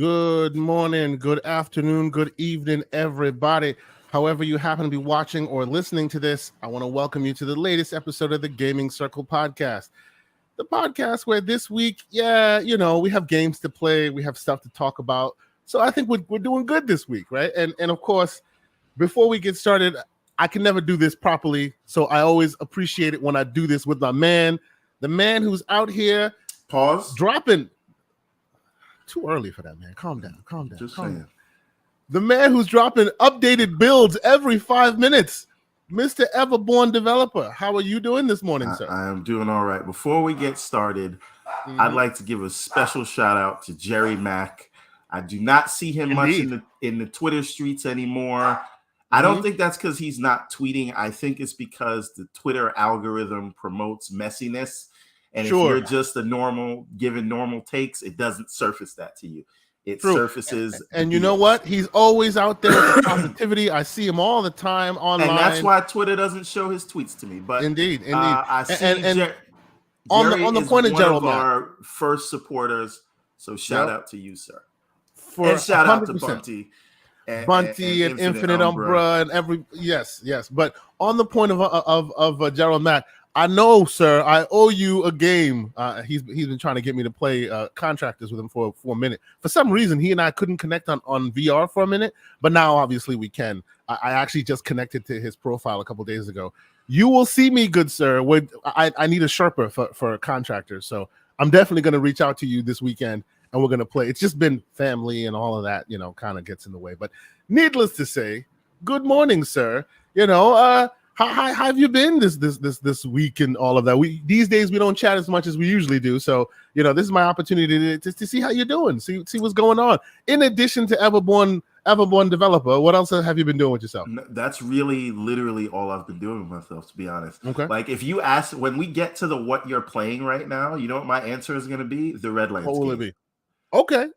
Good morning, good afternoon, good evening, everybody. However you happen to be watching or listening to this, I want to welcome you to the latest episode of the Gaming Circle podcast. The podcast where this week, we have games to play, we have stuff to talk about. So I think we're doing good this week, right? And of course, before we get started, I can never do this properly. So I always appreciate it when I do this with my man, the man who's out here dropping. Too early for that, man. Calm down. Just saying. The man who's dropping updated builds every 5 minutes, Mr. Everborn Developer. How are you doing this morning, sir? I am doing all right. Before we get started, I'd like to give a special shout out to Jerry Mack. I do not see him much in the Twitter streets anymore. I don't think that's because he's not tweeting. I think it's because the Twitter algorithm promotes messiness. And if you're just giving normal takes, it doesn't surface that to you. It surfaces. And you know what? He's always out there with positivity. I see him all the time online. And that's why Twitter doesn't show his tweets to me. But indeed. I see Jerry on the point of general, one of our first supporters. So shout out to you, sir. And shout 100%. Out to Bunty. And Infinite Umbra and every yes. But on the point of Gerald Mack, I know, sir, I owe you a game. He's been trying to get me to play Contractors with him for a minute. For some reason, he and I couldn't connect on VR for a minute, but now obviously we can. I actually just connected to his profile a couple days ago. You will see me, good sir. I need a Sherpa for Contractors, so I'm definitely going to reach out to you this weekend, and we're going to play. It's just been family and all of that, kind of gets in the way. But needless to say, good morning, sir. How have you been this week and all of that? These days we don't chat as much as we usually do, so this is my opportunity to see how you're doing, see what's going on. In addition to Everborn Developer, what else have you been doing with yourself? That's really literally all I've been doing with myself, to be honest. Okay. Like if you ask when we get to the what you're playing right now, you know what my answer is going to be? The Redlands What will game. it be?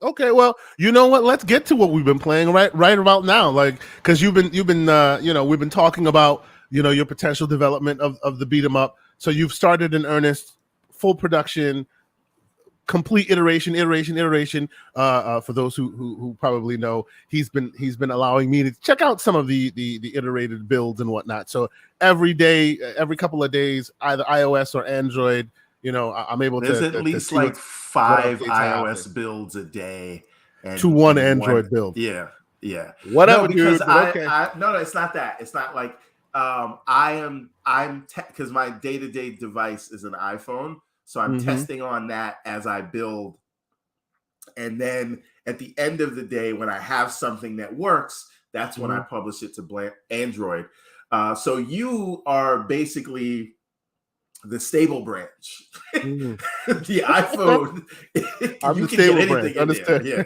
Okay. Well, you know what? Let's get to what we've been playing right about now, like because we've been talking about. Your potential development of the beat 'em up. So you've started in earnest, full production, complete iteration. For those who probably know, he's been allowing me to check out some of the iterated builds and whatnot. So every day, every couple of days, either iOS or Android, I'm able There's to. There's at least like 5 iOS builds a day, and to one Android build. Yeah. Whatever. No, because okay. No, it's not that. It's not like. I'm because my day-to-day device is an iPhone, so I'm testing on that as I build, and then at the end of the day, when I have something that works, that's when I publish it to Android. So you are basically the stable branch. The iPhone. I'm the stable branch. Understand? Yeah.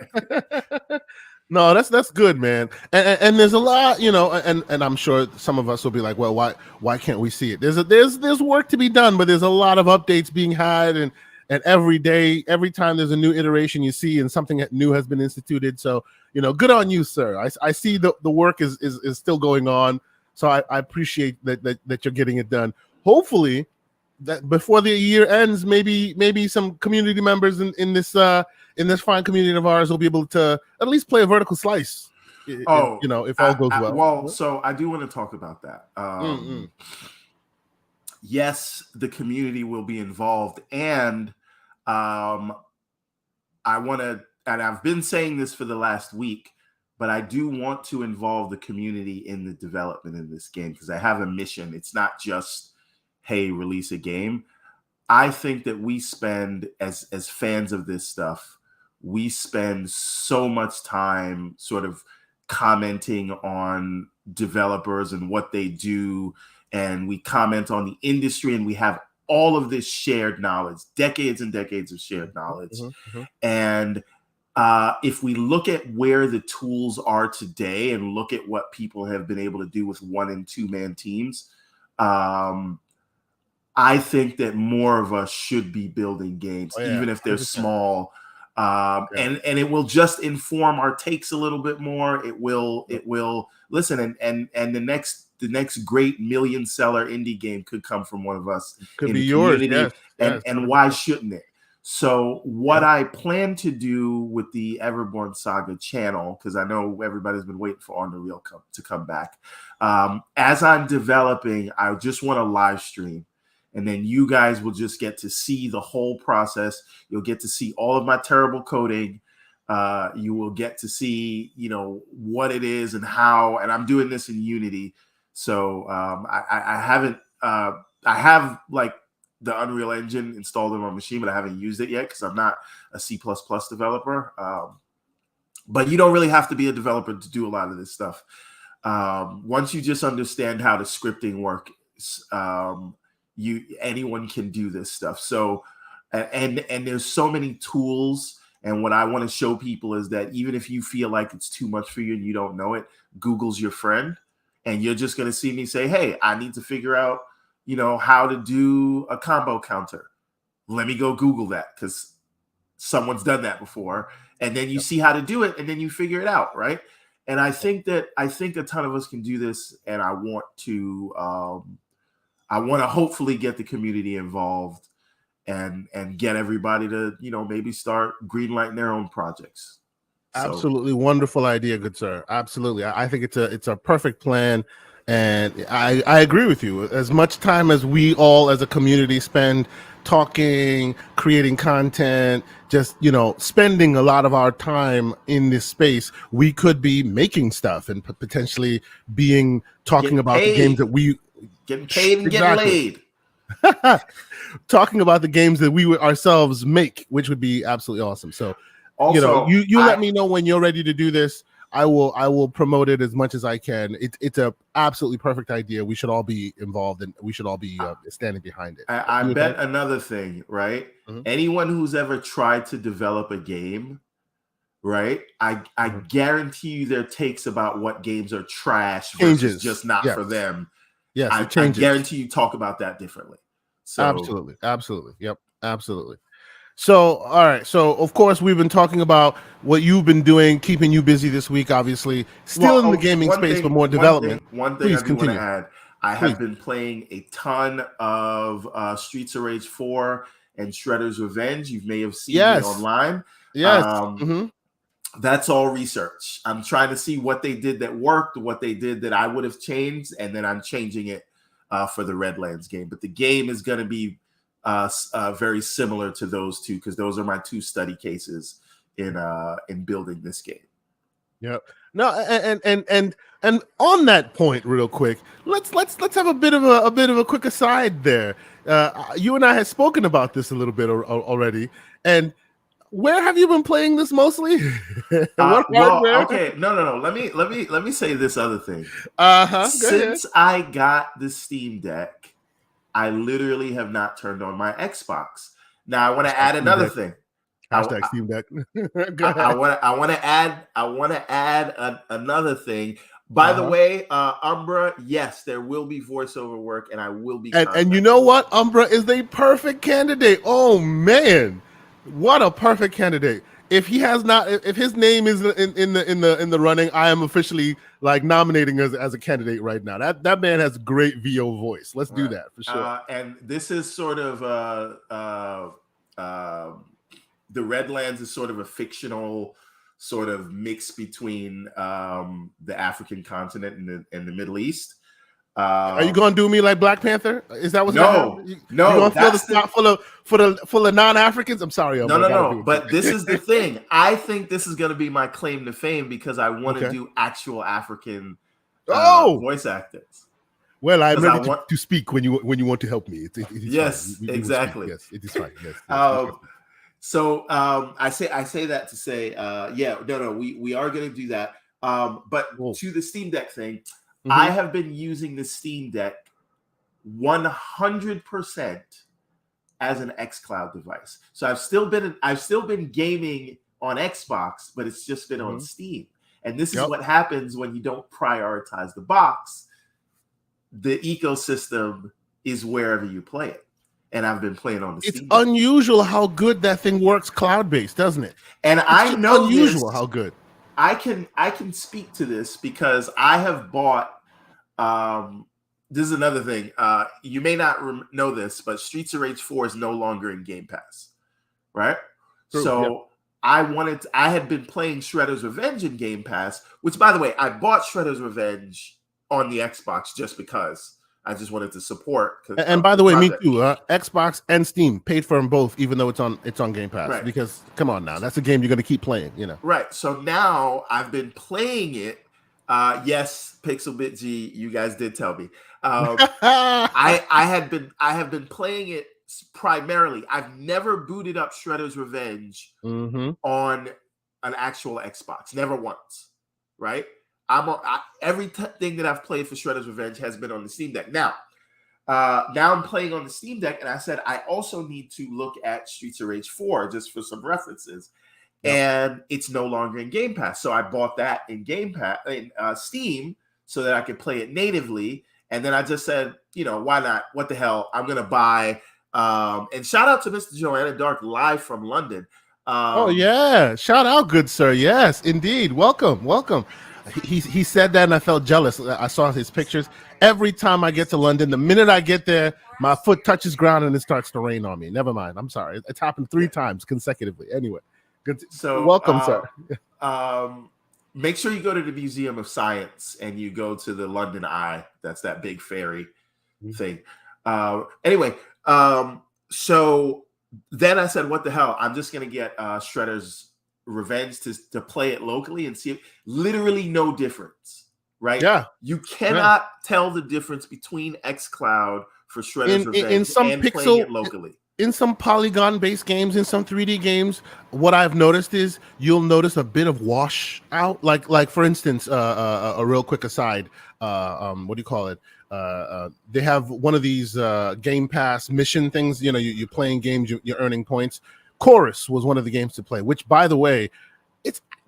No, that's good, man. And there's a lot, and I'm sure some of us will be like, well, why can't we see it? There's work to be done, but there's a lot of updates being had, and every day, every time there's a new iteration you see, and something new has been instituted. So good on you, sir. I see the work is still going on. So I appreciate that you're getting it done. Hopefully, that before the year ends, maybe some community members in this fine community of ours will be able to at least play a vertical slice. If all goes well. Well, so I do want to talk about that. Yes, the community will be involved, and I want to, and I've been saying this for the last week, but I do want to involve the community in the development of this game because I have a mission. It's not just, hey, release a game. I think that we spend, as fans of this stuff, we spend so much time sort of commenting on developers and what they do, and we comment on the industry, and we have all of this shared knowledge, decades and decades of shared knowledge. And if we look at where the tools are today and look at what people have been able to do with 1- and 2-man teams, I think that more of us should be building games, even if they're 100%. Small. And it will just inform our takes a little bit more. It will listen, and the next great million-seller indie game could come from one of us. Could be yours, yes. And why shouldn't it? So what I plan to do with the Everborn Saga channel, because I know everybody's been waiting for On the Reel to come back. As I'm developing, I just want to live stream. And then you guys will just get to see the whole process. You'll get to see all of my terrible coding. You will get to see, what it is and how. And I'm doing this in Unity. So I haven't, I have like the Unreal Engine installed in my machine, but I haven't used it yet because I'm not a C++ developer. But you don't really have to be a developer to do a lot of this stuff. Once you just understand how the scripting works, anyone can do this stuff. So, and there's so many tools. And what I want to show people is that even if you feel like it's too much for you and you don't know it, Google's your friend. And you're just going to see me say, hey, I need to figure out, how to do a combo counter. Let me go Google that because someone's done that before. And then you see how to do it and then you figure it out, right? And I think a ton of us can do this. And I want to hopefully get the community involved and get everybody to, maybe start greenlighting their own projects. Absolutely wonderful idea, good sir. Absolutely. I think it's a perfect plan. And I agree with you. As much time as we all as a community spend talking, creating content, just, spending a lot of our time in this space, we could be making stuff and potentially talking about the games that we getting paid and getting laid. Talking about the games that we ourselves make, which would be absolutely awesome. So also, you let me know when you're ready to do this. I will promote it as much as I can. It's a absolutely perfect idea. We should all be involved and we should all be standing behind it. I bet another thing, right? Mm-hmm. Anyone who's ever tried to develop a game, right? I guarantee you their takes about what games are trash versus just not for them. Yes, I guarantee you talk about that differently. So absolutely. Yep, absolutely. So, all right. So, of course, we've been talking about what you've been doing, keeping you busy this week, obviously. Still in the gaming space for more development. One thing I do want to add, I have been playing a ton of Streets of Rage 4 and Shredder's Revenge. You may have seen me online. Yes. That's all research. I'm trying to see what they did that worked, what they did that I would have changed, and then I'm changing it for the Redlands game. But the game is going to be very similar to those two because those are my two study cases in building this game. Yep. No, and on that point, real quick, let's have a bit of a quick aside there. You and I had spoken about this a little bit already, and where have you been playing this mostly? Okay, no. Let me say this other thing. Since I got the Steam Deck, I literally have not turned on my Xbox. Now I want to add another thing. Hashtag Steam Deck. I want to add another thing. By the way, Umbra, yes, there will be voiceover work, and I will be. And you know what? Umbra is the perfect candidate. Oh man, what a perfect candidate! If he has not, if his name is in the running, I am officially like nominating as a candidate right now. That man has great VO voice. Let's do that for sure. And this is sort of the Redlands is sort of a fictional sort of mix between the African continent and the Middle East. Are you going to do me like Black Panther? Is that what's no? You going to fill the spot full of non-Africans? I'm sorry. No. But this is the thing. I think this is going to be my claim to fame because I want to do actual African voice actors. Well, I'm ready to speak when you want to help me. Yes, exactly. Yes, it is fine. Yes. So I say that to say, we are going to do that. But to the Steam Deck thing, I have been using the Steam Deck 100% as an xCloud device. So I've still been gaming on Xbox, but it's just been on Steam. And this is what happens when you don't prioritize the box. The ecosystem is wherever you play it. And I've been playing on the Steam Deck. It's unusual how good that thing works cloud-based, doesn't it? And I know unusual how good. I can speak to this because I have bought this is another thing. You may not know this, but Streets of Rage 4 is no longer in Game Pass. right? True, So I had been playing Shredder's Revenge in Game Pass, which, by the way, I bought Shredder's Revenge on the Xbox just because I just wanted to support. And by the way, me too. Xbox and Steam paid for them both, even though it's on Game Pass. Right. Because come on now, that's a game you're going to keep playing. Right. So now I've been playing it. Yes, Pixelbit G, you guys did tell me. I have been playing it primarily. I've never booted up Shredder's Revenge on an actual Xbox, never once. Right? Everything that I've played for Shredder's Revenge has been on the Steam Deck. Now I'm playing on the Steam Deck, and I said I also need to look at Streets of Rage 4 just for some references. Yep. And it's no longer in Game Pass, so I bought that in Game Pass in Steam so that I could play it natively. And then I just said, why not? What the hell? I'm gonna buy. And shout out to Mr. Joanna Dark live from London. Oh yeah, shout out, good sir. Yes, indeed. Welcome. He said that, and I felt jealous. I saw his pictures. Every time I get to London, the minute I get there, my foot touches ground and it starts to rain on me. Never mind. I'm sorry. It's happened 3 times consecutively. Anyway. Good. So welcome, sir. Make sure you go to the Museum of Science and you go to the London Eye. That's that big fairy thing. Anyway, so then I said, what the hell? I'm just gonna get Shredder's Revenge to play it locally and see it. Literally no difference, right? Yeah. You cannot tell the difference between xCloud for Shredder's Revenge in some and playing it locally. In some polygon-based games, in some 3D games, what I've noticed is you'll notice a bit of wash out. Like for instance, a real quick aside. What do you call it? They have one of these Game Pass mission things. You're playing games, you're earning points. Chorus was one of the games to play. Which, by the way,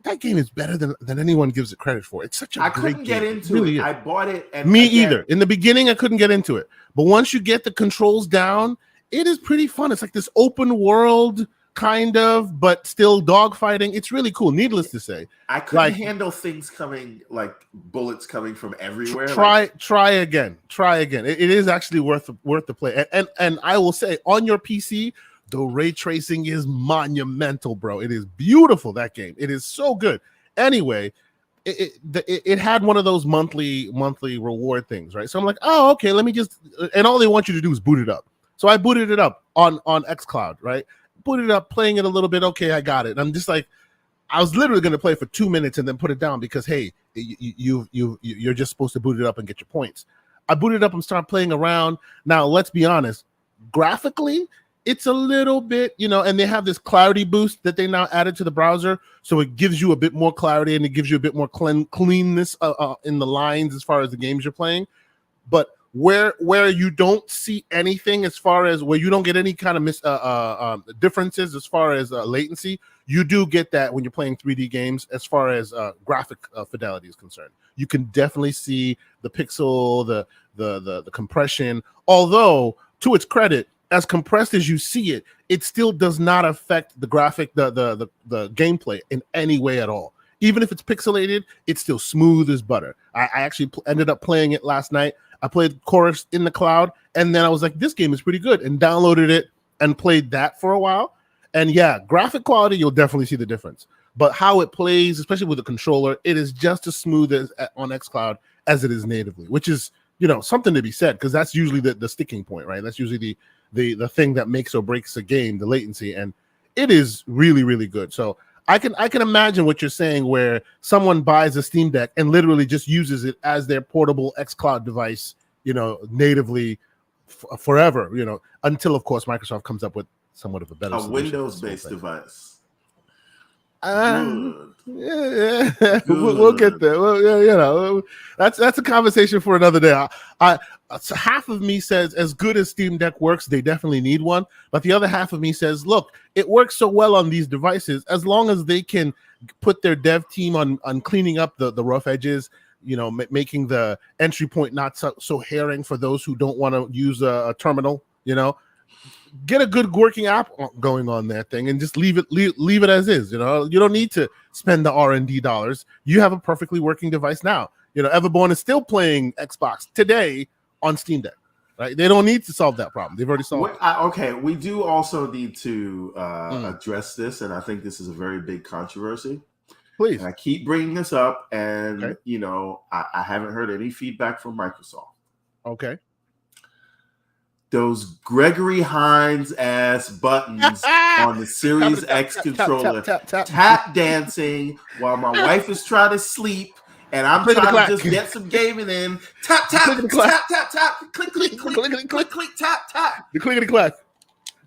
that game is better than anyone gives it credit for. It's such a great game. I couldn't get into it. I bought it. And me either. In the beginning, I couldn't get into it. But once you get the controls down, it is pretty fun. It's like this open world kind of, but still dogfighting. It's really cool. Needless to say, I couldn't handle things coming, like bullets coming from everywhere. Try again. It is actually worth the play. And I will say, on your PC, the ray tracing is monumental, bro. It is beautiful. That game. It is so good. Anyway, it had one of those monthly reward things, right? So I'm like, oh, okay. Let me just. And all they want you to do is boot it up. So I booted it up on xCloud, right? Booted it up, playing it a little bit. Okay, I got it. And I'm just like, I was literally going to play for 2 minutes and then put it down because, hey, you're just supposed to boot it up and get your points. I booted up and started playing around. Now, let's be honest. Graphically, it's a little bit, and they have this clarity boost that they now added to the browser. So it gives you a bit more clarity and it gives you a bit more cleanness in the lines as far as the games you're playing. But where you don't see anything as far as where you don't get any kind of differences as far as latency, you do get that when you're playing 3D games as far as graphic fidelity is concerned. You can definitely see the pixel, the compression. Although, to its credit, as compressed as you see it, it still does not affect the graphic, the gameplay in any way at all. Even if it's pixelated, it's still smooth as butter. I actually ended up playing it last night. I played Chorus in the cloud, and then I was like, this game is pretty good, and downloaded it and played that for a while. And yeah, graphic quality, you'll definitely see the difference. But how it plays, especially with the controller, it is just as smooth as on xCloud as it is natively, which is, something to be said, because that's usually the sticking point, right? That's usually the thing that makes or breaks a game, the latency, and it is really, really good. So I can imagine what you're saying, where someone buys a Steam Deck and literally just uses it as their portable xCloud device, natively forever, until of course Microsoft comes up with somewhat of a better Windows-based device. Yeah. We'll get there. Well, that's a conversation for another day. So half of me says, as good as Steam Deck works, they definitely need one. But the other half of me says, look, it works so well on these devices, as long as they can put their dev team on cleaning up the rough edges, making the entry point not so herring for those who don't want to use a terminal, get a good working app going on that thing and just leave it as is. You don't need to spend the R&D dollars. You have a perfectly working device now. Everborn is still playing Xbox today on Steam Deck. right? They don't need to solve that problem. They've already solved it. Okay, we do also need to Mm. address this, and I think this is a very big controversy. Please. And I keep bringing this up, and Okay. you know, I haven't heard any feedback from Microsoft. Okay. Those Gregory Hines ass buttons on the Series X controller, tap dancing while my wife is trying to sleep and I'm trying to just get some gaming in. Tap, tap, tap, tap, tap, click, click, click, click, click, tap, tap. The clickety clack.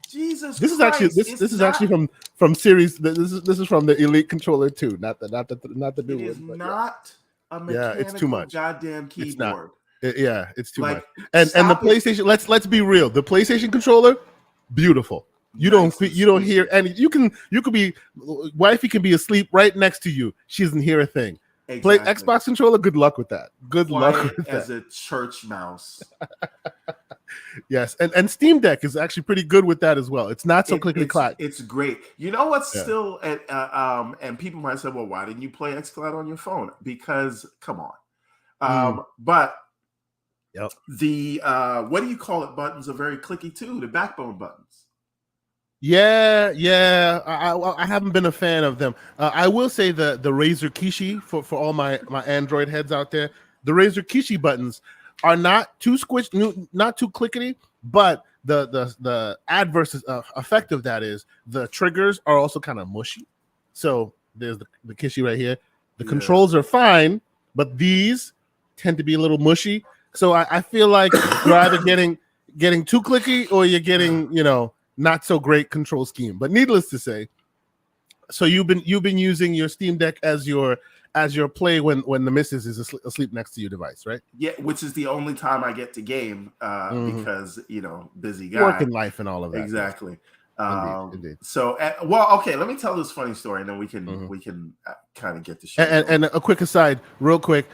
Jesus This Christ. is actually from series. This is from the Elite controller too, not the new one. It is not a mechanical it's too much. Goddamn keyboard. It's too much. And the PlayStation. Let's be real. The PlayStation controller, beautiful. You don't hear any. You could be wifey can be asleep right next to you. She doesn't hear a thing. Exactly. Play Xbox controller. Good luck with that. Good luck with as that. a church mouse. Yes, and Steam Deck is actually pretty good with that as well. It's not so clickety clack. It's great. You know what's still and people might say, well, why didn't you play xCloud on your phone? Because come on. But the what do you call it? Buttons are very clicky too. The backbone buttons. Yeah. I haven't been a fan of them. I will say the Razer Kishi for all my Android heads out there. The Razer Kishi buttons are not too not too clickety, but the adverse effect of that is the triggers are also kind of mushy. So there's the Kishi right here. The controls are fine, but these tend to be a little mushy. So I feel like you're either getting too clicky or you're getting not so great control scheme. But needless to say, so you've been using your Steam Deck as your play when the missus is asleep next to your device, right? Yeah, which is the only time I get to game because busy guy, work and life and all of that. Exactly. Indeed. So, okay, let me tell this funny story, and then we can kind of get the show. And a quick aside, real quick.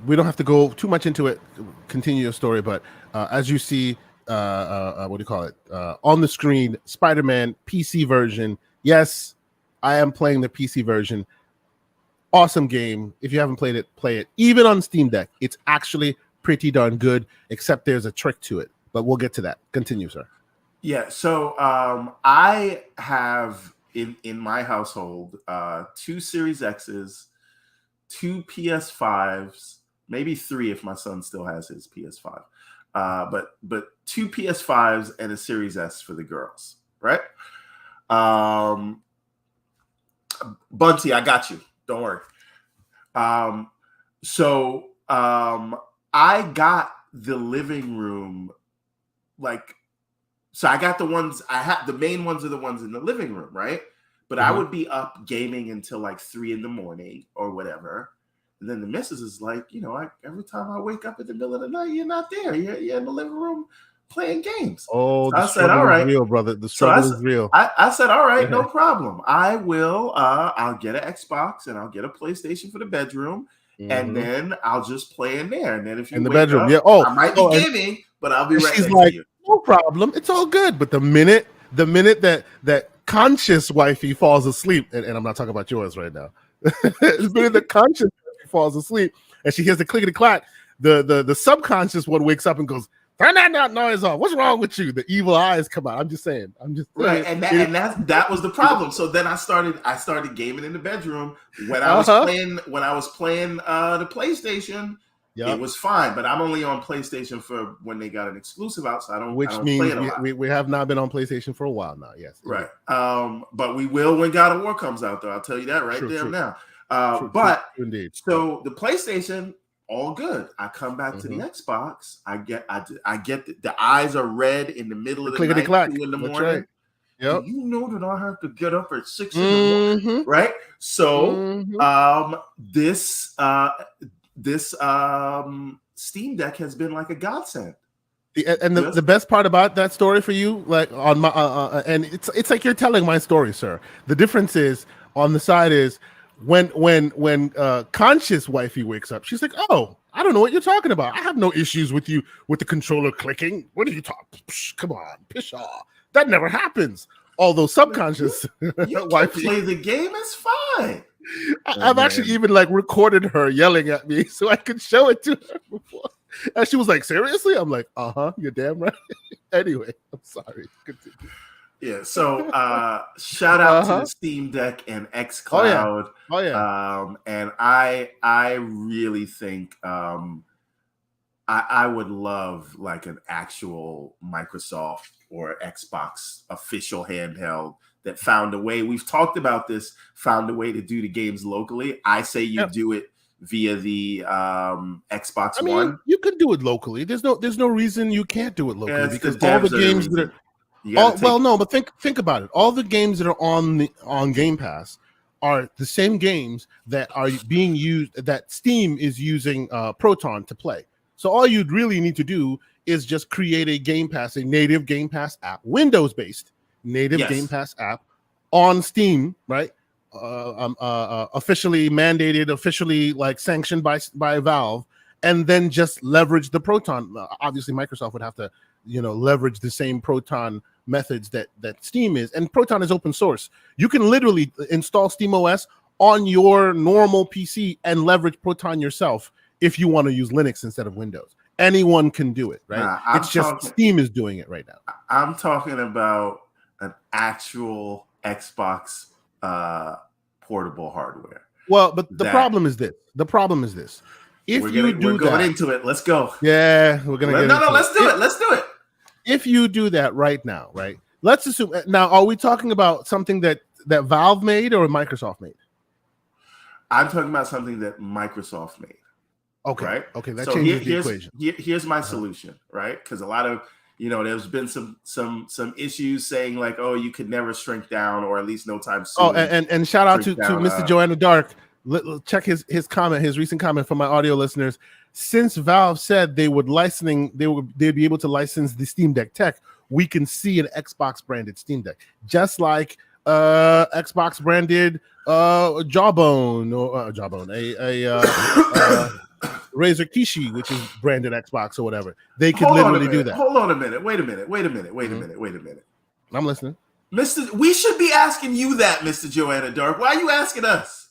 We don't have to go too much into it. Continue your story, but as you see, what do you call it? On the screen, Spider-Man PC version. Yes, I am playing the PC version. Awesome game. If you haven't played it, play it. Even on Steam Deck, it's actually pretty darn good, except there's a trick to it. But we'll get to that. Continue, sir. Yeah, so I have in my household 2 Series X's, 2 PS5s, maybe 3 if my son still has his PS5. But 2 PS5s and a Series S for the girls, right? Bunty, I got you. Don't worry. So I got the living room, so I got the ones the main ones are the ones in the living room, right? But I would be up gaming until 3 a.m. or whatever. And then the missus is like, every time I wake up in the middle of the night, you're not there. You're in the living room playing games. Oh, so the struggle is real, brother. The struggle is real. I said, all right, no problem. I will. I'll get an Xbox and I'll get a PlayStation for the bedroom, and then I'll just play in there. And then if you in the bedroom, I might be gaming, but I'll be right she's next like, to you. No problem. It's all good. But the minute that conscious wifey falls asleep, and I'm not talking about yours right now. The minute the conscious falls asleep and she hears the clickety clack, the subconscious one wakes up and goes, turn that noise off. What's wrong with you? The evil eyes come out. I'm just saying. Right, and that was the problem. So then I started gaming in the bedroom when I was playing the PlayStation. Yep. It was fine, but I'm only on PlayStation for when they got an exclusive out, so I don't means play it a lot. We have not been on PlayStation for a while now. Yes, right. But we will when God of War comes out, though. I'll tell you that true. Now. But indeed. So the PlayStation, all good. I come back to the Xbox. I get the eyes are red in the middle of the night, 2 in the morning. Right. Yep. You know that I have to get up at 6 in the morning, right? So this Steam Deck has been like a godsend. And the best part about that story for you, like on my and it's like you're telling my story, sir. The difference is on the side is when conscious wifey wakes up, she's like, oh, I don't know what you're talking about. I have no issues with you with the controller clicking. What are you talking? Come on, pish off. That never happens. Although subconscious you wifey play the game, it's fine. I've actually even recorded her yelling at me so I could show it to her before. And she was like, seriously? I'm like, you're damn right. Anyway, I'm sorry. Continue. Yeah, so shout out to the Steam Deck and xCloud. Oh yeah. And I really think I would love like an actual Microsoft or Xbox official handheld that found a way. We've talked about this, found a way to do the games locally. I say you do it via the Xbox One. You can do it locally. There's no reason you can't do it locally because all the games that are but think about it. All the games that are on Game Pass are the same games that are being used that Steam is using Proton to play. So all you'd really need to do is just create a native Game Pass app, Windows-based native Game Pass app on Steam, right? Officially mandated, officially like sanctioned by Valve, and then just leverage the Proton. Obviously, Microsoft would have to, leverage the same Proton methods that Steam is, and Proton is open source. You can literally install SteamOS on your normal PC and leverage Proton yourself if you want to use Linux instead of Windows. Anyone can do it, right? It's just Steam is doing it right now. I'm talking about an actual Xbox portable hardware. Well, but the problem is this. If we're going into it, let's go. Yeah, we're gonna let's do it. Let's do it. If you do that right now, right? Let's assume now. Are we talking about something that Valve made or Microsoft made? I'm talking about something that Microsoft made. Okay. Right. Okay. That changes the equation. Here's my solution, right? Because a lot of there's been some issues saying like, oh, you could never shrink down, or at least no time soon. Oh, and shout out to Mr. Joanna Dark. Check his comment, his recent comment from my audio listeners. Since Valve said they'd be able to license the Steam Deck tech, we can see an Xbox branded Steam Deck, just like Xbox branded Jawbone or Razer Kishi, which is branded Xbox or whatever. They could literally do that. Hold on a minute. Wait a minute. I'm listening. We should be asking you that, Mr. Joanna Dark. Why are you asking us?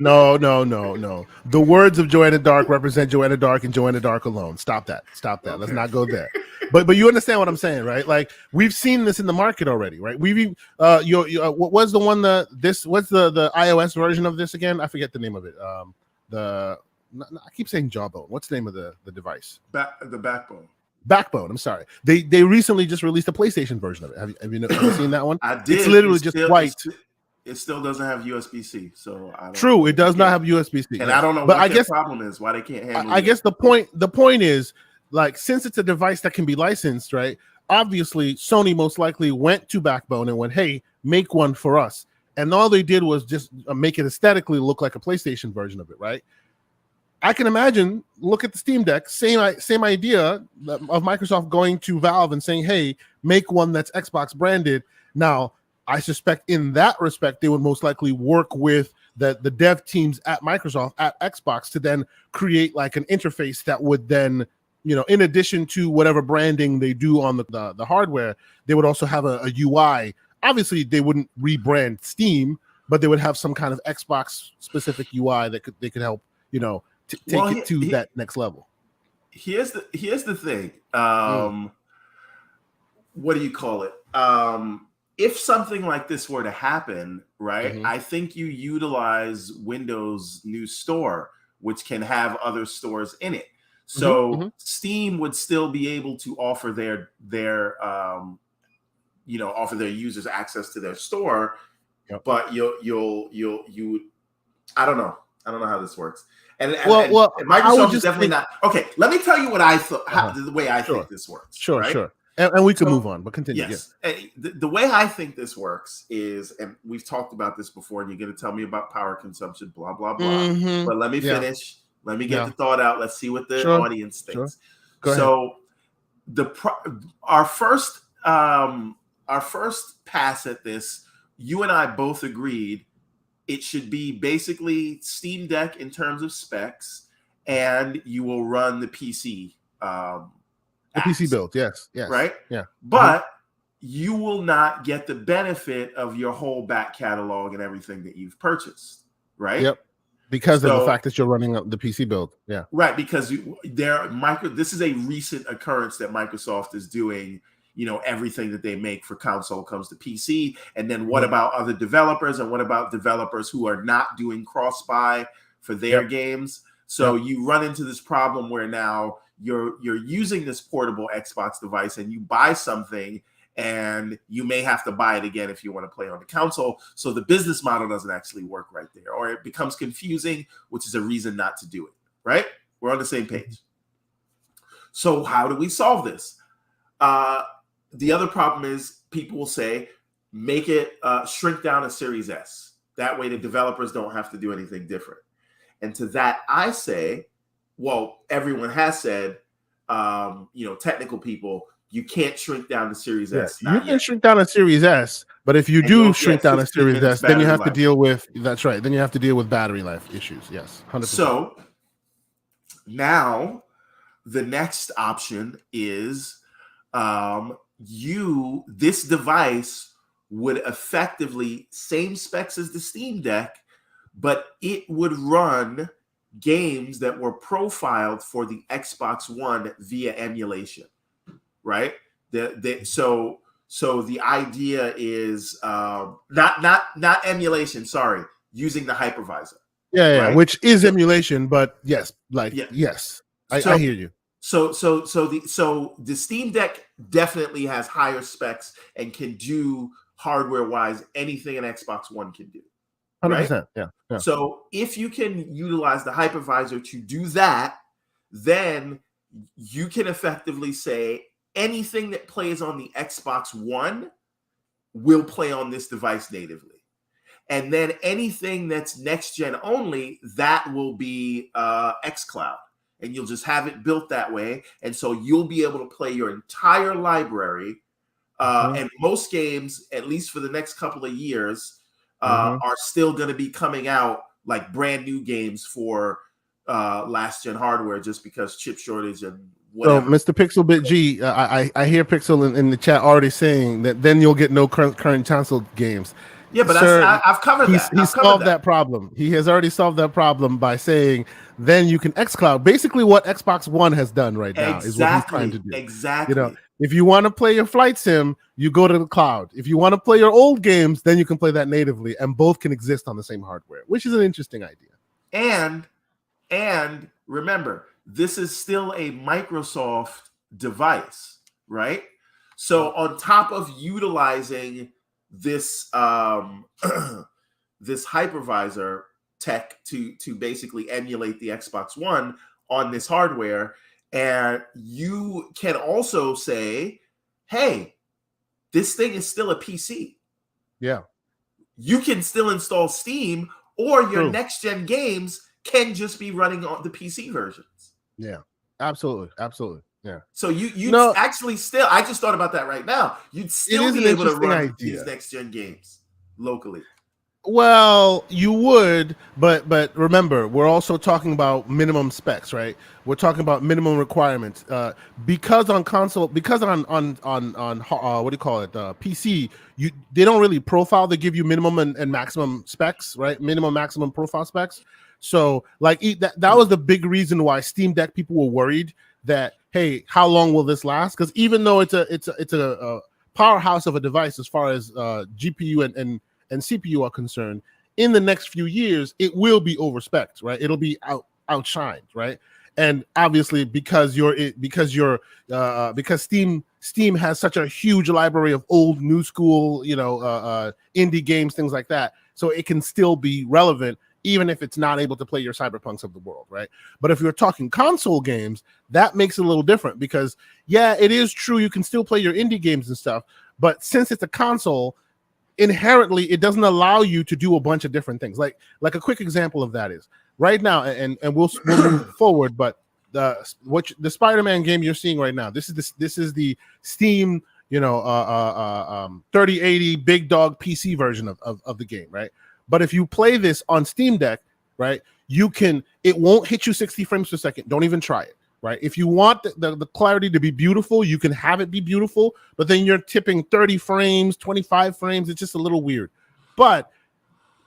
No. The words of Joanna Dark represent Joanna Dark and Joanna Dark alone. Stop that. Okay. Let's not go there. But you understand what I'm saying, right? Like we've seen this in the market already, right? We've what was the one what's the iOS version of this again? I forget the name of it. I keep saying Jawbone. What's the name of the device? The Backbone. Backbone. I'm sorry. They recently just released a PlayStation version of it. Have you seen that one? I did. It's literally just white. It still doesn't have USB-C, so I don't True, it does not have USB-C, and I don't know what the problem is. Why they can't handle? I guess the point is, like, since it's a device that can be licensed, right? Obviously, Sony most likely went to Backbone and went, "Hey, make one for us," and all they did was just make it aesthetically look like a PlayStation version of it, right? I can imagine. Look at the Steam Deck, same idea of Microsoft going to Valve and saying, "Hey, make one that's Xbox branded." Now, I suspect in that respect, they would most likely work with the dev teams at Microsoft, at Xbox, to then create like an interface that would then, in addition to whatever branding they do on the hardware, they would also have a UI. Obviously, they wouldn't rebrand Steam, but they would have some kind of Xbox specific UI that they could help, take it to that next level. Here's the thing. What do you call it? If something like this were to happen, right, I think you utilize Windows' new store, which can have other stores in it. So Steam would still be able to offer offer their users access to their store, but you I don't know how this works. And Microsoft is definitely not. Okay, let me tell you what I thought, the way I think this works. Sure. And we can move on, but continue. Yes. The way I think this works is, and we've talked about this before, and you're going to tell me about power consumption, blah, blah, blah. But let me finish. Let me get the thought out. Let's see what the audience thinks. So our first pass at this, you and I both agreed it should be basically Steam Deck in terms of specs, and you will run the PC the PC build, yes. Right? Yeah. But you will not get the benefit of your whole back catalog and everything that you've purchased, right? Yep. because of the So fact that you're running the PC build. Yeah. right, because this is a recent occurrence that Microsoft is doing. Everything that they make for console comes to PC. And then what about other developers, and what about developers who are not doing cross-buy for their games? So you run into this problem where now you're using this portable Xbox device and you buy something and you may have to buy it again if you want to play on the console. So the business model doesn't actually work right there, or it becomes confusing, which is a reason not to do it, right? We're on the same page. So how do we solve this? The other problem is people will say, make it shrink down a Series S. That way the developers don't have to do anything different. And to that, I say, well, everyone has said, technical people, you can't shrink down the Series S. You can shrink down a Series S, but if you do shrink down a Series S, then you have to deal with, that's right, then you have to deal with battery life issues. Yes, 100%. So now the next option is this device would effectively, same specs as the Steam Deck, but it would run games that were profiled for the Xbox One via emulation, right? So the idea is not emulation. Sorry, using the hypervisor. Yeah, right? Which is emulation, but yes, yes, I hear you. So the Steam Deck definitely has higher specs and can do hardware-wise anything an Xbox One can do. 100%. Right? Yeah. So if you can utilize the hypervisor to do that, then you can effectively say anything that plays on the Xbox One will play on this device natively. And then anything that's next gen only, that will be xCloud. And you'll just have it built that way. And so you'll be able to play your entire library. And most games, at least for the next couple of years, are still going to be coming out like brand new games for last gen hardware, just because chip shortage and whatever. So, Mr. Pixelbit G, I hear Pixel in the chat already saying that then you'll get no current console games. Yeah, but Sir, I've covered that. He solved that problem. He has already solved that problem by saying then you can xCloud. Basically, what Xbox One has done right now is what he's trying to do. Exactly. If you want to play your flight sim, you go to the cloud. If you want to play your old games, then you can play that natively, and both can exist on the same hardware, which is an interesting idea. And remember, this is still a Microsoft device, right? So on top of utilizing this this hypervisor tech to basically emulate the Xbox One on this hardware, and you can also say, hey, this thing is still a PC. Yeah. You can still install Steam, or your next gen games can just be running on the PC versions. Yeah, absolutely. Yeah. So you actually still, I just thought about that right now. You'd still be able to run these next gen games locally. Well, you would, but remember, we're also talking about minimum specs, right? We're talking about minimum requirements. Because on console, because on what do you call it, PC, they don't really profile. They give you minimum and maximum specs, right? Minimum, maximum profile specs. So, like that was the big reason why Steam Deck people were worried that, hey, how long will this last? Because even though it's a powerhouse of a device as far as GPU and CPU are concerned, in the next few years, it will be overspecced, right? It'll be outshined, right? And obviously, because Steam has such a huge library of old, new school, indie games, things like that, so it can still be relevant even if it's not able to play your Cyberpunks of the world, right? But if you're talking console games, that makes it a little different because, yeah, it is true you can still play your indie games and stuff, but since it's a console, inherently it doesn't allow you to do a bunch of different things. Like a quick example of that is right now, and we'll move forward, but the Spider-Man game you're seeing right now, this is the Steam 3080 big dog PC version of the game, right? But if you play this on Steam Deck, right, it won't hit you 60 frames per second. Don't even try it, right? If you want the clarity to be beautiful, you can have it be beautiful, but then you're tipping 30 frames, 25 frames. It's just a little weird. But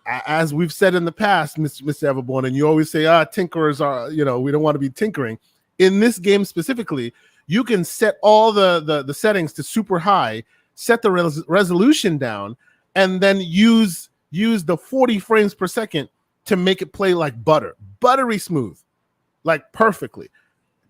as we've said in the past, Mr. Everborn, and you always say, tinkerers are, we don't want to be tinkering. In this game specifically, you can set all the settings to super high, set the resolution down, and then use the 40 frames per second to make it play like buttery smooth, like perfectly.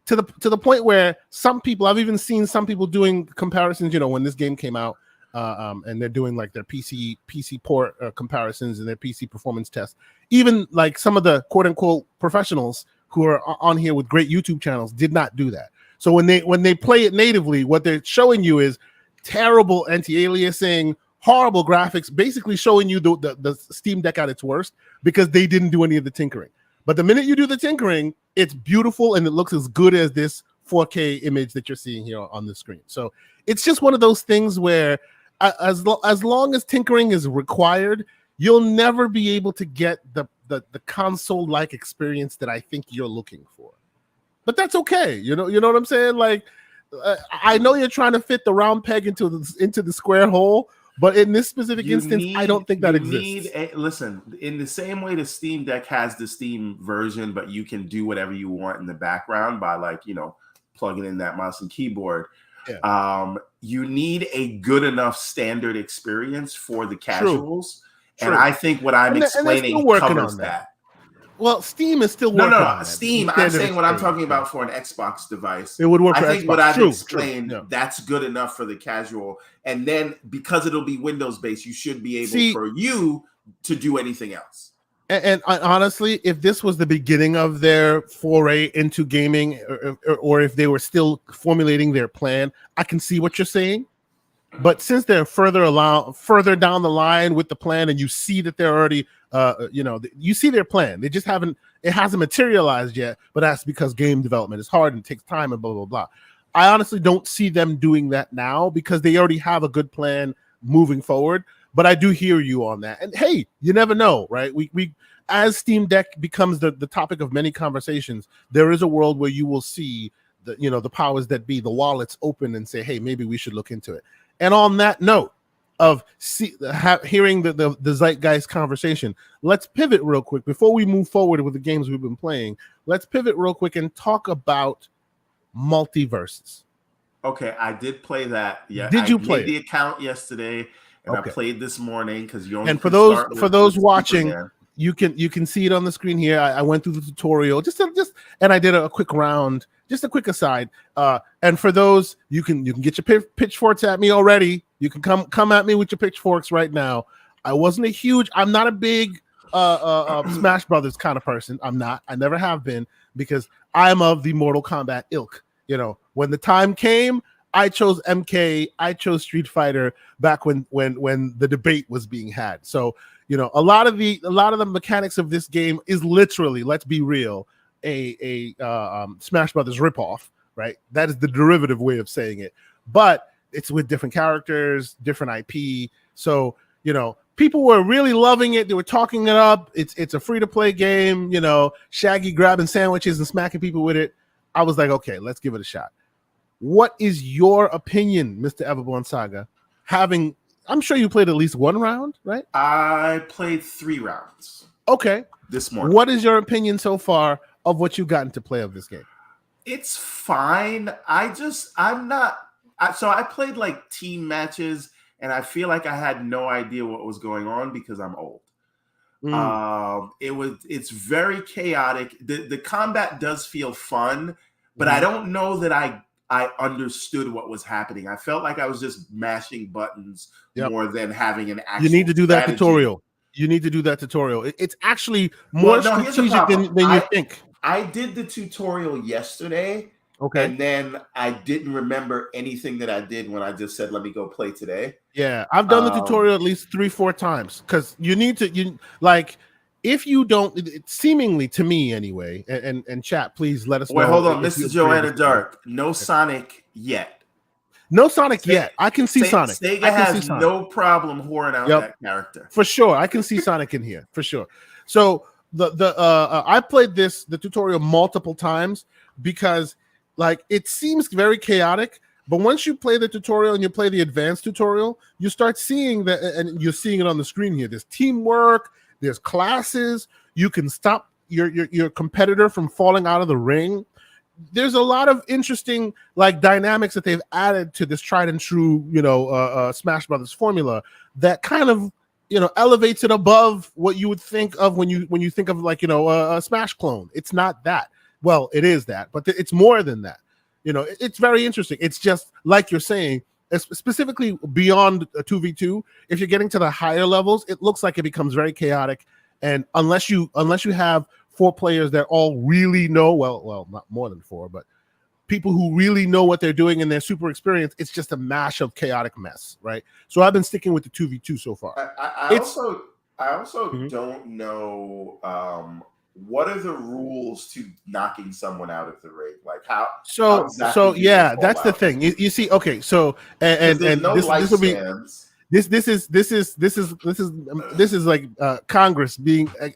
To the point where I've even seen some people doing comparisons, when this game came out, and they're doing like their PC port comparisons and their PC performance tests. Even like some of the quote unquote professionals who are on here with great YouTube channels did not do that. So when they play it natively, what they're showing you is terrible anti-aliasing, horrible graphics, basically showing you the Steam Deck at its worst because they didn't do any of the tinkering. But the minute you do the tinkering, it's beautiful and it looks as good as this 4K image that you're seeing here on the screen. So it's just one of those things where as long as tinkering is required, you'll never be able to get the console-like experience that I think you're looking for. But that's okay. You know what I'm saying? Like, I know you're trying to fit the round peg into the square hole, but in this specific instance, I don't think that exists. Listen, in the same way the Steam Deck has the Steam version, but you can do whatever you want in the background by plugging in that mouse and keyboard. Yeah. You need a good enough standard experience for the casuals. True. And I think what I'm explaining covers that. Well, Steam is still working on that. Steam, I'm saying what I'm talking about for an Xbox device. It would work for Xbox. I think what I've explained, that's good enough for the casual. And then because it'll be Windows-based, you should be able for you to do anything else. And honestly, if this was the beginning of their foray into gaming, or if they were still formulating their plan, I can see what you're saying. But since they're further down the line with the plan, and you see that they're already, you see their plan. It hasn't materialized yet, but that's because game development is hard and takes time and blah, blah, blah. I honestly don't see them doing that now because they already have a good plan moving forward. But I do hear you on that. And hey, you never know, right? We as Steam Deck becomes the topic of many conversations, there is a world where you will see the powers that be, the wallets open and say, hey, maybe we should look into it. And on that note of hearing the zeitgeist conversation, let's pivot real quick before we move forward with the games we've been playing. Let's pivot real quick and talk about Multiversus. Okay, I did play that. Yeah, did you play the account yesterday, and I played this morning because you only. And for those watching, you can see it on the screen here. I went through the tutorial and I did a quick round. Just a quick aside, and for those, you can get your pitchforks at me already. You can come at me with your pitchforks right now. I'm not a big Smash Brothers kind of person. I'm not. I never have been because I'm of the Mortal Kombat ilk. When the time came, I chose MK. I chose Street Fighter back when the debate was being had. So a lot of the mechanics of this game is literally, let's be real, a Smash Brothers ripoff, right? That is the derivative way of saying it, but it's with different characters, different IP. So people were really loving it. They were talking it up. It's a free-to-play game. Shaggy grabbing sandwiches and smacking people with it. I was like, okay, let's give it a shot. What is your opinion, Mr. Everborn Saga? I'm sure you played at least one round, right? I played 3 rounds. Okay. This morning. What is your opinion so far of what you've gotten to play of this game? It's fine. So I played like team matches, and I feel like I had no idea what was going on because I'm old. It's very chaotic. The combat does feel fun, but I don't know that I understood what was happening. I felt like I was just mashing buttons more than having an actual. You need to do that tutorial. It's actually more strategic than you think. I did the tutorial yesterday. Okay. And then I didn't remember anything that I did when I just said, let me go play today. Yeah. I've done the tutorial at least 3-4 times because you need to, if you don't, seemingly to me anyway, and chat, please let us know. Wait, hold on. Mr. Joanna Dark. No Sonic yet. No Sonic yet. I can see Sonic. Sega has no problem whoring out that character. For sure. I can see Sonic in here. For sure. So I played the tutorial multiple times because it seems very chaotic, but once you play the tutorial and you play the advanced tutorial, you start seeing that, and you're seeing it on the screen here. There's teamwork. There's classes. You can stop your competitor from falling out of the ring. There's a lot of interesting like dynamics that they've added to this tried and true, Smash Brothers formula that kind of, elevates it above what you would think of when you think of like, a Smash clone. It's not that. Well, it is that, but it's more than that. It's very interesting. It's just like you're saying, specifically beyond a 2v2. If you're getting to the higher levels, it looks like it becomes very chaotic. And unless you have 4 players that all really know, well, not more than 4, but people who really know what they're doing and they're super experienced, it's just a mash of chaotic mess, right? So I've been sticking with the 2v2 so far. I also don't know what are the rules to knocking someone out of the ring, like how exactly yeah, that's the thing. You see, okay, so and no this will be this is like Congress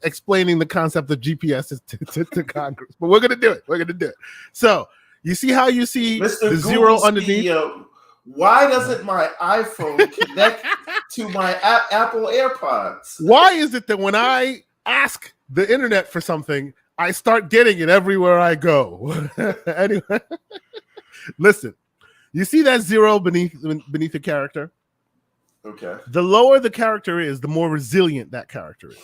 explaining the concept of GPS to Congress, but we're gonna do it. So you see how you see Mr. the Google's zero underneath. Why doesn't my iPhone connect to my Apple AirPods? Why is it that when I ask the internet for something, I start getting it everywhere I go? Anyway, listen, you see that zero beneath the character? Okay. The lower the character is, the more resilient that character is,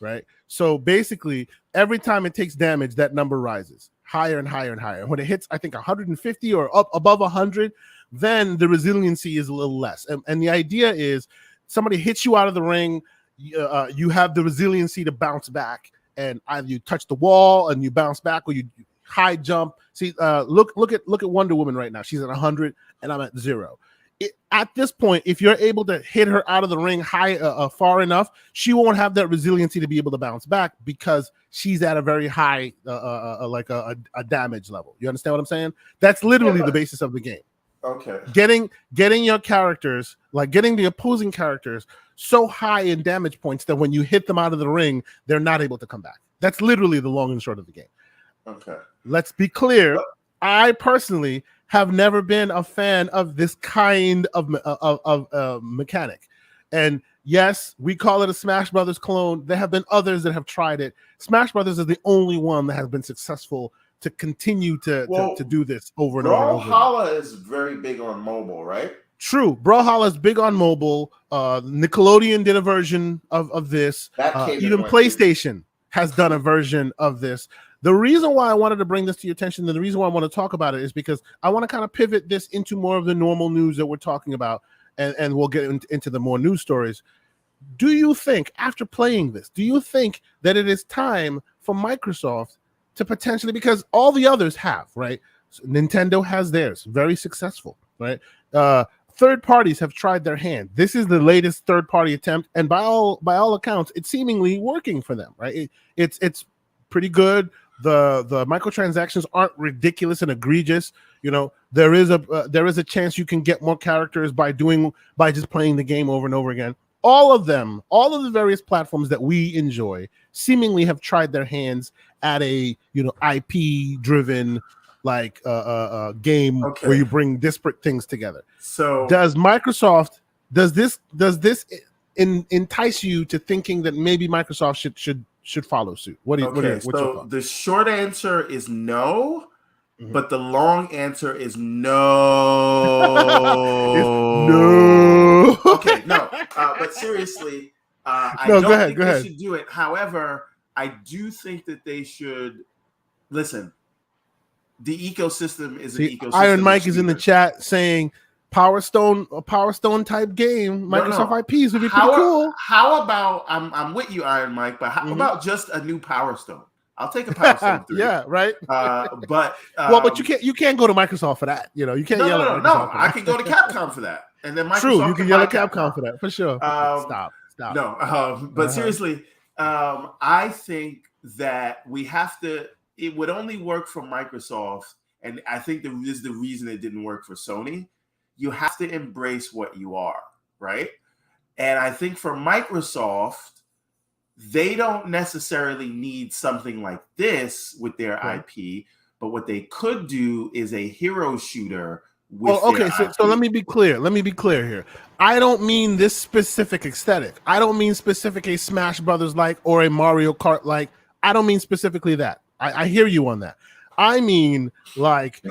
right? So basically, every time it takes damage, that number rises higher and higher and higher. When it hits, I think 150 or up above 100, then the resiliency is a little less. And the idea is, somebody hits you out of the ring, you have the resiliency to bounce back, and either you touch the wall and you bounce back, or you high jump. See, look at Wonder Woman right now. She's at 100, and I'm at 0. At this point, if you're able to hit her out of the ring far enough, she won't have that resiliency to be able to bounce back because she's at a very high, like a damage level. You understand what I'm saying? That's literally the basis of the game. Okay. Getting your characters, like getting the opposing characters so high in damage points that when you hit them out of the ring, they're not able to come back. That's literally the long and short of the game. Okay. Let's be clear. I personally have never been a fan of this kind of mechanic. And yes, we call it a Smash Brothers clone. There have been others that have tried it. Smash Brothers is the only one that has been successful to continue to do this over and over and over. Brawlhalla is very big on mobile, right? True. Brawlhalla is big on mobile. Nickelodeon did a version of this. Even PlayStation has done a version of this. The reason why I wanted to bring this to your attention, and the reason why I want to talk about it, is because I want to kind of pivot this into more of the normal news that we're talking about, and we'll get into the more news stories. Do you think, after playing this, do you think that it is time for Microsoft to potentially, because all the others have, right? So Nintendo has theirs, very successful, right? Third parties have tried their hand. This is the latest third party attempt, and by all accounts, it's seemingly working for them, right? It's pretty good. The microtransactions aren't ridiculous and egregious. There is a chance you can get more characters by just playing the game over and over again. All of the various platforms that we enjoy seemingly have tried their hands at a IP driven like game where you bring disparate things together. So does this entice you to thinking that maybe Microsoft should follow suit? What's your thought? The short answer is no, but the long answer is no. No. Okay, no. But seriously, I don't think they should do it. However, I do think that they should listen. The ecosystem is an ecosystem. Iron Mike is in the chat saying Power Stone type game. Microsoft IPs would be pretty cool. How about I'm with you, Iron Mike, but how about just a new Power Stone? I'll take a Power Stone 3. Yeah, right. But you can't go to Microsoft for that. You can't yell at Microsoft. No. I can go to Capcom for that, and then Microsoft. True, you can yell at Capcom for that for sure. Stop. No, but seriously, I think that we have to. It would only work for Microsoft, and I think this is the reason it didn't work for Sony. You have to embrace what you are, right? And I think for Microsoft, they don't necessarily need something like this with their IP, but what they could do is a hero shooter with okay, their so let IP. me be clear. Let me be clear here. I don't mean this specific aesthetic. I don't mean specific a Smash Brothers like or a Mario Kart like. I don't mean specifically that. I hear you on that. I mean like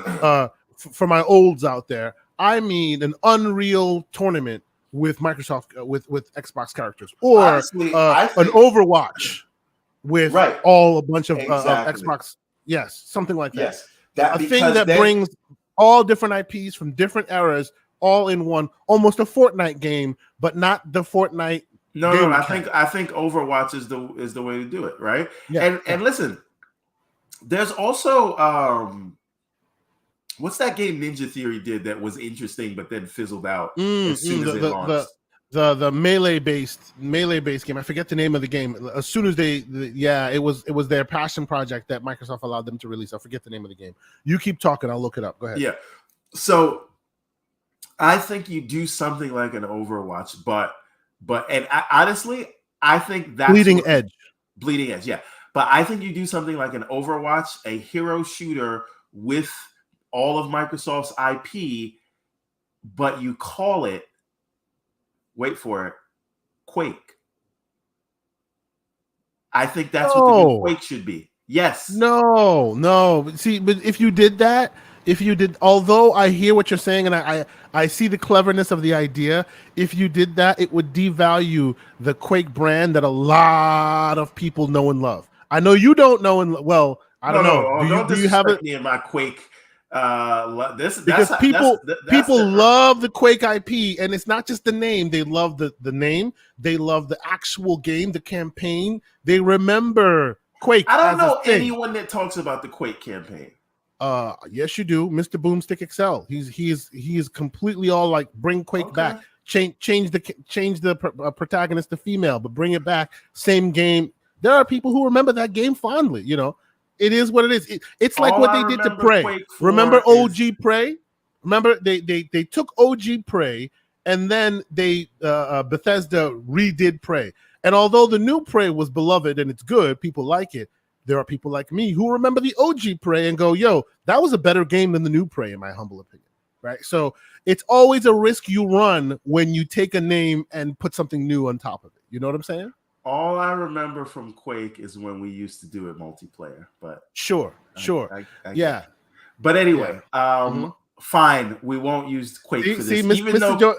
for my olds out there, I mean an Unreal tournament with Microsoft with Xbox characters, or Honestly, I an think Overwatch with right, all a bunch of exactly. Xbox. Yes, something like that. Yes, that A thing because that then brings all different IPs from different eras all in one, almost a Fortnite game, but not the Fortnite no, game mechanic. I think Overwatch is the way to do it, right? Yeah, And listen, there's also what's that game Ninja Theory did that was interesting but then fizzled out as soon as it launched? The melee based game. I forget the name of the game. As soon as it was their passion project that Microsoft allowed them to release. I forget the name of the game. You keep talking, I'll look it up. Go ahead. Yeah. So I think you do something like an Overwatch, but honestly, I think that's Bleeding Edge. Yeah. But I think you do something like an Overwatch, a hero shooter with all of Microsoft's IP, but you call it, wait for it, Quake. I think that's what the new Quake should be. Yes. No. See, but if you did that, although I hear what you're saying and I see the cleverness of the idea, if you did that, it would devalue the Quake brand that a lot of people know and love. I know you don't know and well, I don't know. Don't do you have it? Me and my Quake. Because people love the Quake IP, and it's not just the name. They love the name. They love the actual game, the campaign. They remember Quake. I don't know anyone that talks about the Quake campaign. Yes, you do, Mr. Boomstick XL. He's completely all like bring Quake back, change the protagonist to female, but bring it back. Same game. There are people who remember that game fondly. You know, it is what it is. It's like what they did to Prey. Remember OG Prey? Remember they took OG Prey and then they Bethesda redid Prey. And although the new Prey was beloved and it's good, people like it. There are people like me who remember the OG Prey and go, yo, that was a better game than the new Prey, in my humble opinion, right? So it's always a risk you run when you take a name and put something new on top of it. You know what I'm saying? All I remember from Quake is when we used to do it multiplayer, but sure. Yeah. But anyway, fine. We won't use Quake for this. Even though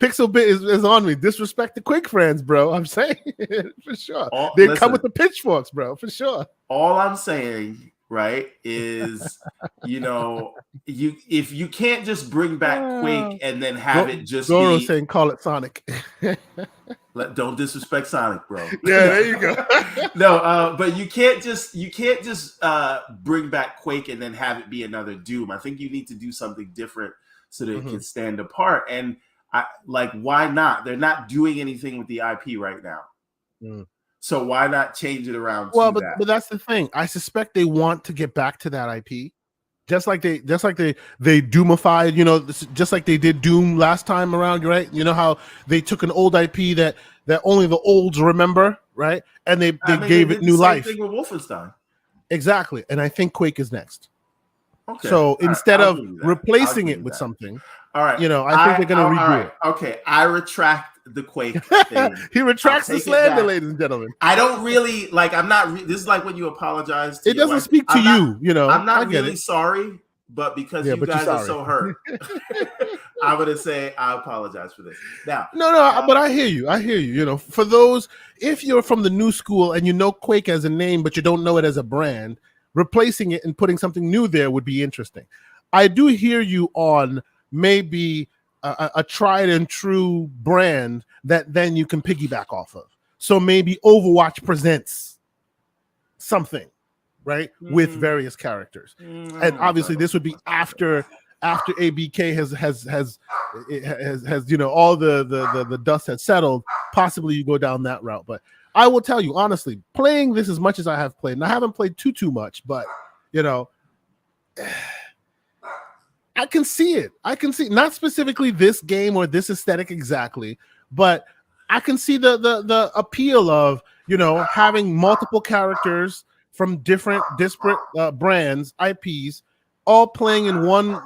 Pixel Bit is on me. Disrespect the Quake fans, bro. I'm saying for sure. They come with the pitchforks, bro, for sure. All I'm saying, right, is if you can't just bring back Quake and then have it just Goro saying call it Sonic. Don't disrespect Sonic, bro. Yeah, there you go. No, but you can't just bring back Quake and then have it be another Doom. I think you need to do something different so that it can stand apart. And why not? They're not doing anything with the IP right now. So why not change it around? Well, but that's the thing. I suspect they want to get back to that IP. Just like they Doomified, just like they did Doom last time around, right? You know how they took an old IP that only the olds remember, right? And they gave it new life. Same thing with Wolfenstein. Exactly. And I think Quake is next. Okay. So instead of replacing it with something, all right, I think they're going to redo it. Okay, I retract the Quake thing. He retracts the slander, ladies and gentlemen. I don't really I'm not. This is like when you apologize. It doesn't speak to you. I'm not really sorry, but because you guys are so hurt, I'm going to say I apologize for this. Now, no, but I hear you. For those, if you're from the new school and you know Quake as a name, but you don't know it as a brand, replacing it and putting something new there would be interesting. I do hear you on maybe a tried and true brand that then you can piggyback off of. So maybe Overwatch presents something, right, with various characters, and obviously this would be after ABK has all the dust has settled. Possibly you go down that route, but I will tell you honestly, playing this as much as I have played, and I haven't played too much, but I can see it. I can see not specifically this game or this aesthetic exactly, but I can see the appeal of having multiple characters from different disparate brands, IPs, all playing in one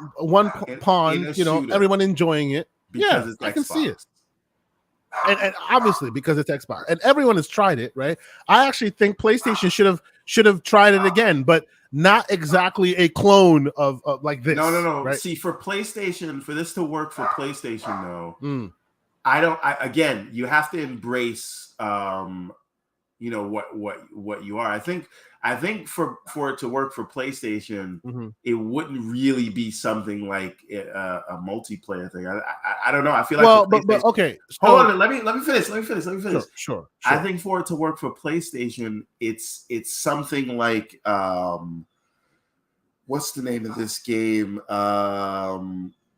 in pond, a you know, shooter everyone enjoying it. because Yeah, it's I can see it. Xbox. And obviously because it's Xbox and everyone has tried it, right? I actually think PlayStation should have tried it again, but not exactly a clone of like this. No. Right? See, for PlayStation, for this to work for PlayStation, though, Mm. Again, you have to embrace, you know, what you are. I think for it to work for PlayStation, it wouldn't really be something like a multiplayer thing. I don't know. I feel like Well, for but okay. So, hold on, let me finish. Sure. I think for it to work for PlayStation, it's something like what's the name of this game?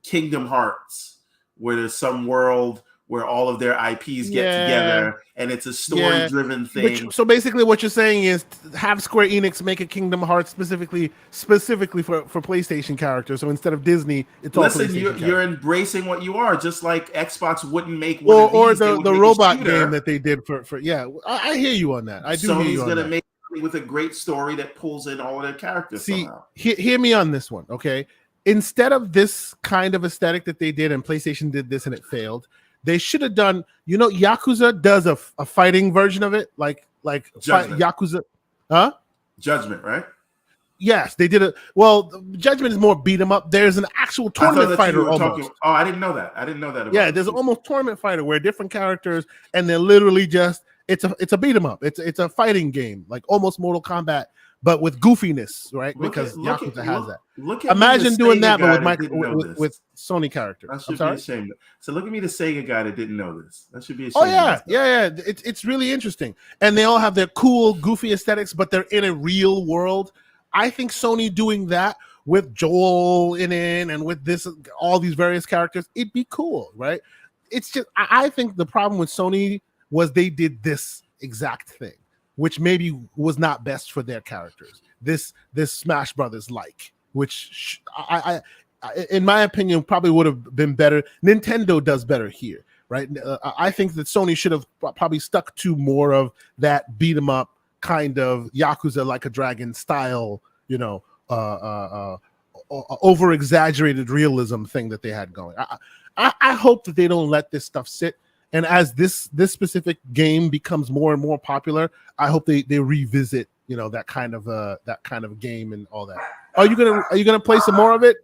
Kingdom Hearts, where there's some world where all of their IPs get together and it's a story-driven thing. So basically what you're saying is have Square Enix make a Kingdom Hearts specifically for PlayStation characters. So instead of Disney, it's all PlayStation you're embracing what you are, just like Xbox wouldn't make one or the robot game that they did for I hear you on that. I do hear you on that. Sony's gonna make something with a great story that pulls in all of their characters. See, somehow. Hear me on this one, okay? Instead of this kind of aesthetic that they did and PlayStation did this and it failed, they should have done, you know, Yakuza does a fighting version of it, like Yakuza, huh? Judgment, right? Yes, they did it. Well, Judgment is more beat 'em up. There's an actual tournament fighter almost. I didn't know that. Yeah, there's almost tournament fighter where different characters and they're literally just it's a beat 'em up. It's a fighting game, like almost Mortal Kombat, but with goofiness, right? Because Yakuza has that. Imagine doing that, but with Sony characters. I should be ashamed. So look at me, the Sega guy that didn't know this. That should be ashamed. Oh yeah. It's really interesting, and they all have their cool, goofy aesthetics, but they're in a real world. I think Sony doing that with Joel in it and with all these various characters, it'd be cool, right? It's just I think the problem with Sony was they did this exact thing, which maybe was not best for their characters. This Smash Brothers which I in my opinion probably would have been better. Nintendo does better here, right? I think that Sony should have probably stuck to more of that beat 'em up kind of Yakuza like a dragon style, you know, over exaggerated realism thing that they had going. I hope that they don't let this stuff sit. And as this specific game becomes more and more popular, I hope they revisit, you know, that kind of game and all that. Are you gonna play some more of it?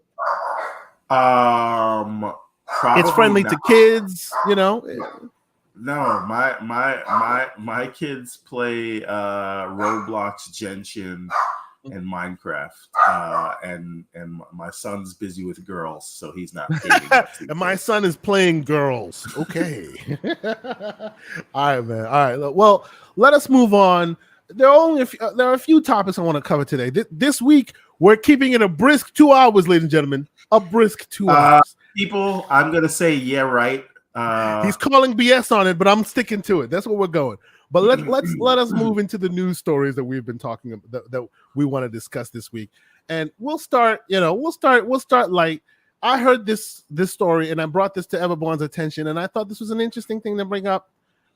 It's friendly to kids, you know. No, my kids play Roblox, Genshin, and Minecraft, and my son's busy with girls, so he's not paying. And my son is playing girls. Okay. All right, man. All right. Well, let us move on. There are a few topics I want to cover today. This week we're keeping it a brisk 2 hours, ladies and gentlemen. A brisk 2 hours. People, I'm gonna say yeah, right. He's calling BS on it, but I'm sticking to it. That's where we're going. But let us move into the news stories that we've been talking about that we want to discuss this week. And we'll start light. I heard this little and I brought this to Everborn's attention, and I thought this was an interesting thing to bring up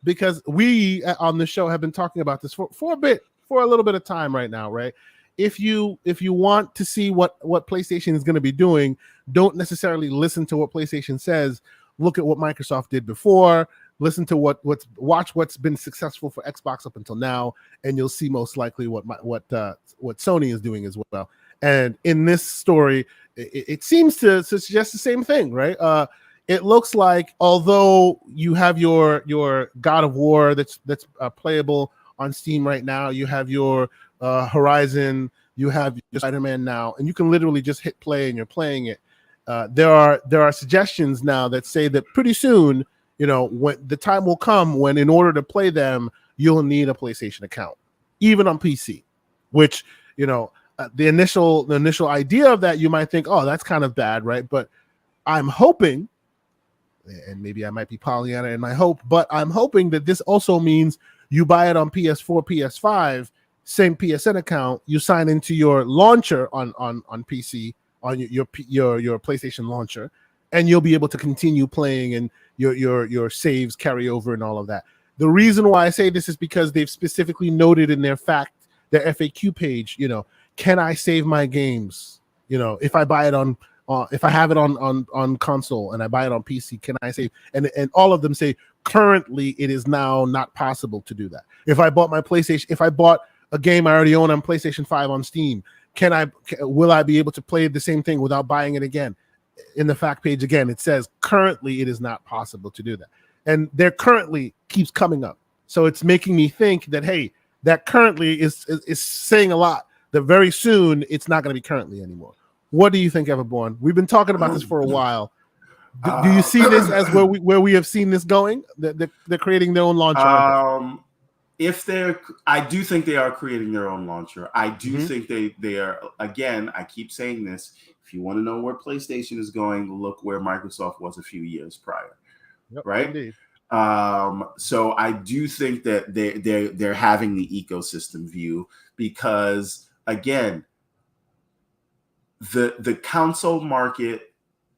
because we on the show have been talking about this for a little bit of time right now, right? If you want to see what PlayStation is going to be doing, don't necessarily listen to what PlayStation says. Look at what Microsoft did before. Listen to watch what's been successful for Xbox up until now, and you'll see most likely what Sony is doing as well. And in this story, it seems to suggest the same thing, right? It looks like although you have your God of War that's playable on Steam right now, you have your Horizon, you have your Spider-Man now, and you can literally just hit play and you're playing it. There are suggestions now that say that pretty soon, you know, when the time will come when in order to play them, you'll need a PlayStation account, even on PC, which, you know, the initial idea of that, you might think, oh, that's kind of bad, right? But I'm hoping, and maybe I might be Pollyanna in my hope, but I'm hoping that this also means you buy it on PS4, PS5, same PSN account, you sign into your launcher on PC, on your PlayStation launcher, and you'll be able to continue playing and your saves carry over and all of that. The reason why I say this is because they've specifically noted in their FAQ page, you know, can I save my games, if I buy it on if I have it on console and I buy it on PC, can I save? And all of them say currently it is now not possible to do that. If I bought my PlayStation, if I bought a game I already own on PlayStation 5 on Steam, will I be able to play the same thing without buying it again? In the fact page again, it says currently it is not possible to do that. And there currently keeps coming up. So it's making me think that, hey, that currently is saying a lot, that very soon it's not going to be currently anymore. What do you think, Everborn? We've been talking about this for a while. Do you see this as where we have seen this going? They're creating their own launcher. I do think they are creating their own launcher. I do think they are. Again, I keep saying this. If you want to know where PlayStation is going, look where Microsoft was a few years prior. Yep, right? Indeed. So I do think that they're having the ecosystem view because, again, the console market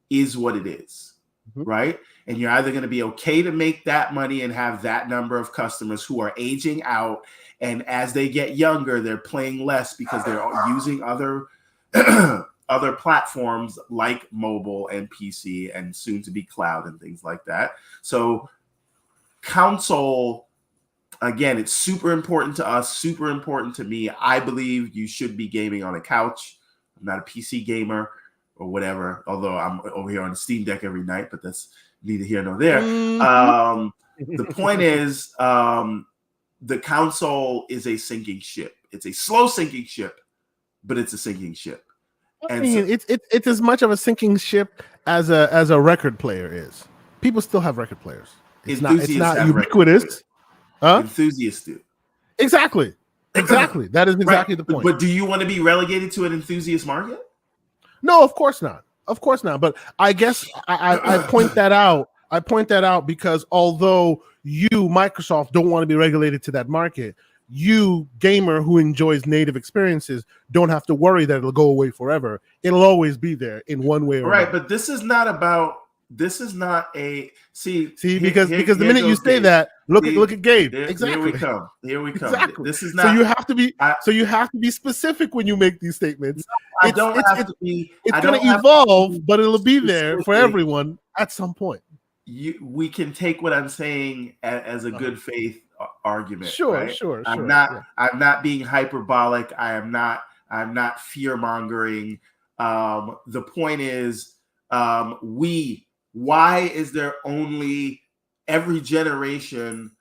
is what it is, right? And you're either going to be okay to make that money and have that number of customers who are aging out, and as they get younger, they're playing less because they're using other other platforms like mobile and PC and soon to be cloud and things like that. So console, again, it's super important to us, super important to me. I believe you should be gaming on a couch. I'm not a PC gamer or whatever, although I'm over here on the Steam Deck every night, but that's neither here nor there. The point is, the console is a sinking ship. It's a slow sinking ship, but it's a sinking ship. I mean, it's as much of a sinking ship as a record player is. People still have record players. It's not ubiquitous. Huh? Enthusiasts do. Exactly. That is exactly the point. But do you want to be relegated to an enthusiast market? No, of course not. Of course not. But I guess I point that out. I point that out because although you, Microsoft, don't want to be regulated to that market, you, gamer who enjoys native experiences, don't have to worry that it'll go away forever. It'll always be there in one way or another. Right, but this is not a because the minute you say that, look at Gabe. Exactly. Here we come. Exactly. This is not. So you have to be specific when you make these statements. It's going to evolve, but it'll be there for everyone at some point. We can take what I'm saying as a good faith argument. Sure, right? sure. I'm not being hyperbolic. I'm not fear mongering. The point is, why is there only every generation?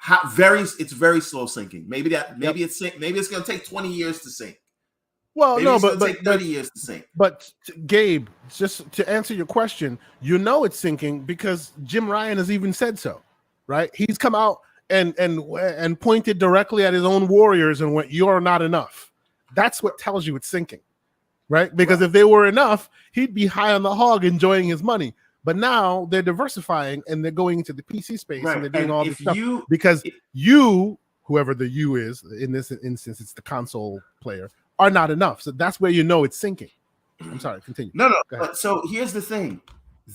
It's very slow sinking. Maybe it's going to take 20 years to sink. Well, no, but take 30 years to sink. But Gabe, just to answer your question, it's sinking because Jim Ryan has even said so, right? He's come out and pointed directly at his own warriors and went, "You're not enough." That's what tells you it's sinking, right? Because if they were enough, he'd be high on the hog enjoying his money. But now they're diversifying and they're going into the PC space and they're doing all this stuff because whoever the you is in this instance, it's the console player, are not enough. So that's where it's sinking. I'm sorry, continue. No. So here's the thing.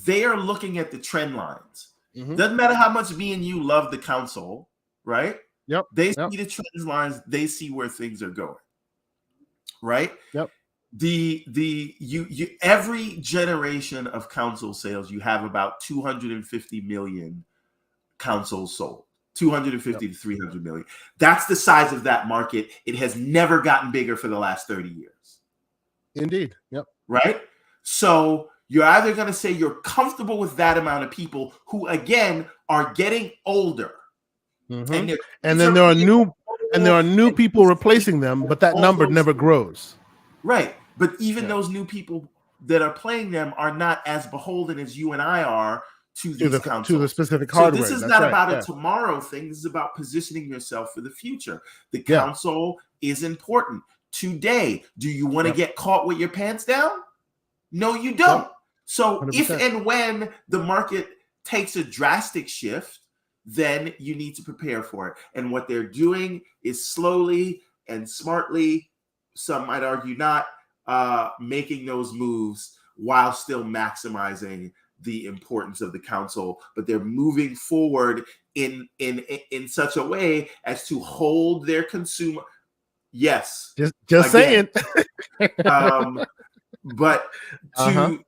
They are looking at the trend lines. Doesn't matter how much me and you love the console, right? Yep. They see the trend lines. They see where things are going, right? Yep. You every generation of console sales, you have about 250 million consoles sold. 250 to 300 million. That's the size of that market. It has never gotten bigger for the last 30 years. Indeed. Yep. Right? So you're either going to say you're comfortable with that amount of people who, again, are getting older. And then there are new people replacing them, but that number never grows. Right. But even those new people that are playing them are not as beholden as you and I are to the specific hardware. So this is not about a tomorrow thing. This is about positioning yourself for the future. The console is important. Today, do you want to get caught with your pants down? No, you don't. So 100%. If and when the market takes a drastic shift, then you need to prepare for it. And what they're doing is slowly and smartly, some might argue not, making those moves while still maximizing the importance of the console, but they're moving forward in such a way as to hold their consumer. Yes. Just saying. But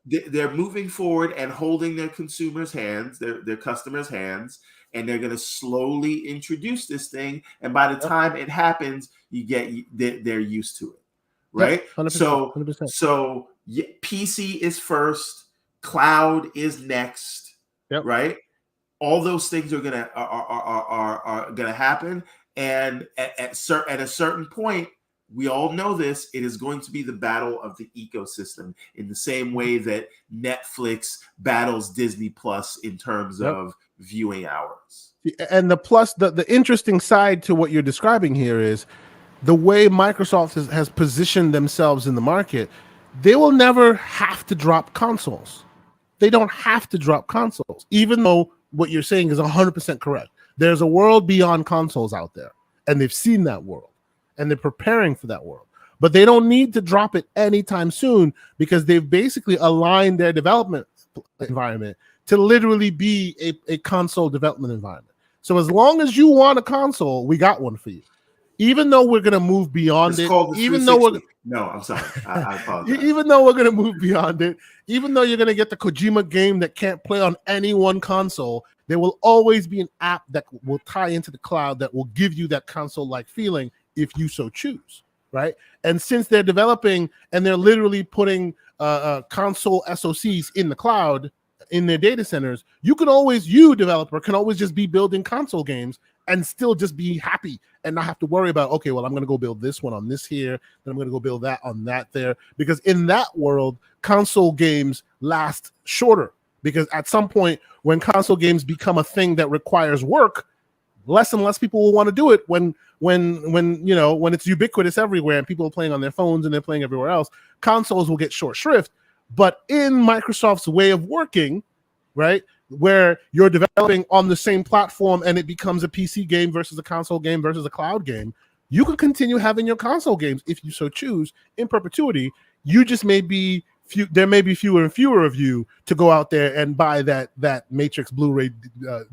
they're moving forward and holding their consumers' hands, their customers' hands, and they're going to slowly introduce this thing. And by the time it happens, they're used to it, right? Yep, 100%, 100%. So PC is first, cloud is next, right? All those things are gonna happen, and at a certain point, we all know this, it is going to be the battle of the ecosystem in the same way that Netflix battles Disney Plus in terms of viewing hours. And the interesting side to what you're describing here is the way Microsoft has positioned themselves in the market. They will never have to drop consoles. They don't have to drop consoles, even though what you're saying is 100% correct. There's a world beyond consoles out there, and they've seen that world, and they're preparing for that world. But they don't need to drop it anytime soon because they've basically aligned their development environment to literally be a console development environment. So as long as you want a console, we got one for you. Even though we're going to move beyond it, even though we're no, I'm sorry, I apologize. Even though we're going to move beyond it, even though you're going to get the Kojima game that can't play on any one console, there will always be an app that will tie into the cloud that will give you that console-like feeling if you so choose, right? And since they're developing and they're literally putting console SoCs in the cloud in their data centers, you developer can always just be building console games and still just be happy and not have to worry about, okay, well, I'm going to go build this one on this here, then I'm going to go build that on that there. Because in that world, console games last shorter. Because at some point, when console games become a thing that requires work, less and less people will want to do it when it's ubiquitous everywhere and people are playing on their phones and they're playing everywhere else. Consoles will get short shrift. But in Microsoft's way of working, right, where you're developing on the same platform and it becomes a PC game versus a console game versus a cloud game, you can continue having your console games if you so choose in perpetuity. You just may be there may be fewer and fewer of you to go out there and buy that Matrix Blu-ray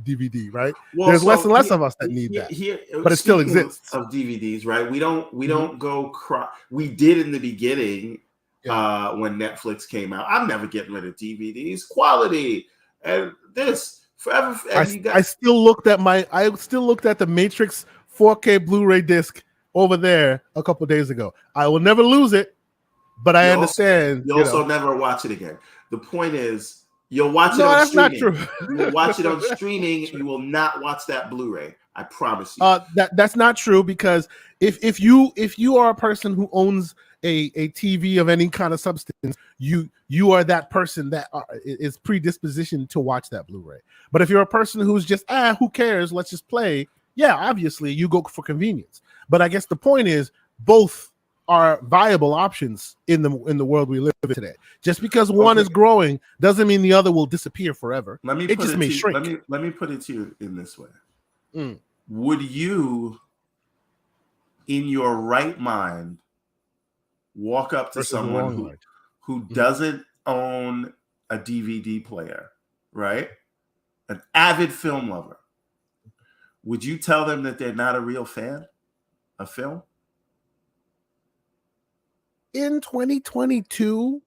DVD, right? Well, there's less and less of us that need that, but it still exists. Of DVDs, right? We don't go we did in the beginning when Netflix came out. I'm never getting rid of DVDs. Quality and this forever. And I still looked at the Matrix 4K Blu-ray disc over there a couple days ago. I will never lose it. But I understand. You also never watch it again. The point is, you'll watch it on streaming. No, that's not true. You'll watch it on streaming. You will not watch that Blu-ray. I promise you. That's not true, because if you are a person who owns a TV of any kind of substance, you are that person that is predispositioned to watch that Blu-ray. But if you're a person who's just who cares? Let's just play. Yeah, obviously you go for convenience. But I guess the point is both are viable options in the world we live in today. Just because one is growing doesn't mean the other will disappear forever. It just may shrink. Let me put it to you in this way. Would you, in your right mind, walk up to someone who doesn't own a DVD player, right? An avid film lover. Would you tell them that they're not a real fan of film? In 2022,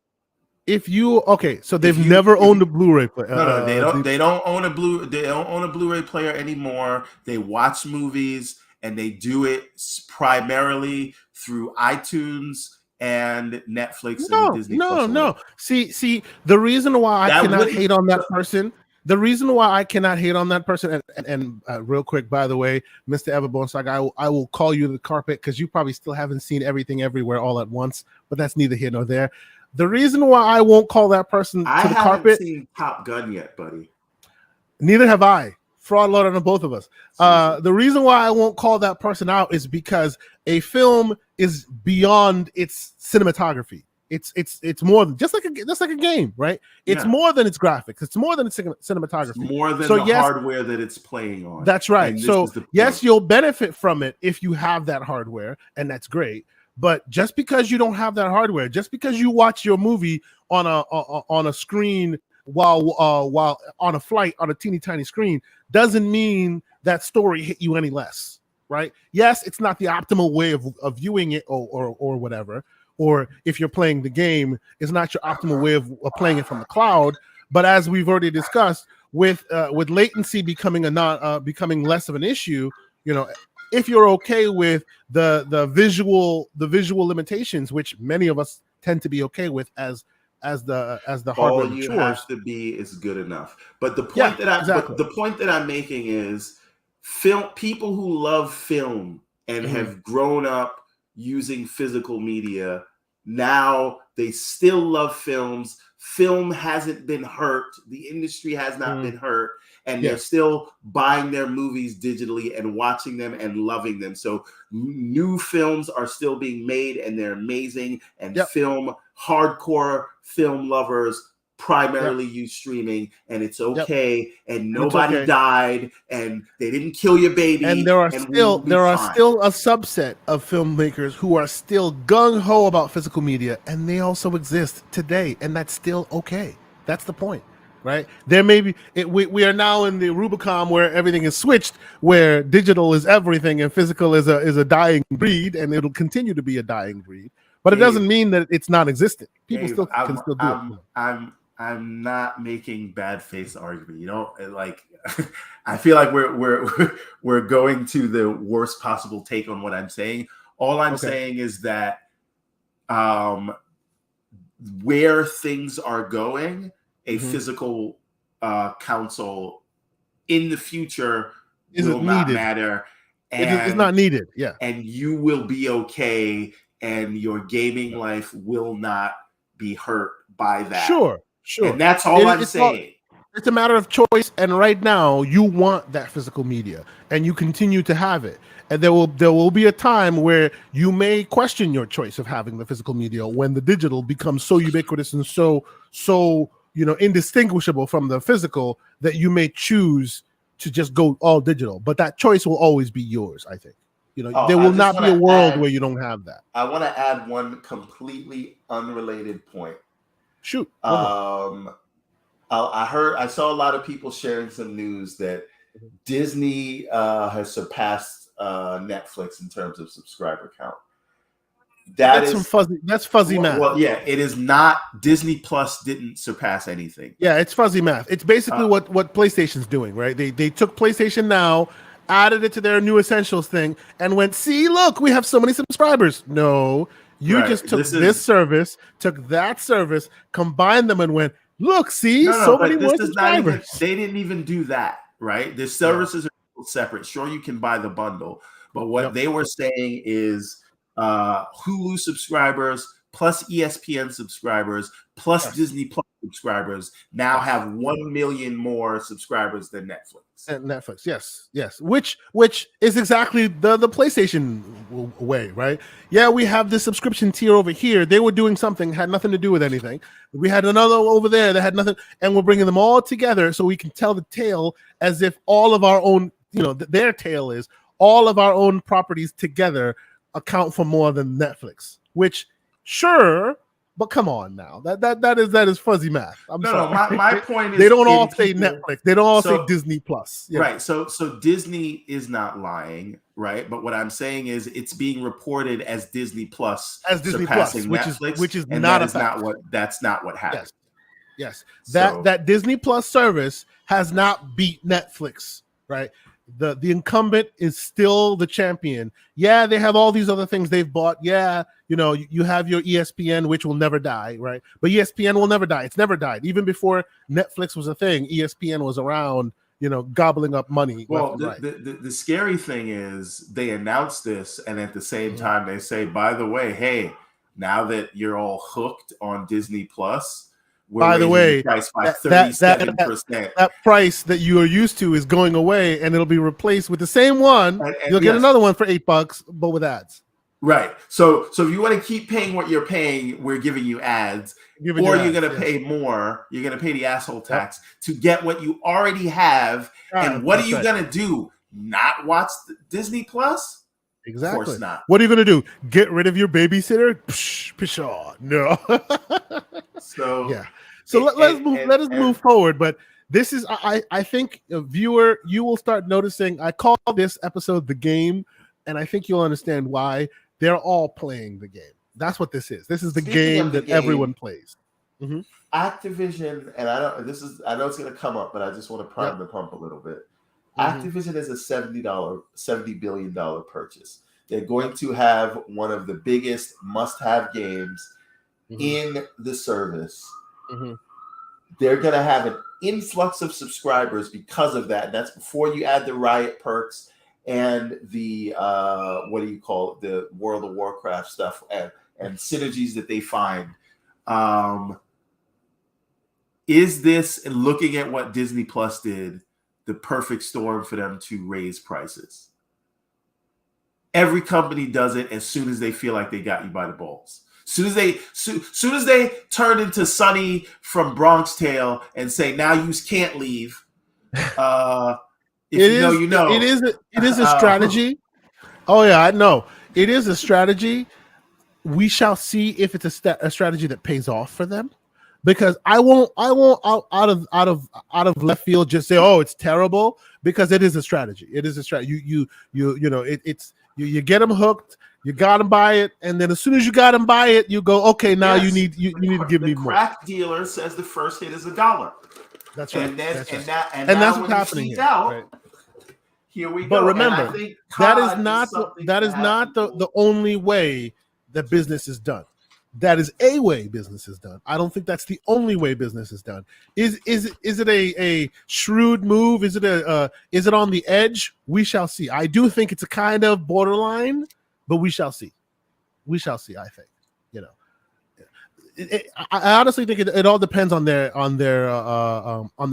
they've never owned a Blu-ray player. No, they don't own a Blu-ray player anymore. They watch movies and they do it primarily through iTunes and Netflix and Disney Plus. No. See, the reason why I cannot hate on that person. The reason why I cannot hate on that person, and real quick, by the way, Mr. Everbone Saga, I will call you the carpet because you probably still haven't seen Everything Everywhere all at once, but that's neither here nor there. The reason why I won't call that person to the carpet. I haven't seen Top Gun yet, buddy. Neither have I. Fraud load on both of us. The reason why I won't call that person out is because a film is beyond its cinematography. It's more than just like a game, right? It's more than its graphics. It's more than its cinematography. It's more than the hardware that it's playing on. That's right. So yes, you'll benefit from it if you have that hardware, and that's great. But just because you don't have that hardware, just because you watch your movie on a screen while on a flight on a teeny tiny screen, doesn't mean that story hit you any less. right? Yes, it's not the optimal way of viewing it or whatever. Or if you're playing the game, it's not your optimal way of playing it from the cloud. But as we've already discussed, with latency becoming becoming less of an issue, if you're okay with the visual limitations, which many of us tend to be okay with as the hardware All you matures. have to be is good enough. But the point the point that I'm making is people who love film and have grown up using physical media, now they still love films. Film hasn't been hurt. The industry has not been hurt. And they're still buying their movies digitally and watching them and loving them. So new films are still being made and they're amazing. And hardcore film lovers primarily use streaming, and it's okay. And nobody died, and they didn't kill your baby. And there are still a subset of filmmakers who are still gung ho about physical media, and they also exist today, and that's still okay. That's the point. Right? There may be we are now in the Rubicon where everything is switched, where digital is everything and physical is a dying breed, and it'll continue to be a dying breed. But it doesn't mean that it's non-existent. People still can still do it. I'm not making bad face argument. Like I feel like we're going to the worst possible take on what I'm saying. All I'm saying is that where things are going, a physical console in the future will not matter. And it's not needed. Yeah. And you will be okay, and your gaming life will not be hurt by that. Sure. And that's all I'm saying. It's a matter of choice, and right now you want that physical media, and you continue to have it. And there will be a time where you may question your choice of having the physical media when the digital becomes so ubiquitous and so indistinguishable from the physical that you may choose to just go all digital. But that choice will always be yours, I think. There will not be a world where you don't have that. I want to add one completely unrelated point. Shoot. I saw a lot of people sharing some news that Disney has surpassed Netflix in terms of subscriber count. That's fuzzy math. Well, yeah, it is not. Disney Plus didn't surpass anything. Yeah, it's fuzzy math. It's basically what PlayStation's doing, right? They took PlayStation Now, added it to their new Essentials thing, and went, see, look, we have so many subscribers. No, you just took this service, took that service, combined them, and went, look, see, so many more subscribers. They didn't even do that, right? The services are separate. Sure, you can buy the bundle, but what they were saying is Hulu subscribers plus ESPN subscribers plus Disney Plus subscribers now have 1 million more subscribers than Netflix. And Netflix, yes, which is exactly the PlayStation way, right? Yeah, we have this subscription tier over here. They were doing something, had nothing to do with anything. We had another over there that had nothing, and we're bringing them all together so we can tell the tale as if all of our own, their tale is all of our own properties together account for more than Netflix. Which, sure. But come on now, that is fuzzy math. No, my point is they don't all say Netflix. They don't all say Disney Plus. Yeah. Right. So Disney is not lying, right? But what I'm saying is it's being reported as Disney Plus, surpassing Netflix, which is not what happened. Yes. That Disney Plus service has not beat Netflix, right? The incumbent is still the champion. Yeah, they have all these other things they've bought. Yeah, you have your ESPN, which will never die, right? But ESPN will never die. It's never died. Even before Netflix was a thing, ESPN was around, gobbling up money. Well, the scary thing is they announced this, and at the same time they say, by the way, hey, now that you're all hooked on Disney Plus, by the way, price by 37%. That price that you are used to is going away, and it'll be replaced with the same one. And you'll get another one for $8, but with ads. Right. So if you want to keep paying what you're paying, we're giving you ads, you're going to pay more. You're going to pay the asshole tax to get what you already have. And what are you going to do? Not watch Disney Plus? Exactly. Of course not. What are you going to do? Get rid of your babysitter? Pshaw. No. So yeah. So let us move forward. But This is I think a viewer, you will start noticing. I call this episode The Game, and I think you'll understand why. They're all playing the game. That's what this is. This is the game that everyone plays. Mm-hmm. Activision, and I know it's going to come up, but I just want to prime the pump a little bit. Mm-hmm. Activision is a $70 billion purchase. They're going to have one of the biggest must-have games in the service. Mm-hmm. They're going to have an influx of subscribers because of that. And that's before you add the Riot perks and the the World of Warcraft stuff and synergies that they find. Is this, looking at what Disney Plus did, the perfect storm for them to raise prices? Every company does it as soon as they feel like they got you by the balls. Soon as they turn into Sonny from Bronx Tale and say, now you can't leave. It is a strategy. Oh yeah, I know. It is a strategy. We shall see if it's a strategy that pays off for them. Because I won't out of left field just say, oh, it's terrible, because it is a strategy. It is a strategy. You get them hooked, you got them by it, and then as soon as you got them by it, you go, okay, now you need to give me more. The crack dealer says the first hit is $1. That's right. And that's what's happening here. Right. Here we go. But remember, that is not the only way that business is done. That is a way business is done. I don't think that's the only way business is done. Is it a shrewd move? Is it on the edge? We shall see. I do think it's a kind of borderline, but we shall see. We shall see. I think, I honestly think it all depends on their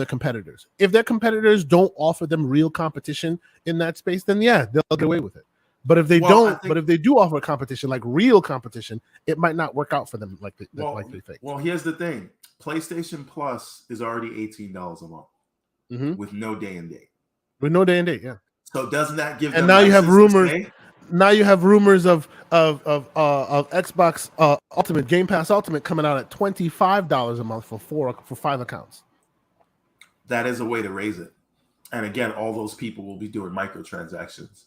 competitors. If their competitors don't offer them real competition in that space, then yeah, they'll get away with it. But if they if they do offer competition, like real competition, it might not work out for them like they think. Well, here's the thing: PlayStation Plus is already $18 a month with no day and date. With no day and date, yeah. So doesn't that give? And now you have rumors. Now you have rumors of Xbox Ultimate, Game Pass Ultimate coming out at $25 a month for 5 accounts. That is a way to raise it, and again, all those people will be doing microtransactions.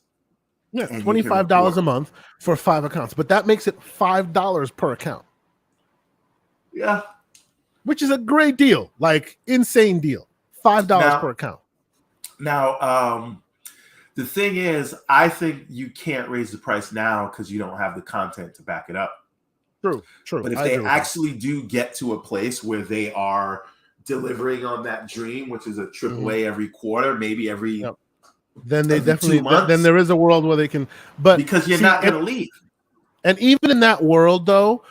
Yeah, $25 a month for 5 accounts, but that makes it $5 per account. Yeah, which is a great deal, like insane deal. $5 per account. Now, the thing is, I think you can't raise the price now because you don't have the content to back it up. True. But if they actually do get to a place where they are delivering on that dream, which is a AAA every quarter, maybe every. Yep. Then they definitely then there is a world where they can, but because you're not going to leave. And even in that world, though,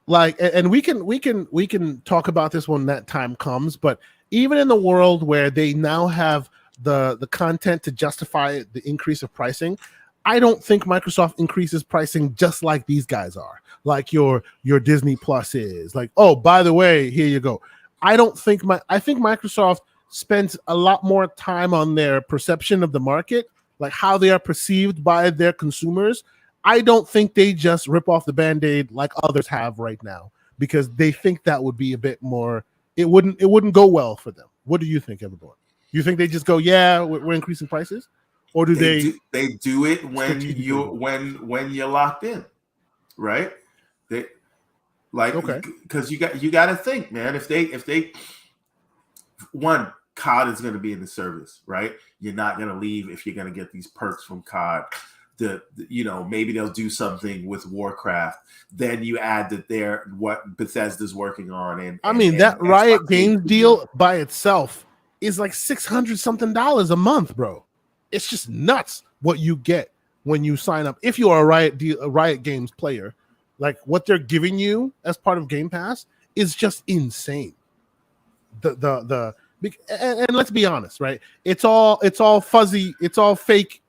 like, and we can talk about this when that time comes. But even in the world where they now have the content to justify the increase of pricing, I don't think Microsoft increases pricing just like these guys are, like your Disney Plus is. Like, oh, by the way, here you go. I think Microsoft spends a lot more time on their perception of the market, like how they are perceived by their consumers. I don't think they just rip off the Band-Aid like others have right now, because they think that would be a bit more, it wouldn't go well for them. What do you think, everyone? You think they just go, yeah, we're increasing prices? Or do they do it when you're locked in, right? They like, okay, because you got to think, man, if they one, COD is going to be in the service, right? You're not going to leave if you're going to get these perks from COD. Maybe they'll do something with Warcraft. Then you add that they're what Bethesda's working on, that Riot Games deal by itself is like $600 something a month, bro. It's just nuts what you get when you sign up. If you are a Riot Games player, like what they're giving you as part of Game Pass is just insane. And let's be honest, right? It's all fuzzy. It's all fake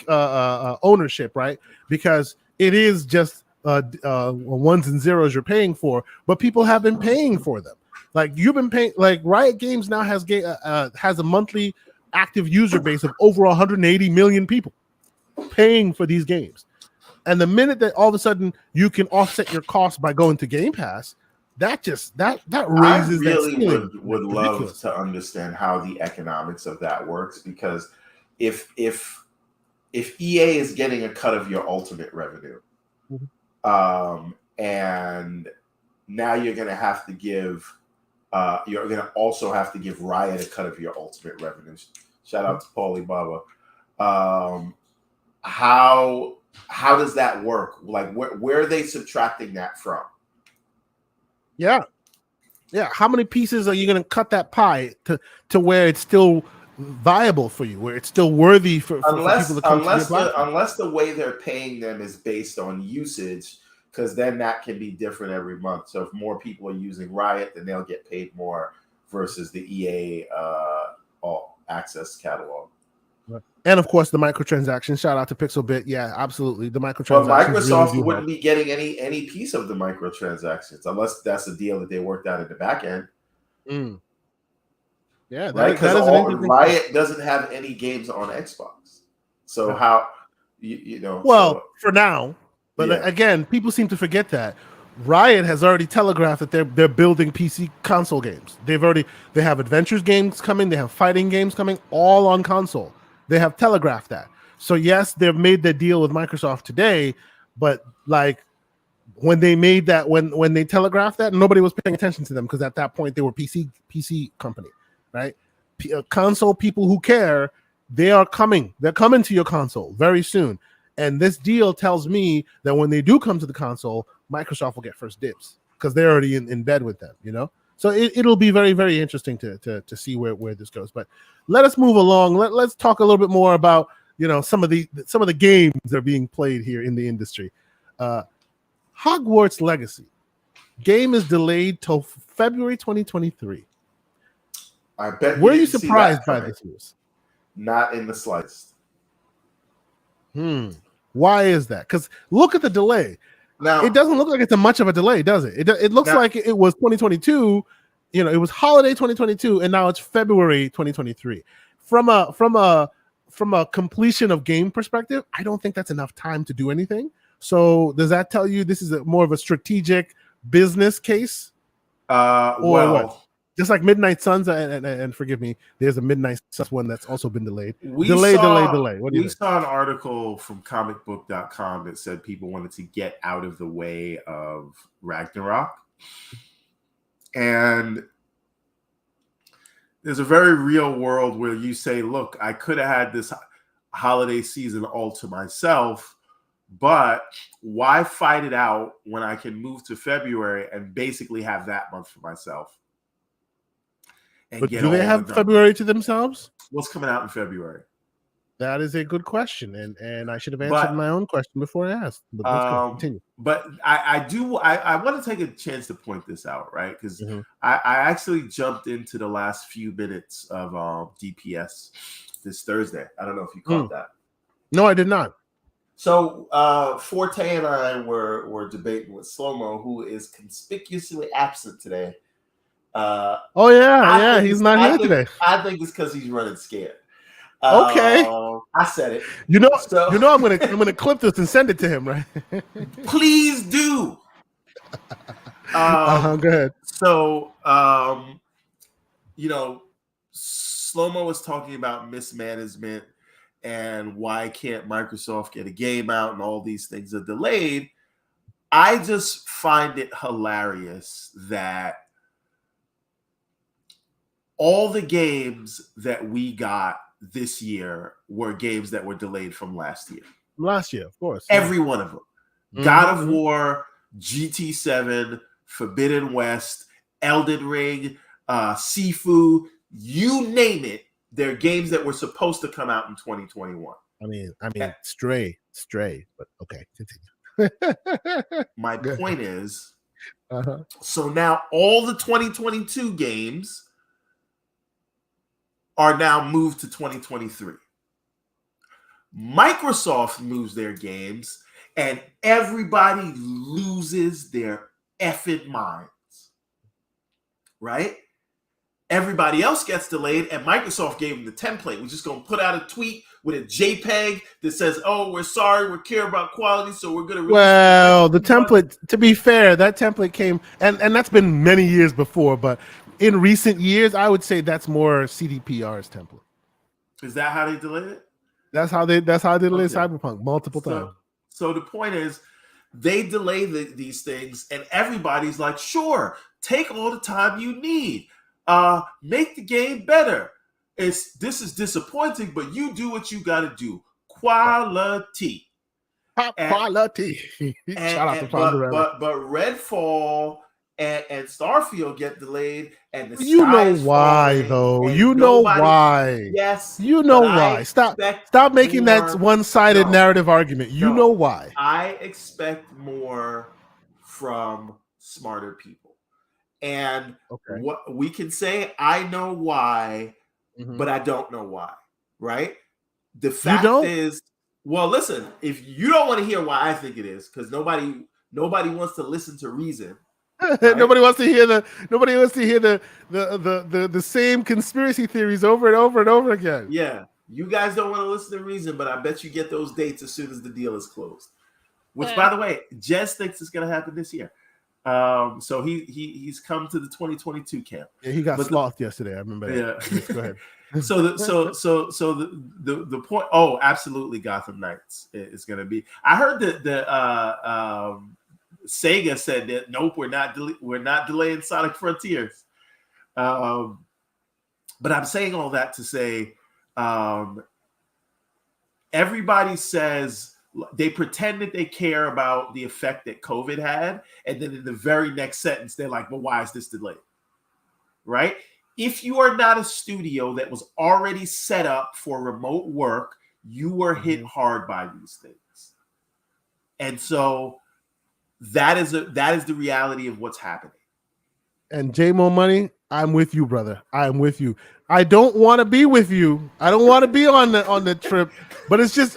ownership, right? Because it is just ones and zeros you're paying for, but people have been paying for them. Like you've been paying. Like Riot Games now has a monthly active user base of over 180 million people paying for these games. And the minute that all of a sudden you can offset your costs by going to Game Pass, that I raises that really ceiling. would love Ridiculous. to understand how the economics of that works, because if EA is getting a cut of your ultimate revenue, and now you're going to have to give you're going to also have to give Riot a cut of your ultimate revenues. Shout out to Paulie Baba. How does that work? Like, where are they subtracting that from? Yeah. How many pieces are you going to cut that pie to where it's still viable for you, where it's still worthy for people to come to your platform? Unless the way they're paying them is based on usage, because then that can be different every month. So if more people are using Riot, then they'll get paid more versus the EA all access catalog. And of course, the microtransactions. Shout out to Pixelbit. Yeah, absolutely. The microtransactions. But Microsoft really wouldn't be getting any piece of the microtransactions unless that's a deal that they worked out at the back end. Yeah, right. Because Riot doesn't have any games on Xbox. So how you know? Well, so, for now, but again, people seem to forget that Riot has already telegraphed that they're building PC console games. They have adventures games coming. They have fighting games coming, all on console. They have telegraphed that. So yes, they've made their deal with Microsoft today, but like when they made that, when they telegraphed that, nobody was paying attention to them because at that point they were PC company, right? Console people who care, they are coming. They're coming to your console very soon. And this deal tells me that when they do come to the console, Microsoft will get first dibs because they're already in bed with them, you know? So it'll be very, very interesting to see where this goes. But let us move along. Let's talk a little bit more about, you know, some of the games that are being played here in the industry. Hogwarts Legacy game is delayed till February 2023. I bet. Were you surprised by this news? Not in the slightest. Why is that? Because look at the delay. Now, it doesn't look like it's much of a delay, does it? It looks like it was 2022. You know, it was holiday 2022, and now it's February 2023. From a completion of game perspective, I don't think that's enough time to do anything. So does that tell you this is more of a strategic business case? What? Just like Midnight Suns, and forgive me, there's a Midnight Suns one that's also been delayed. Delay. What do you think? Saw an article from comicbook.com that said people wanted to get out of the way of Ragnarok. And there's a very real world where you say, look, I could have had this holiday season all to myself, but why fight it out when I can move to February and basically have that month for myself? But do they have February to themselves? What's coming out in February? That is a good question, and I should have answered my own question before I asked. But let's go. Continue. But I want to take a chance to point this out, right? Because I actually jumped into the last few minutes of DPS this Thursday. I don't know if you caught that. No, I did not. So Forte and I were debating with Slow-Mo, who is conspicuously absent today. He's not here today. I think it's because he's running scared. Okay, I said it. I'm gonna clip this and send it to him, right? Please do. Go ahead. So, Slow-Mo was talking about mismanagement and why can't Microsoft get a game out and all these things are delayed. I just find it hilarious that all the games that we got this year were games that were delayed from last year. Last year, of course. Every one of them. God of War, GT7, Forbidden West, Elden Ring, Sifu, you name it. They're games that were supposed to come out in 2021. I mean, stray, but okay, continue. My point is, so now all the 2022 games are now moved to 2023. Microsoft moves their games and everybody loses their effing minds, right? everybody else gets delayed, and Microsoft gave them the template. We're just going to put out a tweet with a JPEG that says, "Oh, we're sorry, we care about quality, so we're going to." Well, the template. To be fair, that template came, and that's been many years before. But in recent years, I would say that's more CDPR's template. Is that how they delayed it? That's how they delayed Cyberpunk multiple times. So the point is, they delay these things, and everybody's like, "Sure, take all the time you need. Make the game better. This is disappointing, but you do what you got to do. Quality, quality." Shout out to but Redfall and Starfield get delayed, and the you know why though. You know why. Yes, you know why. Stop making that one-sided narrative argument. You know why. I expect more from smarter people. And what we can say, I know why, but I don't know why, right? The fact is, well, listen, if you don't want to hear why I think it is, because nobody wants to listen to reason. Right? Nobody wants to hear the same conspiracy theories over and over and over again. Yeah, you guys don't want to listen to reason, but I bet you get those dates as soon as the deal is closed. Which, by the way, Jez thinks is going to happen this year. So he's come to the 2022 camp. Yeah, he got slothed yesterday. I remember. Yeah. Go ahead. So the point. Oh, absolutely, Gotham Knights is going to be. I heard that the Sega said that nope, we're not delaying Sonic Frontiers. But I'm saying all that to say, everybody says. They pretend that they care about the effect that COVID had, and then in the very next sentence, they're like, well, why is this delayed? Right? If you are not a studio that was already set up for remote work, you were hit hard by these things. And so that is the reality of what's happening. And J-Mo Money, I'm with you, brother. I'm with you. I don't want to be with you. I don't want to be on the trip, but it's just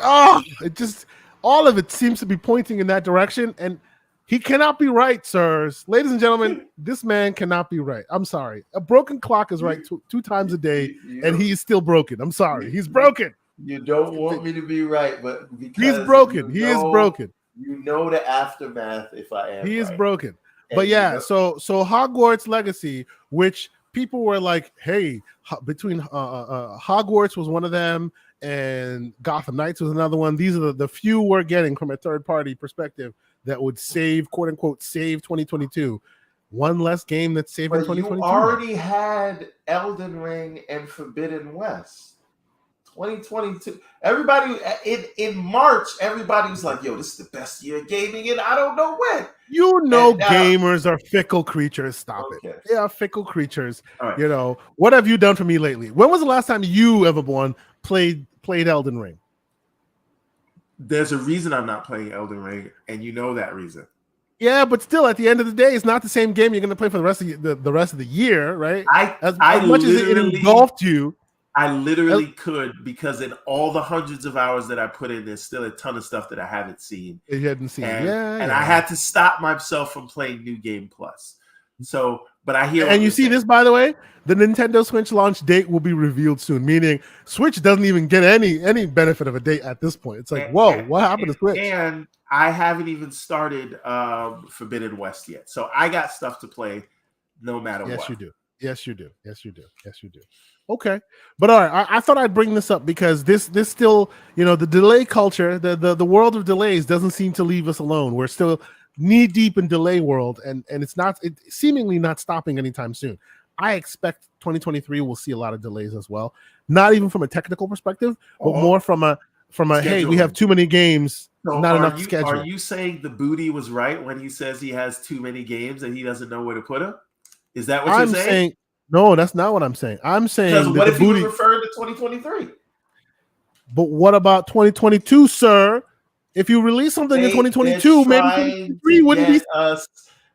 all of it seems to be pointing in that direction, and he cannot be right, sirs. Ladies and gentlemen, this man cannot be right. I'm sorry. A broken clock is right two times a day, and he is still broken. I'm sorry. He's broken. You don't want me to be right, but because he's broken. He is broken. You know the aftermath if I am. He is broken. But yeah, so Hogwarts Legacy, which people were like, hey, between Hogwarts was one of them, and Gotham Knights was another one. These are the few we're getting from a third-party perspective that would save, quote-unquote, save 2022. One less game that's saving 2022. You already had Elden Ring and Forbidden West. 2022. Everybody, in March, everybody was like, yo, this is the best year of gaming, and I don't know when. Gamers are fickle creatures. Stop it. They are fickle creatures. Right. You know, what have you done for me lately? When was the last time you, Everborn, played Elden Ring? There's a reason I'm not playing Elden Ring, and you know that reason. Yeah, but still, at the end of the day, it's not the same game you're going to play for the rest of the year, right? As much as it engulfed you. I literally could, because in all the hundreds of hours that I put in, there's still a ton of stuff that I haven't seen. You hadn't seen, and I had to stop myself from playing New Game Plus. So, but I hear. And you see this, by the way, the Nintendo Switch launch date will be revealed soon. Meaning, Switch doesn't even get any benefit of a date at this point. It's like, what happened to Switch? And I haven't even started Forbidden West yet, so I got stuff to play, no matter what. Yes, you do. Yes, you do. Yes, you do. Yes, you do. Okay, but all right, I thought I'd bring this up because this still, you know, the delay culture, the world of delays doesn't seem to leave us alone. We're still knee deep in delay world, and it's seemingly not stopping anytime soon. I expect 2023 will see a lot of delays as well, not even from a technical perspective, but more from a hey, we have too many games, so not enough schedule. Are you saying the booty was right when he says he has too many games and he doesn't know where to put them? Is that what you're saying? No, that's not what I'm saying. I'm saying because what if he was referring to 2023? But what about 2022, sir? If you release something in 2022, maybe 2023 wouldn't be us.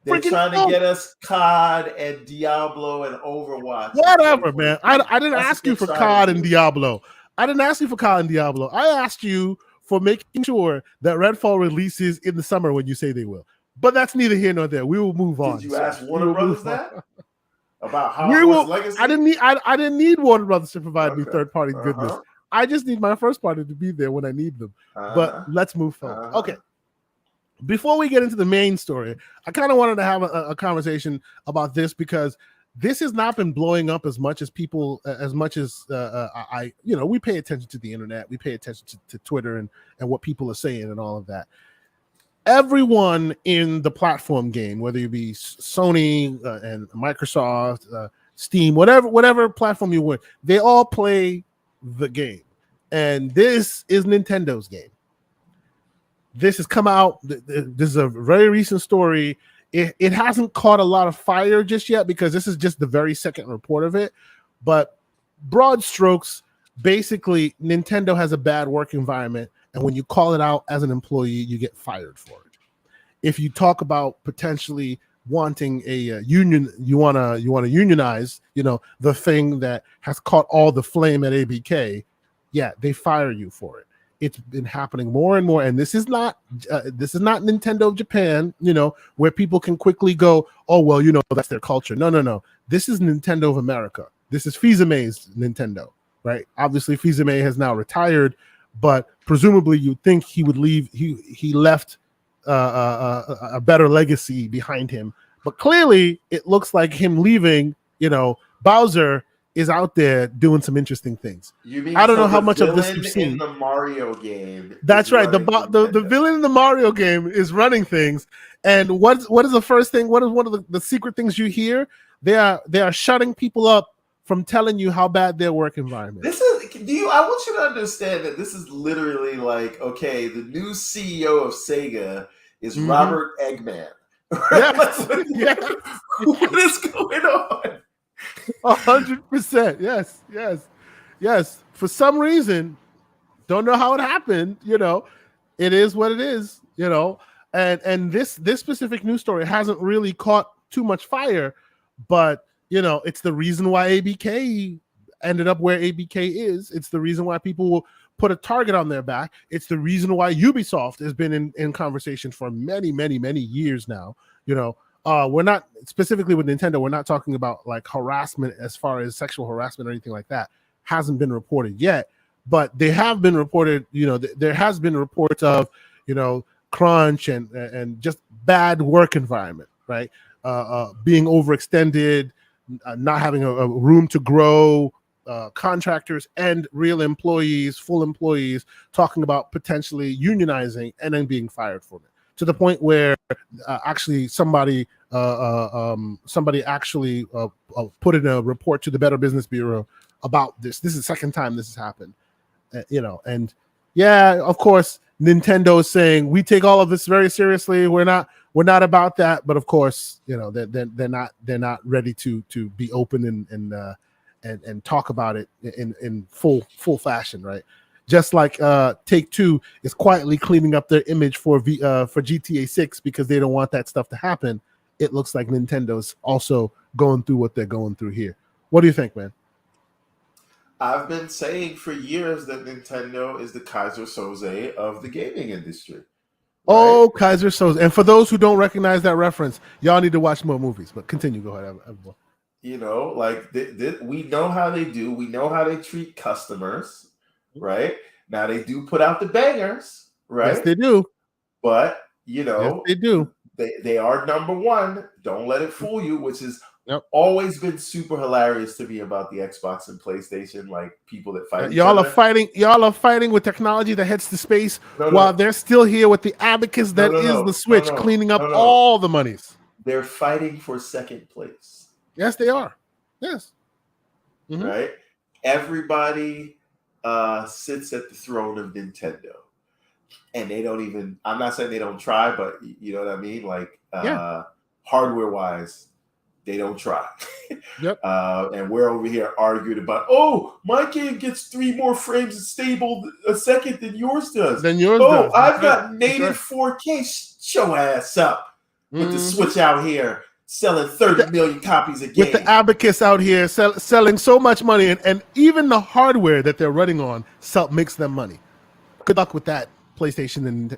They're trying to get us COD and Diablo and Overwatch. Whatever, man. I didn't ask you for COD and Diablo. I didn't ask you for COD and Diablo. I asked you for making sure that Redfall releases in the summer when you say they will. But that's neither here nor there. We will move on. Did you ask Warner Brothers that? about Hogwarts Legacy. I didn't need Warner Brothers to provide me third party goodness. Uh-huh. I just need my first party to be there when I need them. But let's move forward. Okay. Before we get into the main story, I kind of wanted to have a conversation about this because this has not been blowing up as much as people, as much as we pay attention to the internet, we pay attention to Twitter and what people are saying and all of that. Everyone in the platform game, whether you be Sony and Microsoft, Steam, whatever platform you would, they all play the game. And this is Nintendo's game. This has come out. This is a very recent story. It hasn't caught a lot of fire just yet because this is just the very second report of it. But broad strokes, basically, Nintendo has a bad work environment, and when you call it out as an employee, you get fired for it. If you talk about potentially wanting a union, you want to unionize, the thing that has caught all the flame at ABK, yeah, they fire you for it. It's been happening more and more, and this is not Nintendo of Japan, where people can quickly go, oh well, that's their culture. No. This is Nintendo of America. This is Fizume's Nintendo, right? Obviously, Fizeme has now retired, but presumably you'd think he would leave. He left a better legacy behind him, but clearly it looks like him leaving. Bowser is out there doing some interesting things. You mean I don't know how much of this you've seen in the Mario game? That's right. The villain in the Mario game is running things. And what is the first thing? What is one of the secret things you hear? They are shutting people up from telling you how bad their work environment is. I want you to understand that this is literally like, okay, the new CEO of Sega is Robert Eggman. Right? Yes. What is going on? 100%. Yes. For some reason, don't know how it happened. It is what it is. And this specific news story hasn't really caught too much fire, but it's the reason why ABK ended up where ABK is. It's the reason why people will put a target on their back. It's the reason why Ubisoft has been in conversation for many, many, many years now. We're not specifically with Nintendo. We're not talking about like harassment as far as sexual harassment or anything like that. Hasn't been reported yet, but they have been reported. There has been reports of, crunch and just bad work environment, right? Being overextended, not having a room to grow. Contractors and real employees, full employees, talking about potentially unionizing and then being fired from it. To the point where actually somebody actually put in a report to the Better Business Bureau about this. This is the second time this has happened, and yeah, of course, Nintendo is saying we take all of this very seriously. We're not about that, but of course, they're not ready to be open and talk about it in full fashion, right? Just like Take-Two is quietly cleaning up their image for GTA 6 because they don't want that stuff to happen. It looks like Nintendo's also going through what they're going through here. What do you think, man? I've been saying for years that Nintendo is the Kaiser Soze of the gaming industry. Right? Oh, Kaiser Soze. And for those who don't recognize that reference, y'all need to watch more movies. But continue. Go ahead. We know how they do. We know how they treat customers. Right now, they do put out the bangers, right? Yes, they do. But yes, they do. They are number one. Don't let it fool you. Which has always been super hilarious to me about the Xbox and PlayStation. Like people that fight. Y'all are fighting with technology that heads to space while they're still here with the abacus that is the Switch, cleaning up all the monies. They're fighting for second place. Yes, they are. Yes. Right. Everybody sits at the throne of Nintendo, and they don't even. I'm not saying they don't try, but you know what I mean. Like hardware wise, they don't try. Yep. And we're over here arguing about, oh, my game gets 3 more frames stable a second than yours does. Does. I've got native 4K. Show ass up with the Switch out here. Selling 30 million copies a game. With the abacus out here selling so much money, and even the hardware that they're running on makes them money. Good luck with that, PlayStation and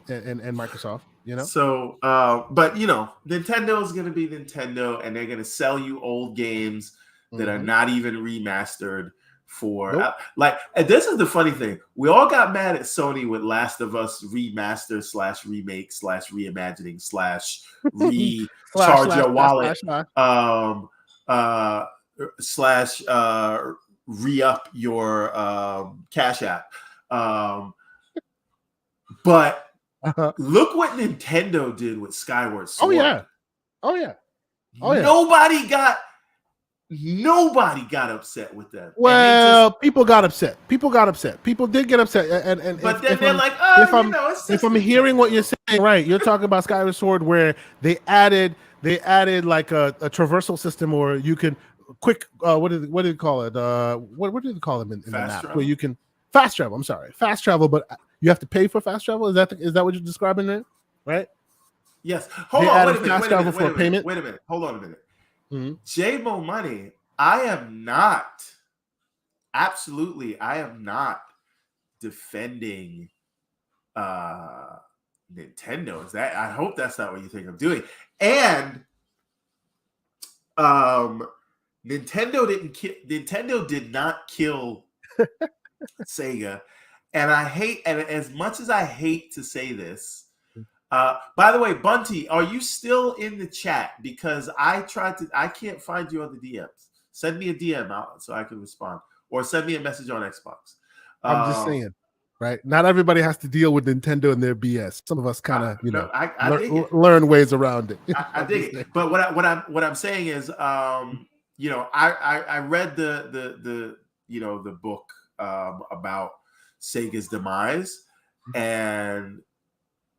Microsoft. You know. So, but Nintendo is going to be Nintendo, and they're going to sell you old games that are not even remastered for and this is the funny thing. We all got mad at Sony with Last of Us remaster / remake / reimagining / recharge your wallet / re-up your Cash App. But look what Nintendo did with Skyward Sword. Oh yeah. Nobody got upset with that. Well, people got upset. People did get upset. But then they're like, if I'm hearing what you're saying, right, you're talking about Skyward Sword where they added like a traversal system, or you can quick what do they call it? What do they call them in the map? Travel? Where you can fast travel. I'm sorry, fast travel, but you have to pay for fast travel. Is that what you're describing there? Right? Yes. Hold on. Wait a minute. Hold on a minute. Mm-hmm. J-Mo Money, I am not defending Nintendo. I hope that's not what you think I'm doing. And Nintendo did not kill Sega. And as much as I hate to say this, by the way, Bunty, are you still in the chat? Because I can't find you on the DMs. Send me a DM out so I can respond, or send me a message on Xbox. I'm just saying, right? Not everybody has to deal with Nintendo and their BS. Some of us kind of, learn ways around it. I dig it. But what I'm saying is, I read the book about Sega's demise, and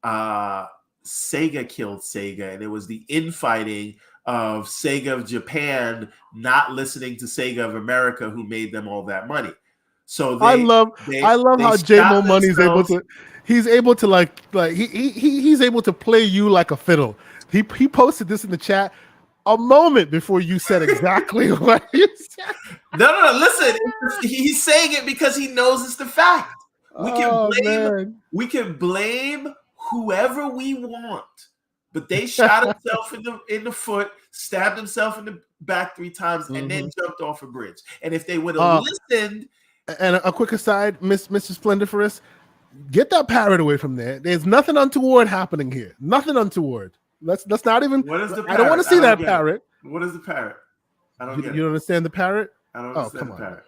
Sega killed Sega, and it was the infighting of Sega of Japan not listening to Sega of America, who made them all that money. So I love how J-Mo Money's able to. He's able to he's able to play you like a fiddle. He posted this in the chat a moment before you said exactly what you said. No. Listen, he's saying it because he knows it's the fact. We can blame whoever we want, but they shot himself in the foot, stabbed himself in the back 3 times, and then jumped off a bridge. And if they would have listened. And a quick aside, Mr. Splendiferous, get that parrot away from there. There's nothing untoward happening here. Nothing untoward. Let's not even. What is the parrot? I don't want to see that parrot. What is the parrot? I don't get it. You don't understand the parrot? I don't understand the parrot.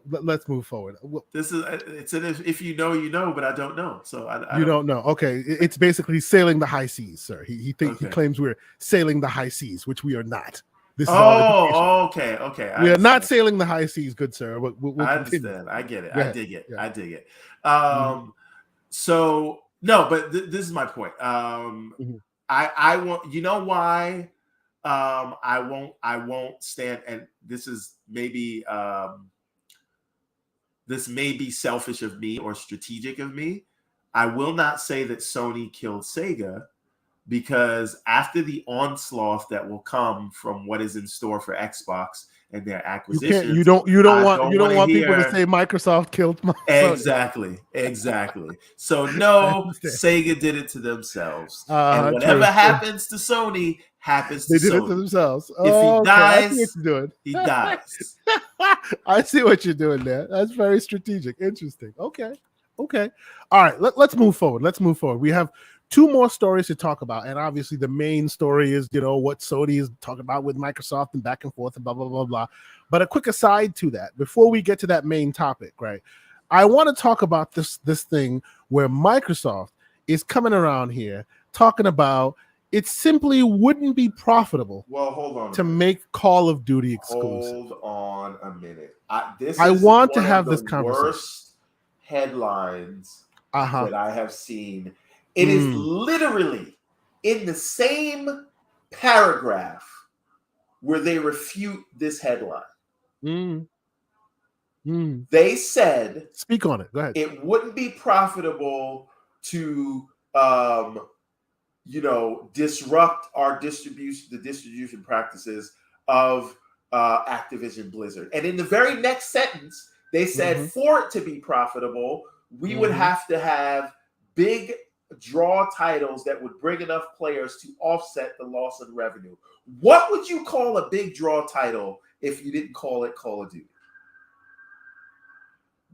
Let's move forward. It's if you know, you know, but I don't know. So I don't know. Okay, it's basically sailing the high seas, sir. He claims we're sailing the high seas, which we are not. This is okay. We are not sailing the high seas, good sir. We'll I understand. I get it. I dig it. I dig it. So no, but this is my point. I won't. You know why? I won't stand. And this is maybe. This may be selfish of me or strategic of me. I will not say that Sony killed Sega, because after the onslaught that will come from what is in store for Xbox and their acquisitions, you don't want people to say Microsoft killed Sony. Exactly. So no, Sega did it to themselves, and whatever happens to Sony happens to Sony. They did it to themselves. If he dies, I see what you're doing. He dies. I see what you're doing there. That's very strategic. Interesting. Okay. All right. Let's move forward. We have 2 more stories to talk about, and obviously the main story is what Sony is talking about with Microsoft and back and forth and blah blah blah blah. But a quick aside to that, before we get to that main topic, right? I want to talk about this thing where Microsoft is coming around here talking about it simply wouldn't be profitable. Well, hold on to make Call of Duty exclusive. Hold on a minute. I want to have this conversation. Worst headlines that I have seen. It is literally in the same paragraph where they refute this headline. They said, speak on it. Go ahead. It wouldn't be profitable to, disrupt our distribution practices of Activision Blizzard. And in the very next sentence, they said, for it to be profitable, we would have to have big draw titles that would bring enough players to offset the loss in revenue. What would you call a big draw title if you didn't call it Call of Duty?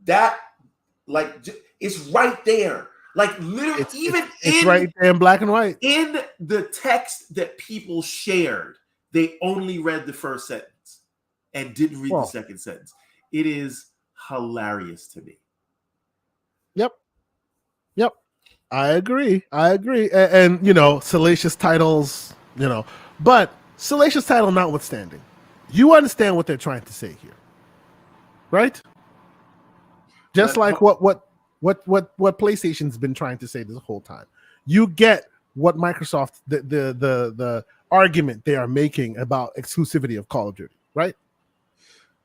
That, like, it's right there. Like, literally, it's right there in black and white. In the text that people shared, they only read the first sentence and didn't read the second sentence. It is hilarious to me. Yep. I agree. And you know, salacious titles, you know, but salacious title notwithstanding, you understand what they're trying to say here, right? Just like what PlayStation's been trying to say this whole time. You get what Microsoft, the argument they are making about exclusivity of Call of Duty, right?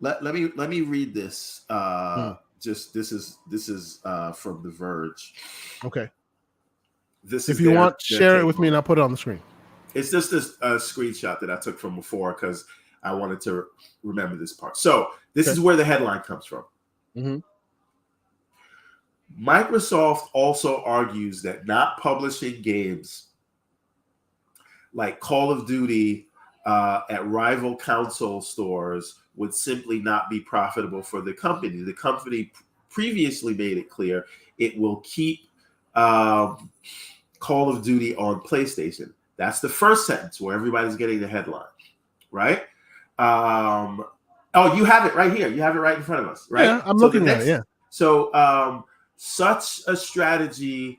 Let me read this. Just this is from The Verge. Okay. If you want, share it with me and I'll put it on the screen. It's just a screenshot that I took from before because I wanted to remember this part. So this is where the headline comes from. Mm-hmm. Microsoft also argues that not publishing games like Call of Duty at rival console stores would simply not be profitable for the company. The company previously made it clear it will keep Call of Duty on PlayStation. That's the first sentence where everybody's getting the headline, right? You have it right here. You have it right in front of us, right? Yeah, I'm looking at it, yeah. So such a strategy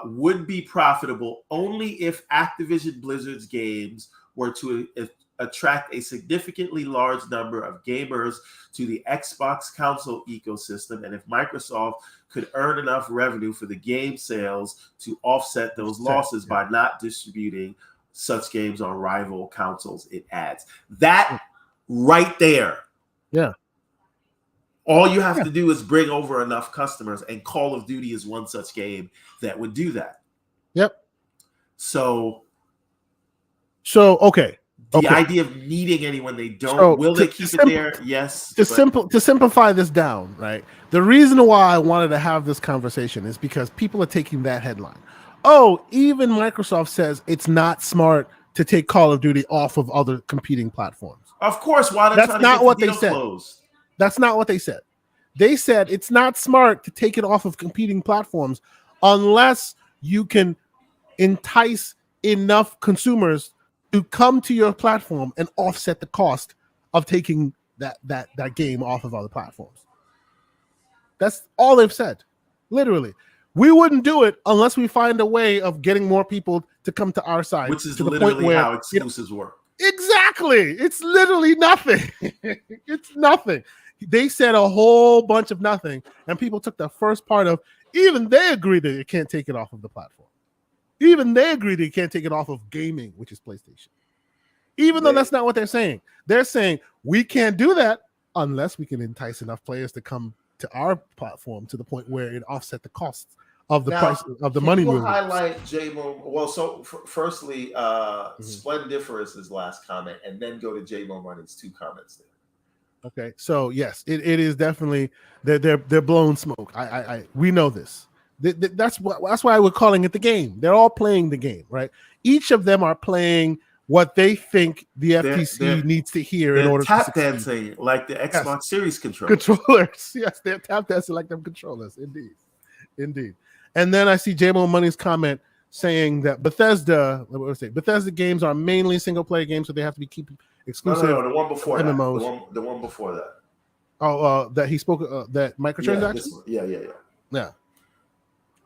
would be profitable only if Activision Blizzard's games were to attract a significantly large number of gamers to the Xbox console ecosystem, and if Microsoft could earn enough revenue for the game sales to offset those losses by not distributing such games on rival consoles, it adds. That right there. Yeah. All you have to do is bring over enough customers, and Call of Duty is one such game that would do that. Yep. So okay. The idea of needing anyone they don't, will they keep it there? Yes. To simplify this down, right? The reason why I wanted to have this conversation is because people are taking that headline. Oh, even Microsoft says it's not smart to take Call of Duty off of other competing platforms. Of course, why? That's not what they said. That's not what they said. They said it's not smart to take it off of competing platforms unless you can entice enough consumers to come to your platform and offset the cost of taking that game off of other platforms. That's all they've said. Literally. We wouldn't do it unless we find a way of getting more people to come to our side. Which is to the literally point where, how exclusives work. Exactly. It's literally nothing. It's nothing. They said a whole bunch of nothing, and people took the first part of, even they agree that it can't take it off of the platform. Even they agree that you can't take it off of gaming, which is PlayStation. Even though that's not what they're saying. They're saying we can't do that unless we can entice enough players to come to our platform to the point where it offset the costs of the price of the money. Can you highlight J-Mo? Well, so firstly, Splendiferous's last comment, and then go to J-Mo Money's 2 comments there. Okay, so yes, it is definitely they're blowing smoke. We know this. That's why we're calling it the game. They're all playing the game, right? Each of them are playing what they think the FTC needs to hear in order to succeed. Tap dancing like the Xbox Series controllers. Yes, they're tap dancing like them controllers. Indeed. And then I see J-Mo Money's comment saying that Bethesda games are mainly single player games, so they have to be keeping exclusive. No, the one before MMOs. That. The one before that. Oh, that he spoke that microtransactions. Yeah.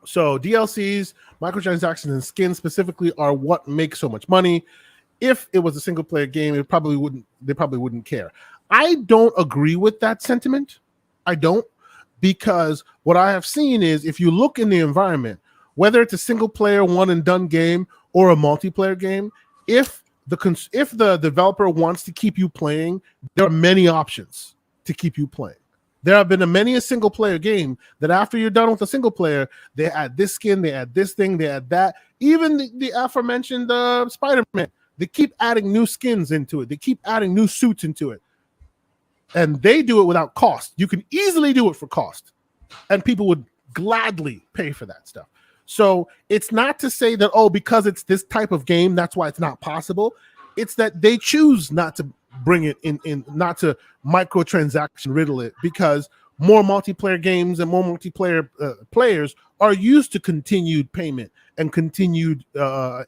So DLCs, microtransactions, and skins specifically are what make so much money. If it was a single player game, they probably wouldn't care. I don't agree with that sentiment. I don't, because what I have seen is if you look in the environment, whether it's a single player one and done game or a multiplayer game, if the developer wants to keep you playing, there are many options to keep you playing. There have been many a single player game that after you're done with a single player, they add this skin, they add this thing, they add that. Even the aforementioned Spider-Man, they keep adding new skins into it. They keep adding new suits into it. And they do it without cost. You can easily do it for cost. And people would gladly pay for that stuff. So it's not to say that, oh, because it's this type of game, that's why it's not possible. It's that they choose not to bring it in not to microtransaction riddle it, because more multiplayer games and more multiplayer players are used to continued payment and continued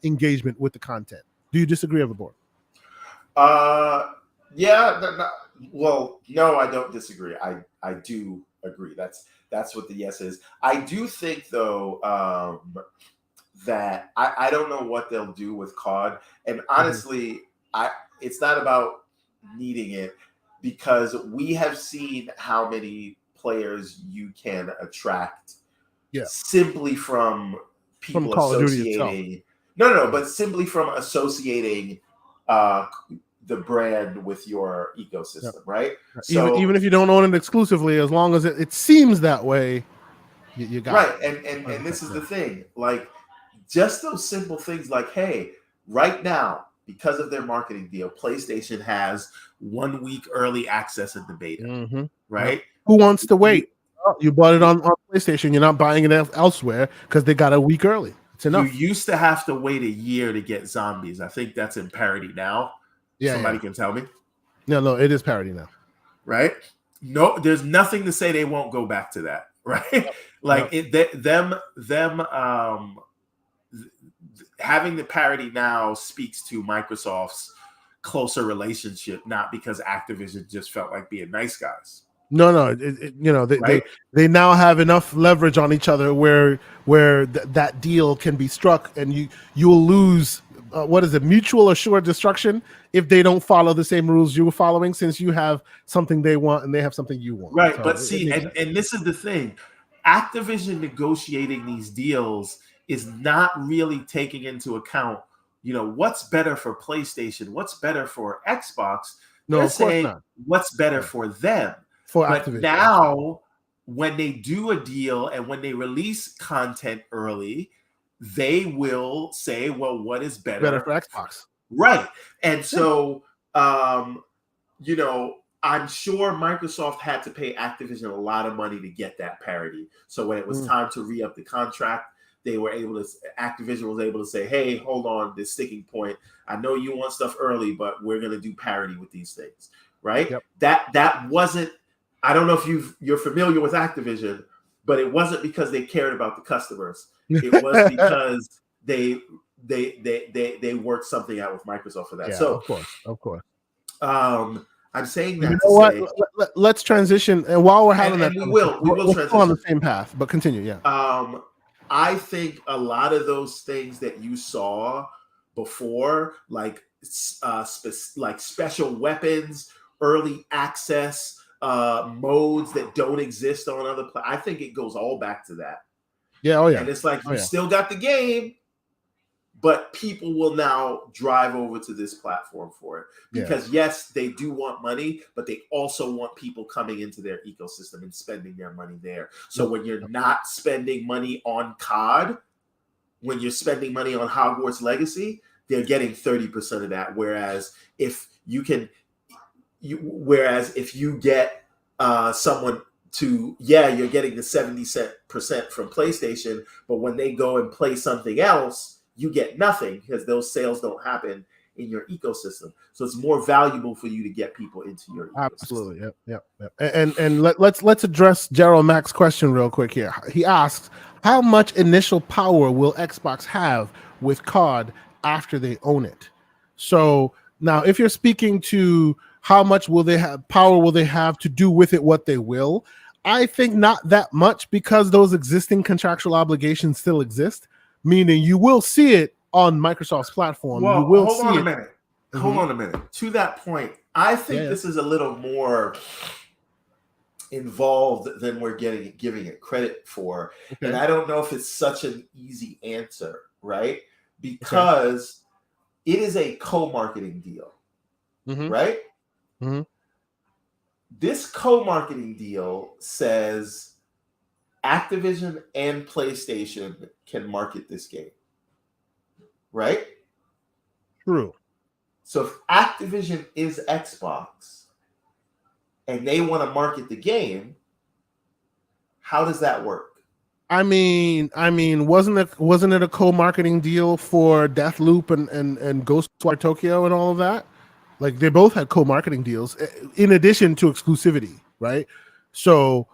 engagement with the content. Do you disagree, Overboard? Yeah. Well, no, I don't disagree. I do agree. That's what the yes is. I do think though that I don't know what they'll do with COD, and honestly, it's not about needing it, because we have seen how many players you can attract simply from people from Call of Duty itself. associating. No, but simply from associating the brand with your ecosystem, right? So even if you don't own it exclusively, as long as it seems that way, you got right. it. And this is the thing, like just those simple things, like, hey, right now, because of their marketing deal, PlayStation has 1 week early access in the beta, right? Yep. Who wants to wait? You bought it on PlayStation. You're not buying it elsewhere because they got a week early. It's enough. You used to have to wait a year to get zombies. I think that's in parity now. Yeah, Somebody can tell me. No, it is parity now. Right? No, there's nothing to say they won't go back to that, right? Like them having the parity now speaks to Microsoft's closer relationship, not because Activision just felt like being nice guys. No, they now have enough leverage on each other where that deal can be struck, and you will lose. What is it? Mutual assured destruction if they don't follow the same rules you were following, since you have something they want and they have something you want. Right, so but see, and this is the thing: Activision negotiating these deals is not really taking into account, what's better for PlayStation, what's better for Xbox. They're saying what's better for them. But Activision. Now, when they do a deal and when they release content early, they will say, well, what is better for Xbox? Right. And so, I'm sure Microsoft had to pay Activision a lot of money to get that parity. So when it was time to re-up the contract, Activision was able to say, hey, hold on, this sticking point. I know you want stuff early, but we're going to do parity with these things. Right. Yep. That wasn't, I don't know if you're familiar with Activision, but it wasn't because they cared about the customers. It was because they worked something out with Microsoft for that. Yeah, so of course. I'm saying that. Let's transition, and while we're having we will transition on the same path. But continue, yeah. I think a lot of those things that you saw before, like special weapons, early access modes that don't exist on other I think it goes all back to that. Yeah, oh yeah. And it's like still got the game, but people will now drive over to this platform for it. Because yes, they do want money, but they also want people coming into their ecosystem and spending their money there. So when you're not spending money on COD, when you're spending money on Hogwarts Legacy, they're getting 30% of that. Whereas if you get someone to, you're getting the 70% from PlayStation, but when they go and play something else, you get nothing because those sales don't happen in your ecosystem. So it's more valuable for you to get people into your ecosystem. Absolutely. Yep. And let's address Gerald Mack's question real quick here. He asks, how much initial power will Xbox have with COD after they own it? So now, if you're speaking to how much will they have to do with it what they will, I think not that much, because those existing contractual obligations still exist, meaning you will see it on Microsoft's platform. Well, you will hold on a minute. Hold on a minute. To that point, I think this is a little more involved than we're giving it credit for. Okay. And I don't know if it's such an easy answer, right? Because it is a co-marketing deal, right? Mm-hmm. This co-marketing deal says Activision and PlayStation can market this game, right? True. So if Activision is Xbox and they want to market the game, how does that work? I mean, wasn't it a co-marketing deal for Deathloop and Ghostwire Tokyo and all of that? Like they both had co-marketing deals in addition to exclusivity, right? So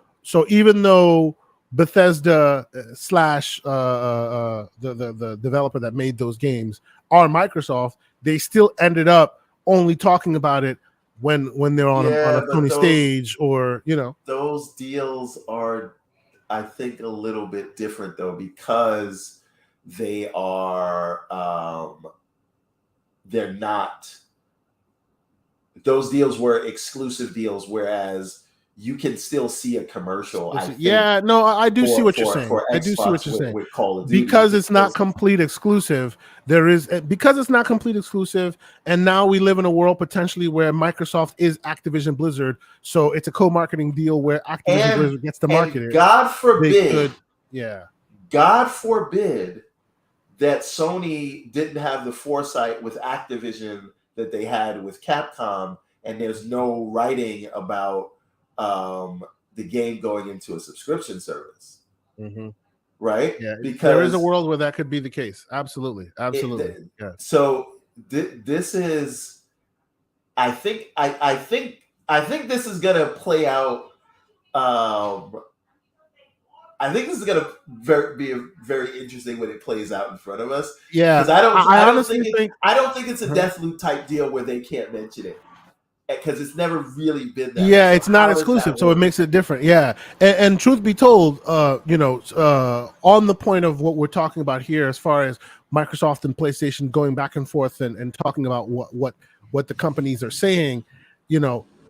even though Bethesda slash the developer that made those games are Microsoft, they still ended up only talking about it when they're on a Sony stage, or those deals are, I think, a little bit different though, because they are they're not, those deals were exclusive deals, whereas you can still see a commercial. I think, I do see what you're saying. I do see what you're saying. With Call of Duty, because it's not complete exclusive. Because it's not complete exclusive, and now we live in a world potentially where Microsoft is Activision Blizzard, so it's a co-marketing deal where Activision Blizzard gets to market it. God forbid, God forbid that Sony didn't have the foresight with Activision that they had with Capcom, and there's no writing about the game going into a subscription service, right? Yeah, because there is a world where that could be the case. Absolutely. So this is, I think this is gonna play out. I think this is gonna be very interesting when it plays out in front of us. Yeah, because I honestly think it's a Deathloop type deal where they can't mention it, because it's never really been that. Yeah, it's not exclusive, so it makes it different. Yeah, and truth be told, on the point of what we're talking about here, as far as Microsoft and PlayStation going back and forth and talking about what the companies are saying,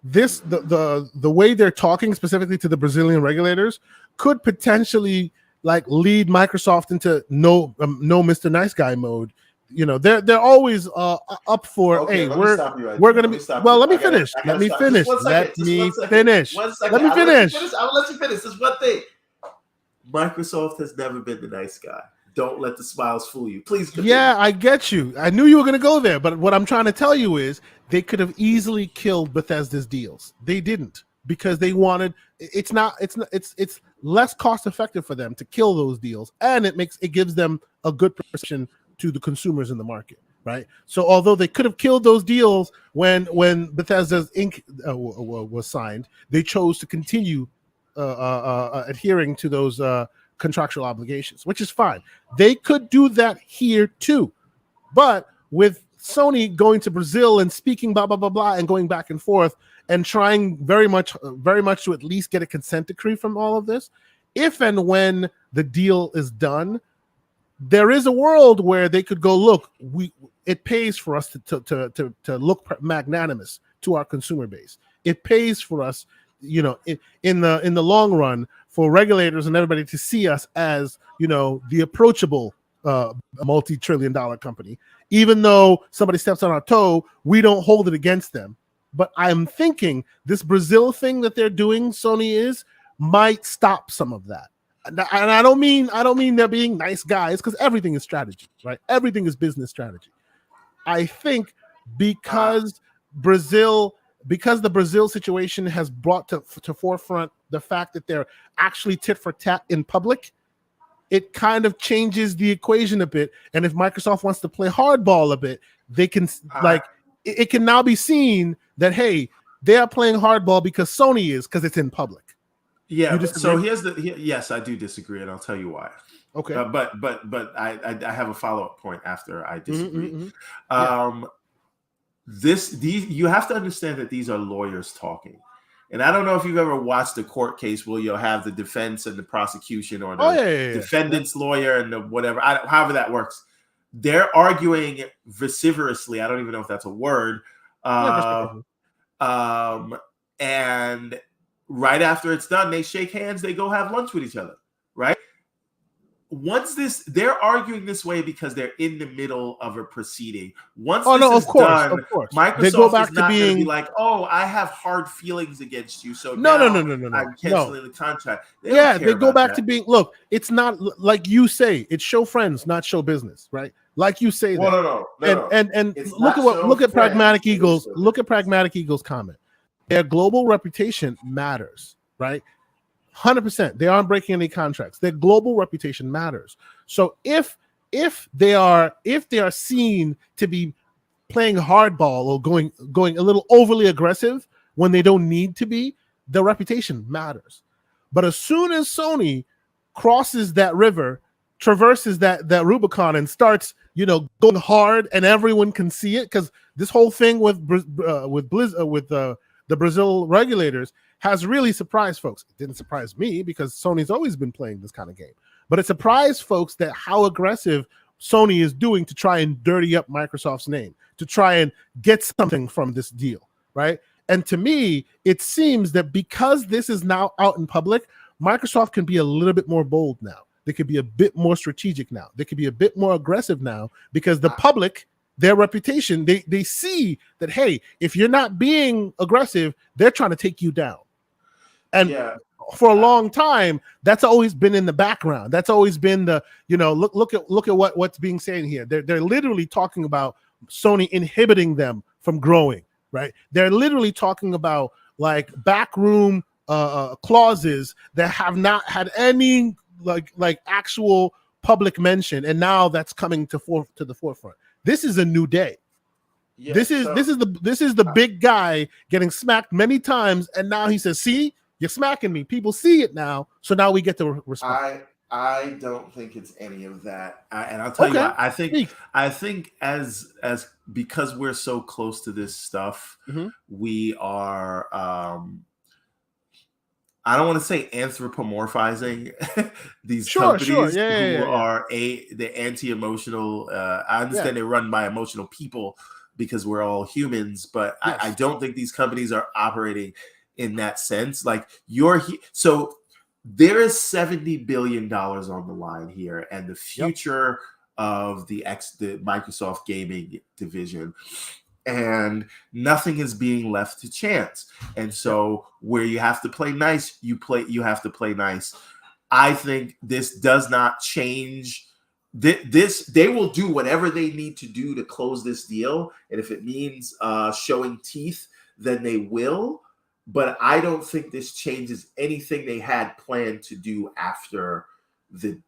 this the way they're talking specifically to the Brazilian regulators could potentially like lead Microsoft into no Mr. Nice Guy mode. They're always up for, okay, hey, we're gonna be, well, let me finish. Let me finish. Let me finish. I'll let you finish. There's one thing. Microsoft has never been the nice guy. Don't let the smiles fool you. Please continue. Yeah, I get you. I knew you were gonna go there, but what I'm trying to tell you is they could have easily killed Bethesda's deals. They didn't, because they wanted, it's less cost effective for them to kill those deals, and it gives them a good perception to the consumers in the market, right? So although they could have killed those deals when Bethesda's Inc. Was signed, they chose to continue adhering to those contractual obligations, which is fine. They could do that here too, but with Sony going to Brazil and speaking blah blah blah blah and going back and forth and trying very much to at least get a consent decree from all of this, if and when the deal is done, there is a world where they could go, look, it pays for us to look magnanimous to our consumer base. It pays for us, in the long run, for regulators and everybody to see us as, the approachable multi-trillion-dollar company. Even though somebody steps on our toe, we don't hold it against them. But I'm thinking this Brazil thing that they're doing, Sony might stop some of that. And I don't mean they're being nice guys, because everything is strategy, right? Everything is business strategy. I think because the Brazil situation has brought to forefront the fact that they're actually tit for tat in public, it kind of changes the equation a bit. And if Microsoft wants to play hardball a bit, they can it can now be seen that, hey, they are playing hardball because Sony is, because it's in public. Yeah. So yes, I do disagree, and I'll tell you why. Okay. But I have a follow-up point after I disagree. You have to understand that these are lawyers talking. And I don't know if you've ever watched a court case where you'll have the defense and the prosecution, or the defendant's lawyer and the whatever, however that works. They're arguing vociferously. I don't even know if that's a word. And right after it's done, they shake hands, they go have lunch with each other, right? They're arguing this way because they're in the middle of a proceeding. Once done, Microsoft they go back is not going to be like, "Oh, I have hard feelings against you, so no. I'm canceling the contract." They go back to being. Look, it's not like you say. It's show friends, not show business, right? Like you say that. No. And look at Pragmatic Eagles. Look at Pragmatic Eagles' comment. Their global reputation matters, right? 100%. They aren't breaking any contracts. Their global reputation matters. So if they are seen to be playing hardball or going a little overly aggressive when they don't need to be, their reputation matters. But as soon as Sony crosses that river, traverses that Rubicon, and starts, going hard, and everyone can see it, because this whole thing with the Brazil regulators has really surprised folks. It didn't surprise me, because Sony's always been playing this kind of game, but it surprised folks that how aggressive Sony is doing to try and dirty up Microsoft's name, to try and get something from this deal, right? And to me, it seems that because this is now out in public, Microsoft can be a little bit more bold now. They could be a bit more strategic now. They could be a bit more aggressive now, because the public, their reputation, they see that, hey, if you're not being aggressive, they're trying to take you down. And for a long time, that's always been in the background. That's always been the, look at what's being said here. They're literally talking about Sony inhibiting them from growing, right? They're literally talking about like backroom clauses that have not had any like actual public mention, and now that's coming to the forefront. This is a new day. Yeah, this is the big guy getting smacked many times, and now he says, "See, you're smacking me." People see it now, so now we get to respond. I don't think it's any of that, and I'll tell you what, I think as because we're so close to this stuff, we are. I don't want to say anthropomorphizing these companies who are the anti-emotional. I understand they're run by emotional people because we're all humans, but I don't think these companies are operating in that sense. Like so there is $70 billion on the line here, and the future of the Microsoft gaming division. And nothing is being left to chance. And so where you have to play nice, you have to play nice. I think this does not change this. They will do whatever they need to do to close this deal. And if it means showing teeth, then they will. But I don't think this changes anything they had planned to do after the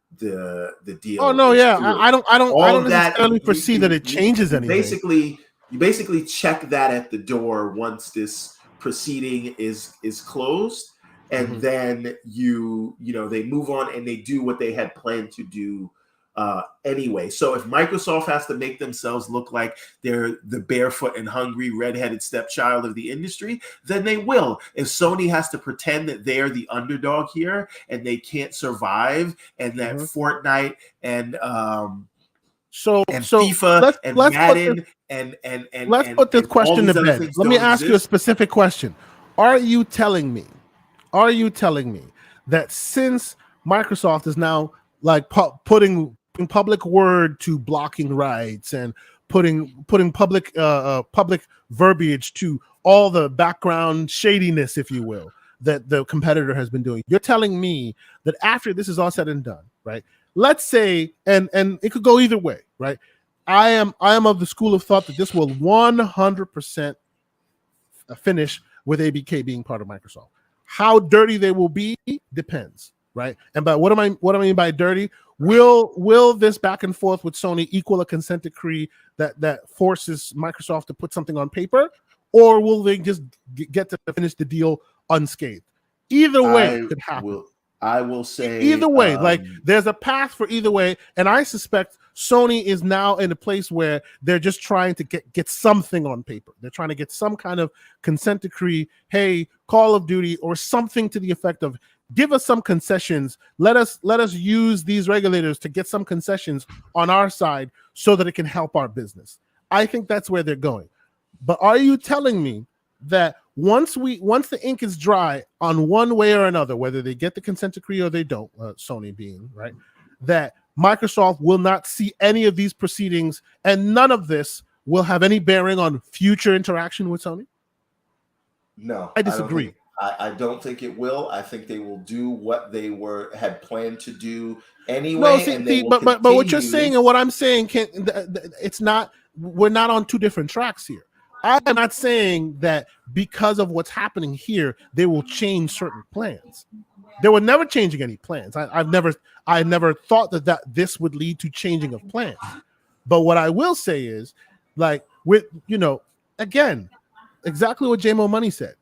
deal. Oh no, I don't necessarily foresee that it changes anything. You basically check that at the door once this proceeding is closed, and then they move on and they do what they had planned to do anyway. So if Microsoft has to make themselves look like they're the barefoot and hungry redheaded stepchild of the industry, then they will. If Sony has to pretend that they're the underdog here and they can't survive, and that Fortnite and FIFA and Madden let's put this question to bed. Let me ask you a specific question. Are you telling me that since Microsoft is now like putting public word to blocking rights and putting public verbiage to all the background shadiness, if you will, that the competitor has been doing, you're telling me that after this is all said and done, right? Let's say, and it could go either way, right? I am of the school of thought that this will 100% finish with ABK being part of Microsoft. How dirty they will be depends, right? And by what I mean by dirty, will this back and forth with Sony equal a consent decree that forces Microsoft to put something on paper, or will they just get to finish the deal unscathed? Either way could happen. I will say either way, like there's a path for either way, and I suspect Sony is now in a place where they're just trying to get something on paper. They're trying to get some kind of consent decree. Hey, Call of Duty, or something to the effect of, give us some concessions. Let us use these regulators to get some concessions on our side so that it can help our business. I think that's where they're going. But are you telling me that once the ink is dry on one way or another, whether they get the consent decree or they don't, Sony being right, that Microsoft will not see any of these proceedings, and none of this will have any bearing on future interaction with Sony? No, I disagree. I don't think it will. I think they will do what they had planned to do anyway. No, but what you're saying and what I'm saying it's not. We're not on two different tracks here. I'm not saying that because of what's happening here, they will change certain plans. They were never changing any plans. I never thought that this would lead to changing of plans. But what I will say is, like, with, again, exactly what JMO Money said.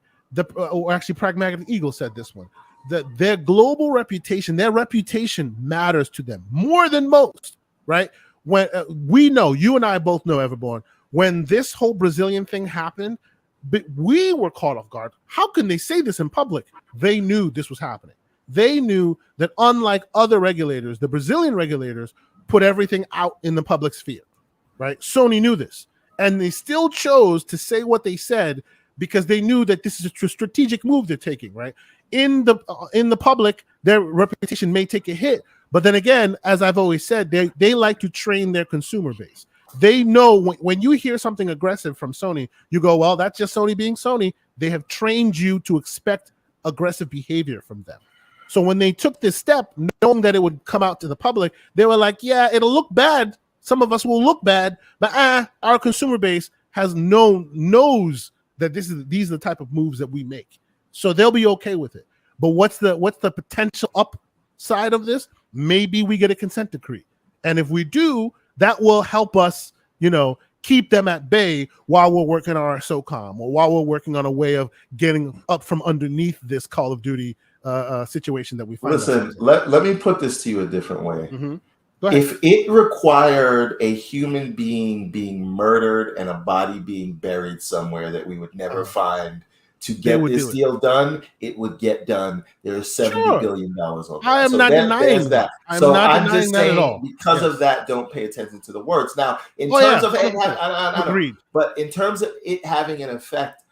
Or actually, Pragmatic Eagle said this one. That their global reputation, their reputation matters to them more than most, right? When we know, you and I both know, Everborn, when this whole Brazilian thing happened, but we were caught off guard. How can they say this in public? They knew this was happening. They knew that unlike other regulators, the Brazilian regulators put everything out in the public sphere, right? Sony knew this, and they still chose to say what they said because they knew that this is a strategic move they're taking, right? In the public, their reputation may take a hit, but then again, as I've always said, they like to train their consumer base. They know when you hear something aggressive from Sony, you go, well, that's just Sony being Sony. They have trained you to expect aggressive behavior from them. So when they took this step, knowing that it would come out to the public, they were like, yeah, it'll look bad. Some of us will look bad, but our consumer base knows that these are the type of moves that we make. So they'll be okay with it. But what's the potential upside of this? Maybe we get a consent decree. And if we do, that will help us, keep them at bay while we're working on our SOCOM or while we're working on a way of getting up from underneath this Call of Duty situation that we find. Listen, let me put this to you a different way. Mm-hmm. Go ahead. If it required a human being being murdered and a body being buried somewhere that we would never find to get this deal done, it would get done. There's $70 billion on that. I am not denying that. I'm just saying, because of that, don't pay attention to the words. Now, in terms of agreed. But in terms of it having an effect,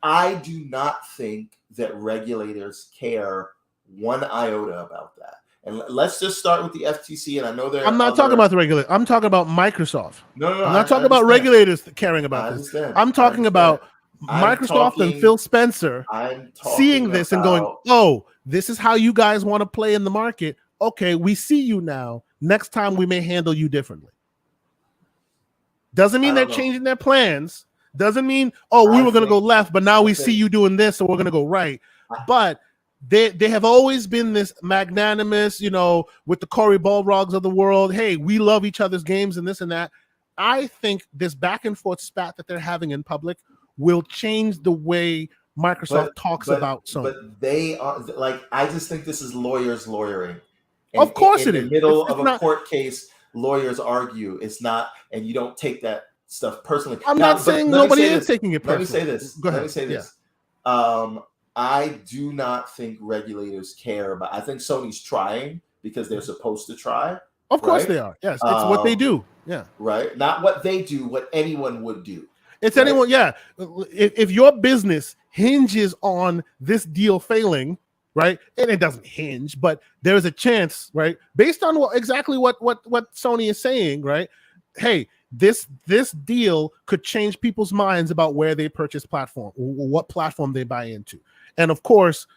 I do not think that regulators care one iota about that. And let's just start with the FTC. And I know I'm not talking about the regulator. I'm talking about Microsoft. No. I'm not talking about regulators caring about this. I'm talking about Microsoft and Phil Spencer seeing this and going, oh, this is how you guys want to play in the market. Okay, we see you now. Next time we may handle you differently. Doesn't mean they're changing their plans. Doesn't mean, we were going to go left, but now we see you doing this, so we're going to go right. But they have always been this magnanimous, with the Cory Balrogs of the world. Hey, we love each other's games and this and that. I think this back and forth spat that they're having in public will change the way Microsoft talks about Sony. But they are I just think this is lawyers lawyering. And of course, in the middle of a court case, lawyers argue. It's not, and you don't take that stuff personally. I'm not saying nobody is taking it personally. Let me say this. Go ahead. Let me say this. I do not think regulators care about. I think Sony's trying because they're supposed to try. Of course they are. Yes, it's what they do. Yeah. Right. Not what they do. What anyone would do. It's anyone. Yeah. If your business hinges on this deal failing, right, and it doesn't hinge, but there is a chance, right, based on exactly what Sony is saying, right? Hey, this deal could change people's minds about where they purchase platform, what platform they buy into. And of course,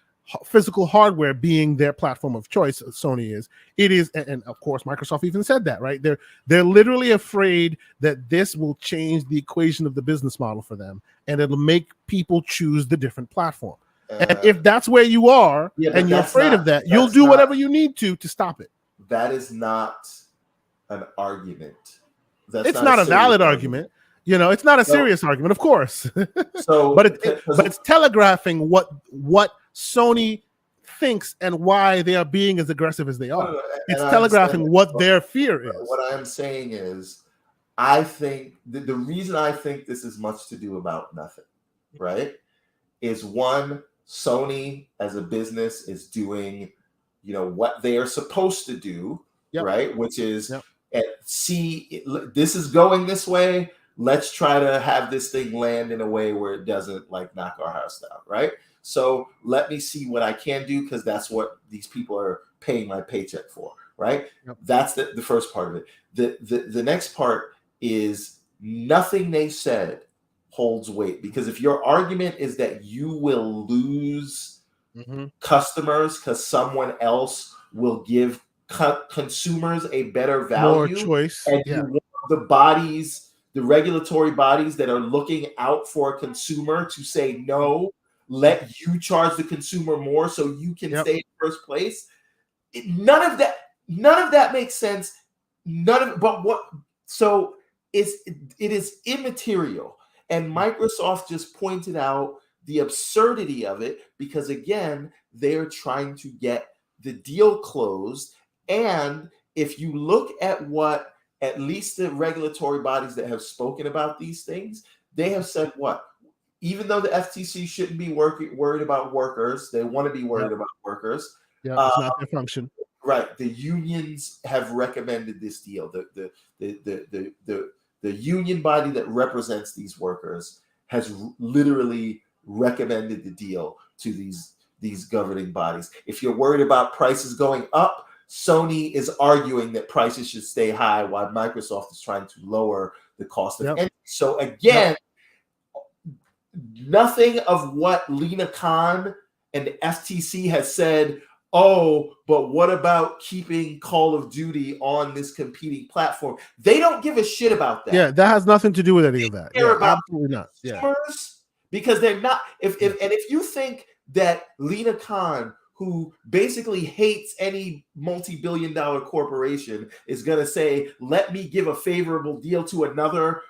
physical hardware being their platform of choice, Sony is. It is, and of course, Microsoft even said that, right? They're literally afraid that this will change the equation of the business model for them, and it'll make people choose the different platform. And if that's where you are, and you're afraid of that, you'll do whatever you need to stop it. That is not an argument. It's not a valid argument. It's not a serious argument, of course. but it's telegraphing what Sony thinks and why they are being as aggressive as they are. It's telegraphing what their fear is. What I'm saying is, I think the reason I think this is much to do about nothing, right, is one, Sony as a business is doing, what they are supposed to do, right, which is see, this is going this way. Let's try to have this thing land in a way where it doesn't knock our house down, right? So let me see what I can do, because that's what these people are paying my paycheck for, right? Yep. That's the first part of it. The next part is nothing they said holds weight, because if your argument is that you will lose customers because someone else will give consumers a better value, more choice, and you want the regulatory bodies that are looking out for a consumer to say no, let you charge the consumer more so you can Yep. stay in first place. None of that makes sense. So it is immaterial. And Microsoft just pointed out the absurdity of it because, again, they're trying to get the deal closed. And if you look at what at least the regulatory bodies that have spoken about these things, they have said what? Even though the FTC shouldn't be worried about workers, they want to be worried about workers. Yeah, it's not their function. Right. The unions have recommended this deal. The union body that represents these workers has literally recommended the deal to these governing bodies. If you're worried about prices going up, Sony is arguing that prices should stay high while Microsoft is trying to lower the cost of entry. So again, nothing of what Lena Khan and the FTC has said, oh, but what about keeping Call of Duty on this competing platform? They don't give a shit about that. Yeah, that has nothing to do with any of that. Yeah, absolutely not. Yeah. Because they're not. If you think that Lena Khan, who basically hates any multi-billion-dollar corporation, is going to say, let me give a favorable deal to another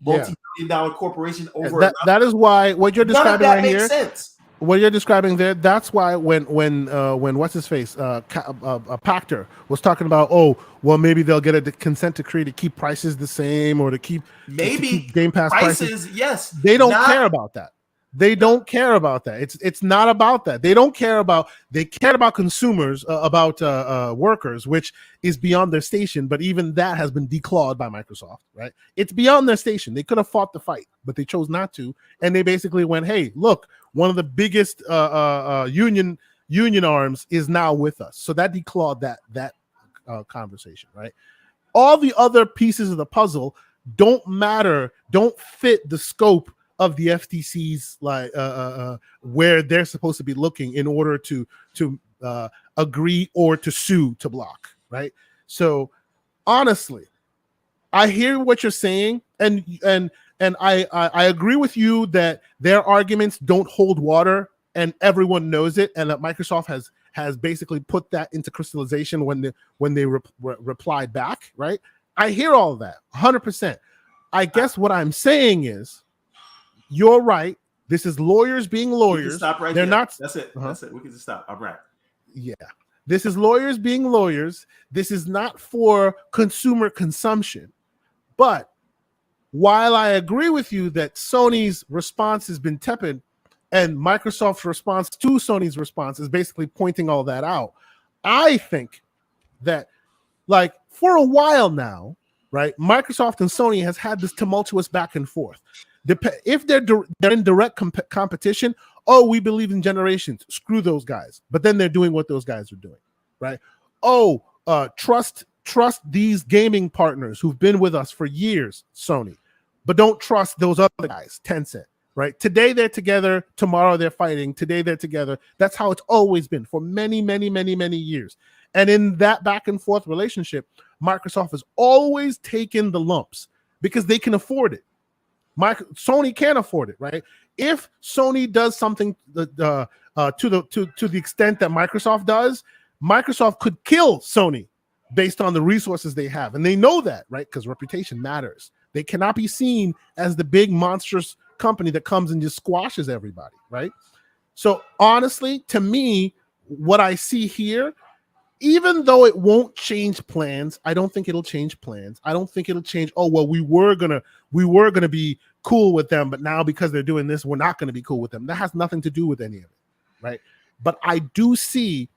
multi-billion-dollar corporation over that is why what you're describing right here. Sense. What you're describing there, that's why when what's his face, Pachter was talking about, oh, well, maybe they'll get a consent decree to keep prices the same or to keep Game Pass prices. Yes, they don't care about that. They don't care about that. It's not about that. They care about consumers, about workers, which is beyond their station. But even that has been declawed by Microsoft, right? It's beyond their station. They could have fought the fight, but they chose not to. And they basically went, hey, look, one of the biggest union arms is now with us. So that declawed that conversation, right? All the other pieces of the puzzle don't matter, don't fit the scope of the FTC's where they're supposed to be looking in order to agree or to sue to block, right? So honestly, I hear what you're saying, and I agree with you that their arguments don't hold water, and everyone knows it, and that Microsoft has basically put that into crystallization when they replied back, right? I hear all of that 100%. I guess what I'm saying is, you're right. This is lawyers being lawyers. Stop right They're there. not. That's it. That's it. We can just stop. I'm right. Yeah. This is lawyers being lawyers. This is not for consumer consumption. But while I agree with you that Sony's response has been tepid and Microsoft's response to Sony's response is basically pointing all that out, I think that, like, for a while now, right, Microsoft and Sony has had this tumultuous back and forth. If they're in direct competition, oh, we believe in generations, screw those guys. But then they're doing what those guys are doing, right? Oh, trust these gaming partners who've been with us for years, Sony, but don't trust those other guys, Tencent, right? Today they're together, tomorrow they're fighting, today they're together. That's how it's always been for many, many, many, many years. And in that back and forth relationship, Microsoft has always taken the lumps because they can afford it. Sony can't afford it, right? If Sony does something to the extent that Microsoft does, Microsoft could kill Sony based on the resources they have, and they know that, right? Because reputation matters. They cannot be seen as the big monstrous company that comes and just squashes everybody, right? So honestly, to me, what I see here, even though it won't change plans, I don't think it'll change plans. I don't think it'll change. Oh, well, we were gonna be cool with them, but now because they're doing this, we're not gonna be cool with them. That has nothing to do with any of it, right? But I do see,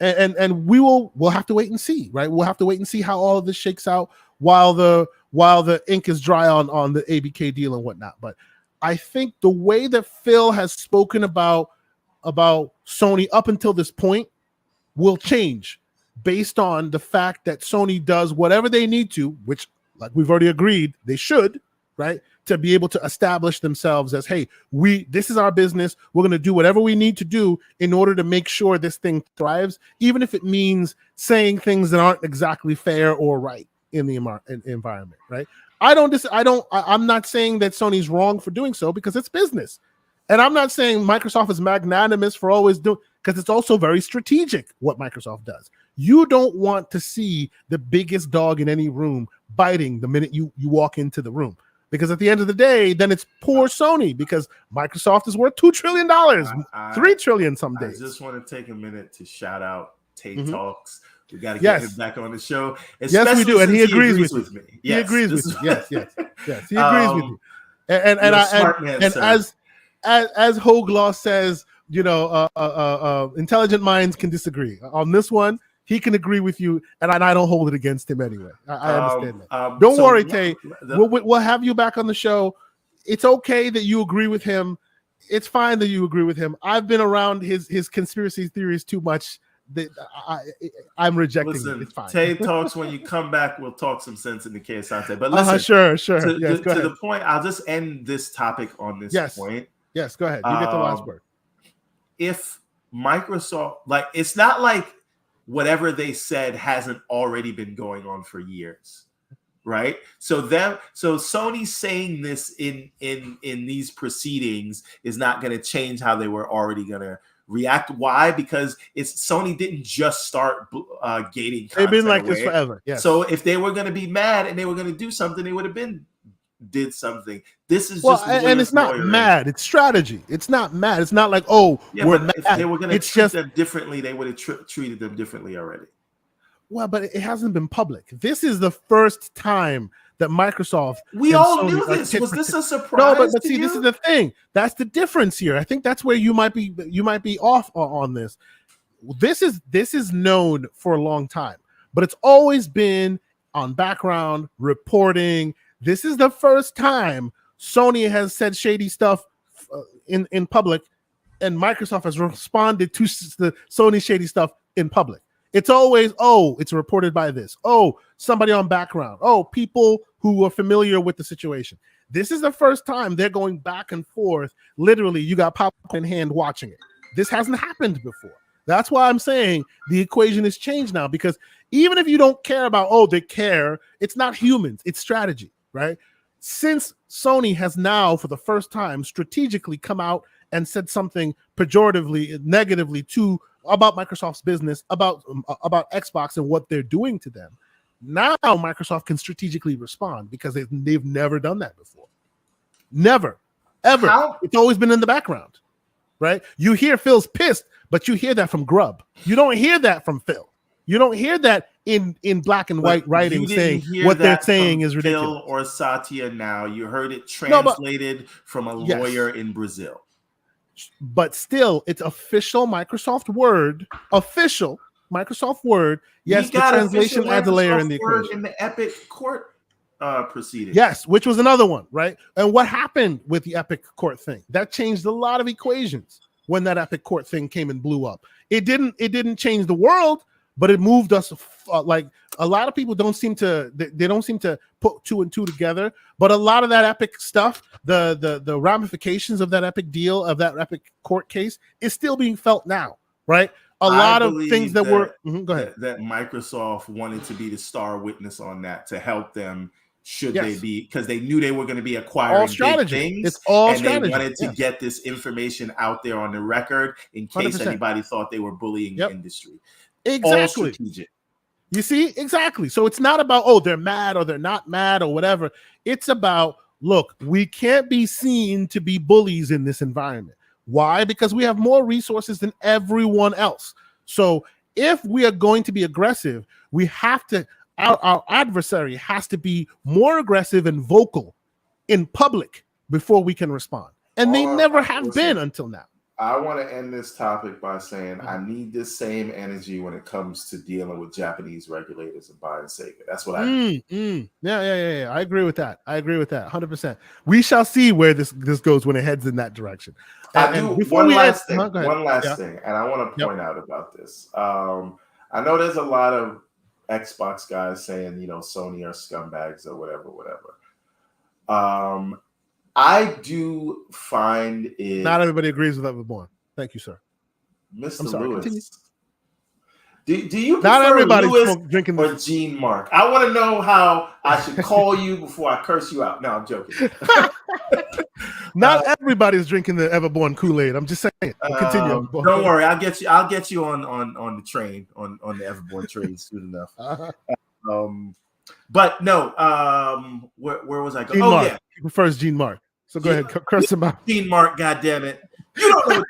and we'll have to wait and see, right? We'll have to wait and see how all of this shakes out while the ink is dry on the ABK deal and whatnot. But I think the way that Phil has spoken about Sony up until this point will change based on the fact that Sony does whatever they need to, which, like we've already agreed, they should, right? To be able to establish themselves as, hey, this is our business. We're going to do whatever we need to do in order to make sure this thing thrives, even if it means saying things that aren't exactly fair or right in the environment, right? I'm not saying that Sony's wrong for doing so, because it's business. And I'm not saying Microsoft is magnanimous for always doing, because it's also very strategic what Microsoft does. You don't want to see the biggest dog in any room biting the minute you walk into the room. Because at the end of the day, then it's poor Sony, because Microsoft is worth $2 trillion, $3 trillion some days. I just want to take a minute to shout out Tay Talks. We got to get him back on the show. Yes, we do, and he agrees with me. He agrees with you. Yes, he agrees with you. And as Hoglaw says, intelligent minds can disagree on this one. He can agree with you, and I don't hold it against him anyway. I understand that. Don't worry, Tay. We'll have you back on the show. It's okay that you agree with him. It's fine that you agree with him. I've been around his conspiracy theories too much. That I'm rejecting it. It's fine. Tay Talks, when you come back, we'll talk some sense in the KSI. But listen, sure. To Go ahead. the point, I'll just end this topic on this point. Yes, go ahead. You get the last word. If Microsoft, it's not like whatever they said hasn't already been going on for years, right? So Sony saying this in these proceedings is not going to change how they were already going to react. Why? Because Sony didn't just start gating content. They've been like away. This forever. Yes. So if they were going to be mad and they were going to do something, they would have did something. This is and it's not mad. It's strategy. It's not mad. It's not like, we're mad. If they were going to treat them differently, they would have treated them differently already. Well, but it hasn't been public. This is the first time that Microsoft. We all knew this. Was this a surprise? No, but see, this is the thing. That's the difference here. I think that's where you might be off on this. This is known for a long time, but it's always been on background reporting. This is the first time Sony has said shady stuff in public, and Microsoft has responded to the Sony shady stuff in public. It's always, it's reported by this. Somebody on background. People who are familiar with the situation. This is the first time they're going back and forth. Literally, you got popcorn in hand watching it. This hasn't happened before. That's why I'm saying the equation has changed now, because even if you don't care about, they care, it's not humans, it's strategy, right? Since Sony has now, for the first time, strategically come out and said something pejoratively, negatively about Microsoft's business, about Xbox and what they're doing to them, now Microsoft can strategically respond, because they've never done that before. Never, ever. It's always been in the background, right? You hear Phil's pissed, but you hear that from Grubb. You don't hear that from Phil. You don't hear that in black and white writing saying what they're saying is ridiculous. Phil or Satya now. You heard it translated from a lawyer in Brazil. But still, it's official Microsoft Word. Official Microsoft Word. Yes, the translation adds a layer in the equation. In the Epic court proceeding. Yes, which was another one, right? And what happened with the Epic court thing? That changed a lot of equations when that Epic court thing came and blew up. It didn't change the world, but it moved us. Like a lot of people don't seem to put two and two together. But a lot of that Epic stuff, the ramifications of that Epic deal, of that Epic court case, is still being felt now, right? A lot of things that were go ahead. That Microsoft wanted to be the star witness on that to help them. Should they be, because they knew they were going to be acquiring big things. It's all and strategy. They wanted to get this information out there on the record in case 100%. Anybody thought they were bullying the industry. Exactly. All strategic. You see? Exactly. So it's not about, they're mad or they're not mad or whatever. It's about, look, we can't be seen to be bullies in this environment. Why? Because we have more resources than everyone else. So if we are going to be aggressive, we have to, our adversary has to be more aggressive and vocal in public before we can respond. And they never have been until now. I want to end this topic by saying I need this same energy when it comes to dealing with Japanese regulators and buying Sega. That's what I need. Yeah. I agree with that. 100%. We shall see where this goes when it heads in that direction. One last thing, and I want to point out about this. I know there's a lot of Xbox guys saying, Sony are scumbags or whatever. I do find it. Not everybody agrees with Everborn. Thank you, sir. Mr. Lewis. Do you Not prefer everybody's Lewis drinking or this. Gene Mark? I want to know how I should call you before I curse you out. No, I'm joking. Not everybody's drinking the Everborn Kool-Aid. I'm just saying. But continue. Don't worry, I'll get you on the train on the Everborn train soon enough. But no, where was I going? Gene Oh Mark. yeah, He prefers Gene Mark. So go ahead, curse him out. Gene Mark, goddamn it, you don't know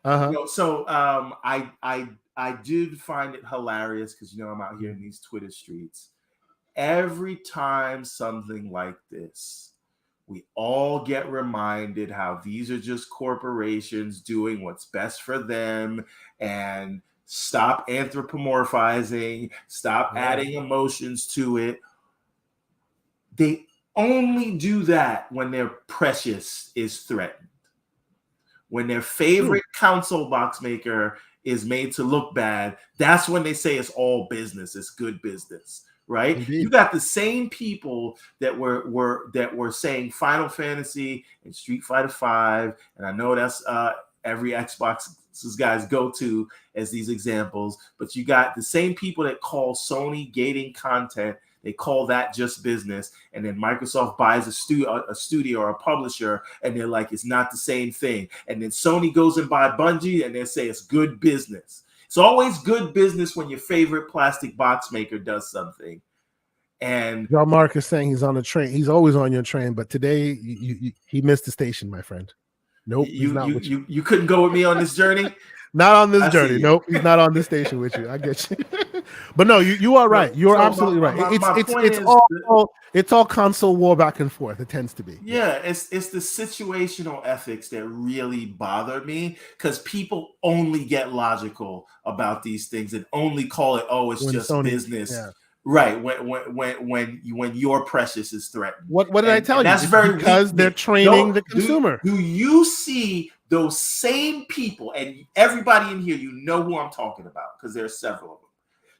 what you're So I did find it hilarious because I'm out here in these Twitter streets. Every time something like this, we all get reminded how these are just corporations doing what's best for them, and stop anthropomorphizing, stop adding emotions to it. They only do that when their precious is threatened. When their favorite console box maker is made to look bad, that's when they say it's all business, it's good business. Right? Indeed. You got the same people that were saying Final Fantasy and Street Fighter V, and I know that's every Xbox's guys go to as these examples, but you got the same people that call Sony gating content. They call that just business, and then Microsoft buys a studio or a publisher, and they're like, it's not the same thing. And then Sony goes and buy Bungie, and they say it's good business. It's always good business when your favorite plastic box maker does something. And John Mark is saying he's on the train. He's always on your train, but today he missed the station, my friend. Nope, you couldn't go with me on this journry. Not on this journey. Nope, he's not on the station with you. I get you. But no, you are right. You're absolutely right. It's all console war back and forth. It tends to be. Yeah, it's the situational ethics that really bother me, because people only get logical about these things and only call it, oh, it's just Sony, business. Yeah. Right, when your precious is threatened. What did I tell you? That's because they're training the consumer. Do you see those same people, and everybody in here, you know who I'm talking about because there are several of them.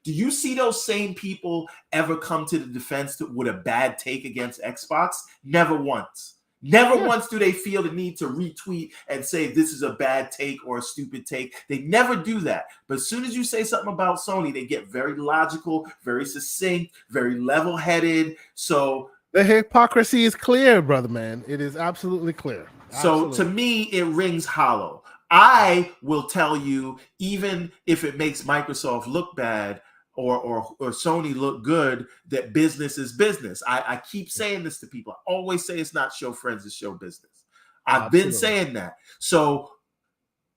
Do you see those same people ever come to the defense with a bad take against Xbox? Never once. Never once do they feel the need to retweet and say this is a bad take or a stupid take. They never do that. But as soon as you say something about Sony, they get very logical, very succinct, very level-headed. So the hypocrisy is clear, brother man. It is absolutely clear. So to me, it rings hollow. I will tell you, even if it makes Microsoft look bad or Sony look good, that business is business. I keep saying this to people. I always say it's not show friends, it's show business. I've been saying that. So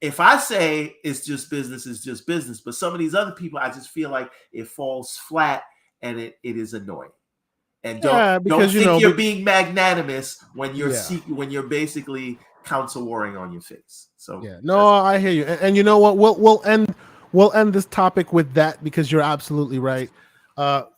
if I say it's just business, it's just business. But some of these other people, I just feel like it falls flat and it is annoying. And don't think you're being magnanimous when you're when you're basically counsel warring on your face. So I hear you. And you know what? We'll end this topic with that, because you're absolutely right.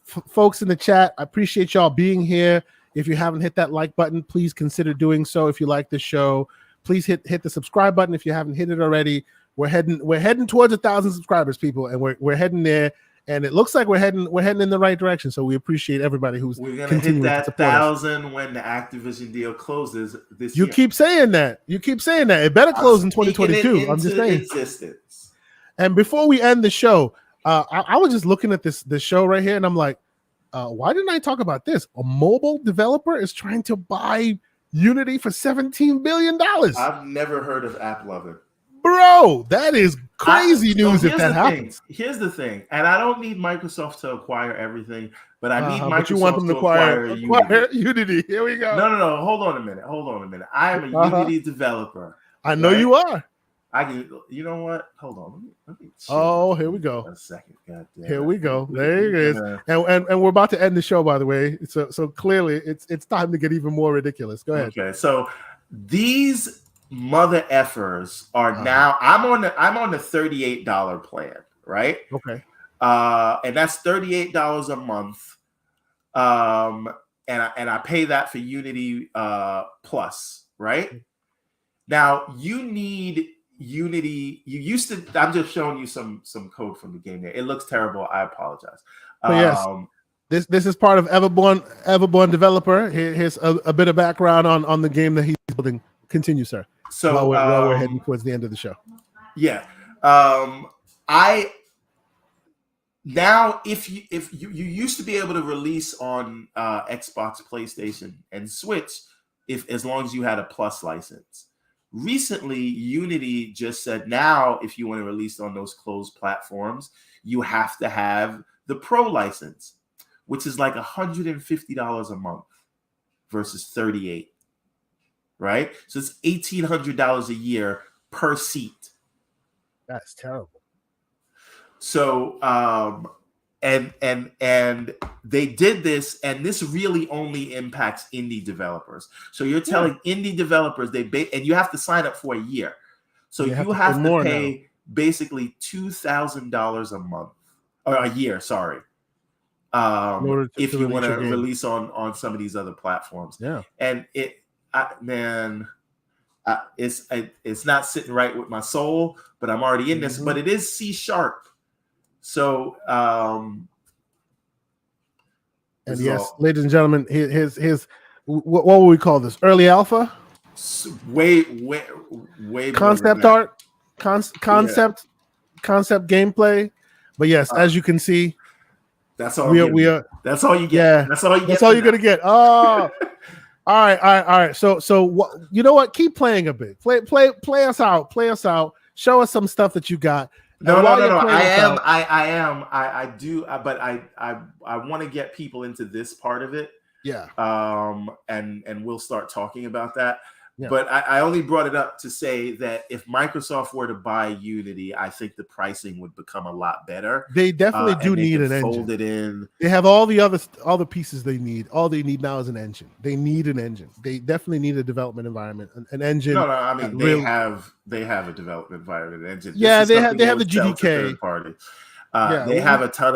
Folks in the chat, I appreciate y'all being here. If you haven't hit that like button, please consider doing so. If you like the show, please hit the subscribe button if you haven't hit it already. We're heading towards 1,000 subscribers, people, and we're heading there. And it looks like we're heading in the right direction. So we appreciate everybody who's continuing to support us. We're gonna hit that 1,000 when the Activision deal closes this year. You keep saying that. It better close in 2022. I'm just saying. Existence. And before we end the show, I was just looking at this show right here, and I'm like, why didn't I talk about this? A mobile developer is trying to buy Unity for $17 billion. I've never heard of AppLovin. Bro, that is crazy news if that happens. Here's the thing, and I don't need Microsoft to acquire everything, but I need Microsoft but you want them to acquire Unity. Here we go. No. Hold on a minute. I am a Unity developer. I know you are. I can. You know what? Hold on. Let me here we go. A second. Here we go. There it is. And we're about to end the show, by the way. So clearly, it's time to get even more ridiculous. Go ahead. Okay. So these mother effers are now. I'm on the $38 plan, right? Okay. And that's $38 a month. And I pay that for Unity Plus, right? Now you need Unity. You used to. I'm just showing you some code from the game there. It looks terrible. I apologize. Yes. This is part of Everborn developer. Here's a bit of background on the game that he's building. Continue, sir. So while we're heading towards the end of the show. Yeah. I now if you used to be able to release on Xbox, PlayStation, and Switch if as long as you had a Plus license. Recently, Unity just said now if you want to release on those closed platforms, you have to have the Pro license, which is like $150 a month versus $38. Right? So it's $1,800 a year per seat. That's terrible. So and they did this, and this really only impacts indie developers. So you're telling indie developers and you have to sign up for a year. So you have to pay basically $2,000 a month or a year, sorry. If you want to release on some of these other platforms. Yeah. And it's not sitting right with my soul, but I'm already in this. But it is C#. So, and yes, ladies and gentlemen, his what will we call this? Early alpha? Way concept art, concept gameplay. But yes, as you can see, that's all we are. That's all you get. Yeah, that's all you get. That's all you're gonna get. Oh. All right. So what? You know what? Keep playing a bit. Play us out. Show us some stuff that you got. No. I do. But I want to get people into this part of it. Yeah. And we'll start talking about that. Yeah. But I only brought it up to say that if Microsoft were to buy Unity, I think the pricing would become a lot better. They definitely do need an engine. Fold it in. They have all the pieces they need. All they need now is an engine. They need an engine. They definitely need a development environment, an engine. No. I mean, they have a development environment, an engine. Yeah, they have the GDK. Party. They have a ton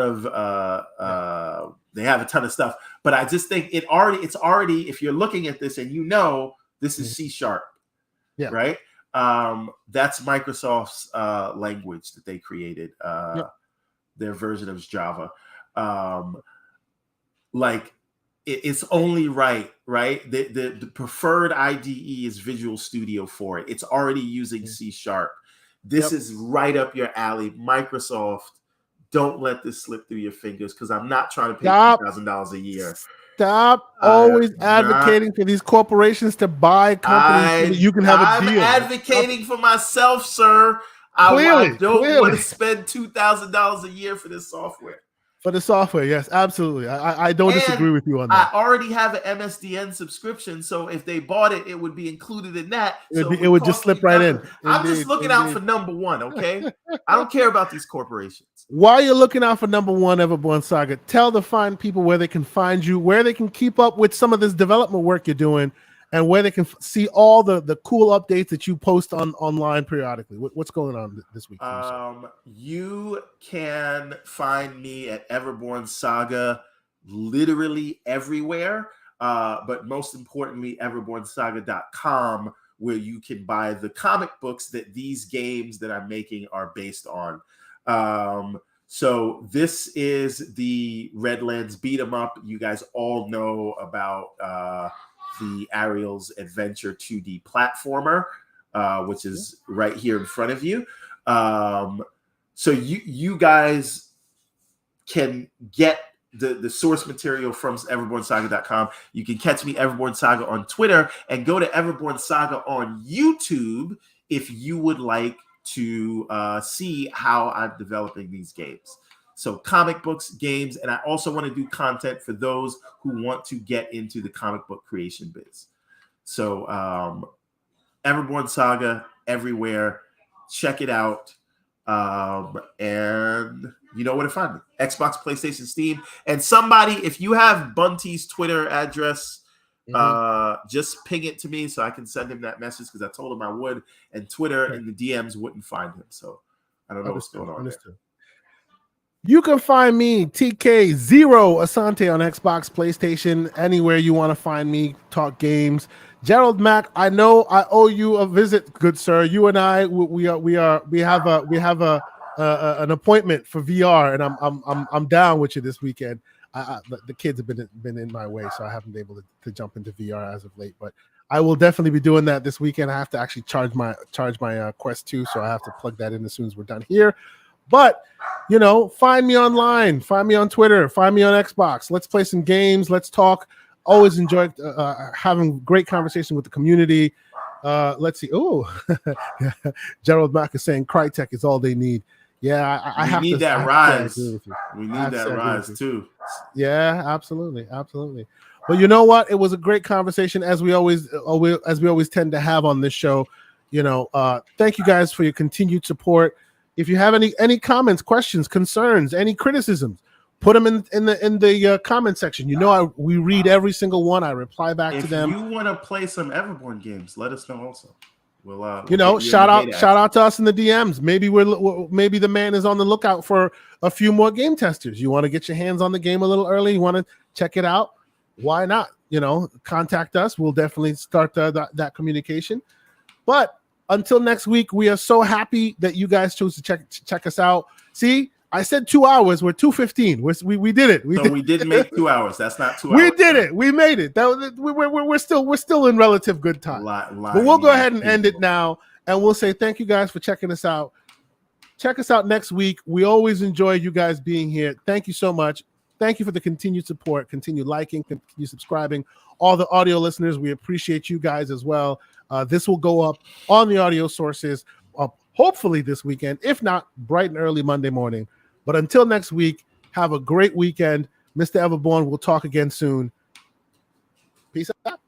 of stuff. But I just think it's already. If you're looking at this and this is C#, right? That's Microsoft's language that they created, their version of Java. It's only right? The preferred IDE is Visual Studio for it. It's already using C#. This is right up your alley. Microsoft, don't let this slip through your fingers because I'm not trying to pay $2,000 a year. Stop always advocating for these corporations to buy companies so that you can have a deal. I'm advocating for myself, sir. I don't want to spend $2,000 a year for this software. For the software, yes, absolutely. I don't disagree with you on that. I already have an MSDN subscription, so if they bought it, it would be included in that. It would just slip right in. I'm just looking out for number one, okay? I don't care about these corporations. While you're looking out for number one, Everborn Saga, tell the fine people where they can find you, where they can keep up with some of this development work you're doing, and where they can see all the cool updates that you post online periodically. What's going on this week? You can find me at Everborn Saga literally everywhere, but most importantly, everbornsaga.com, where you can buy the comic books that these games that I'm making are based on. So this is the Redlands beat 'em up. You guys all know about the Ariel's Adventure 2D platformer, which is right here in front of you. So you guys can get the source material from everbornsaga.com. You can catch me, Everborn Saga, on Twitter, and go to Everborn Saga on YouTube if you would like to see how I'm developing these games. So comic books, games, and I also want to do content for those who want to get into the comic book creation biz. So Everborn Saga everywhere. Check it out. And you know where to find me. Xbox, PlayStation, Steam. And somebody, if you have Bunty's Twitter address, just ping it to me so I can send him that message, because I told him I would, and Twitter and the DMs wouldn't find him. So I don't know what's going on there. You can find me, TK0 Asante, on Xbox, PlayStation, anywhere you want to find me, talk games. Gerald Mack, I know I owe you a visit, good sir. You and I, we have an appointment for VR, and I'm down with you this weekend. The kids have been in my way, so I haven't been able to jump into VR as of late. But I will definitely be doing that this weekend. I have to actually charge my Quest 2, so I have to plug that in as soon as we're done here. But find me online, find me on Twitter, find me on Xbox. Let's play some games. Let's talk. Always enjoy having great conversation with the community. Let's see. Oh, Gerald Mack is saying Crytek is all they need. Yeah, I have need to, that rise. Agree with you. We need that rise too. Yeah, absolutely. But you know what? It was a great conversation, as we always tend to have on this show. Thank you guys for your continued support. If you have any comments, questions, concerns, any criticisms, put them in the comment section. We read every single one. I reply back to them. If you want to play some Everborn games, let us know also. We'll shout out to us in the DMs. Maybe maybe the man is on the lookout for a few more game testers. You want to get your hands on the game a little early. You want to check it out. Why not? Contact us. We'll definitely start that communication. But until next week, we are so happy that you guys chose to check us out. See, I said 2 hours. We're 2:15. We did it. We didn't make 2 hours. That's not 2 hours. We did it. We made it. We're still in relative good time. But we'll go ahead and end it now, and we'll say thank you guys for checking us out. Check us out next week. We always enjoy you guys being here. Thank you so much. Thank you for the continued support, continue liking, continue subscribing. All the audio listeners, we appreciate you guys as well. This will go up on the audio sources, hopefully this weekend, if not bright and early Monday morning. But until next week, have a great weekend. Mr. Everborn, we'll talk again soon. Peace out.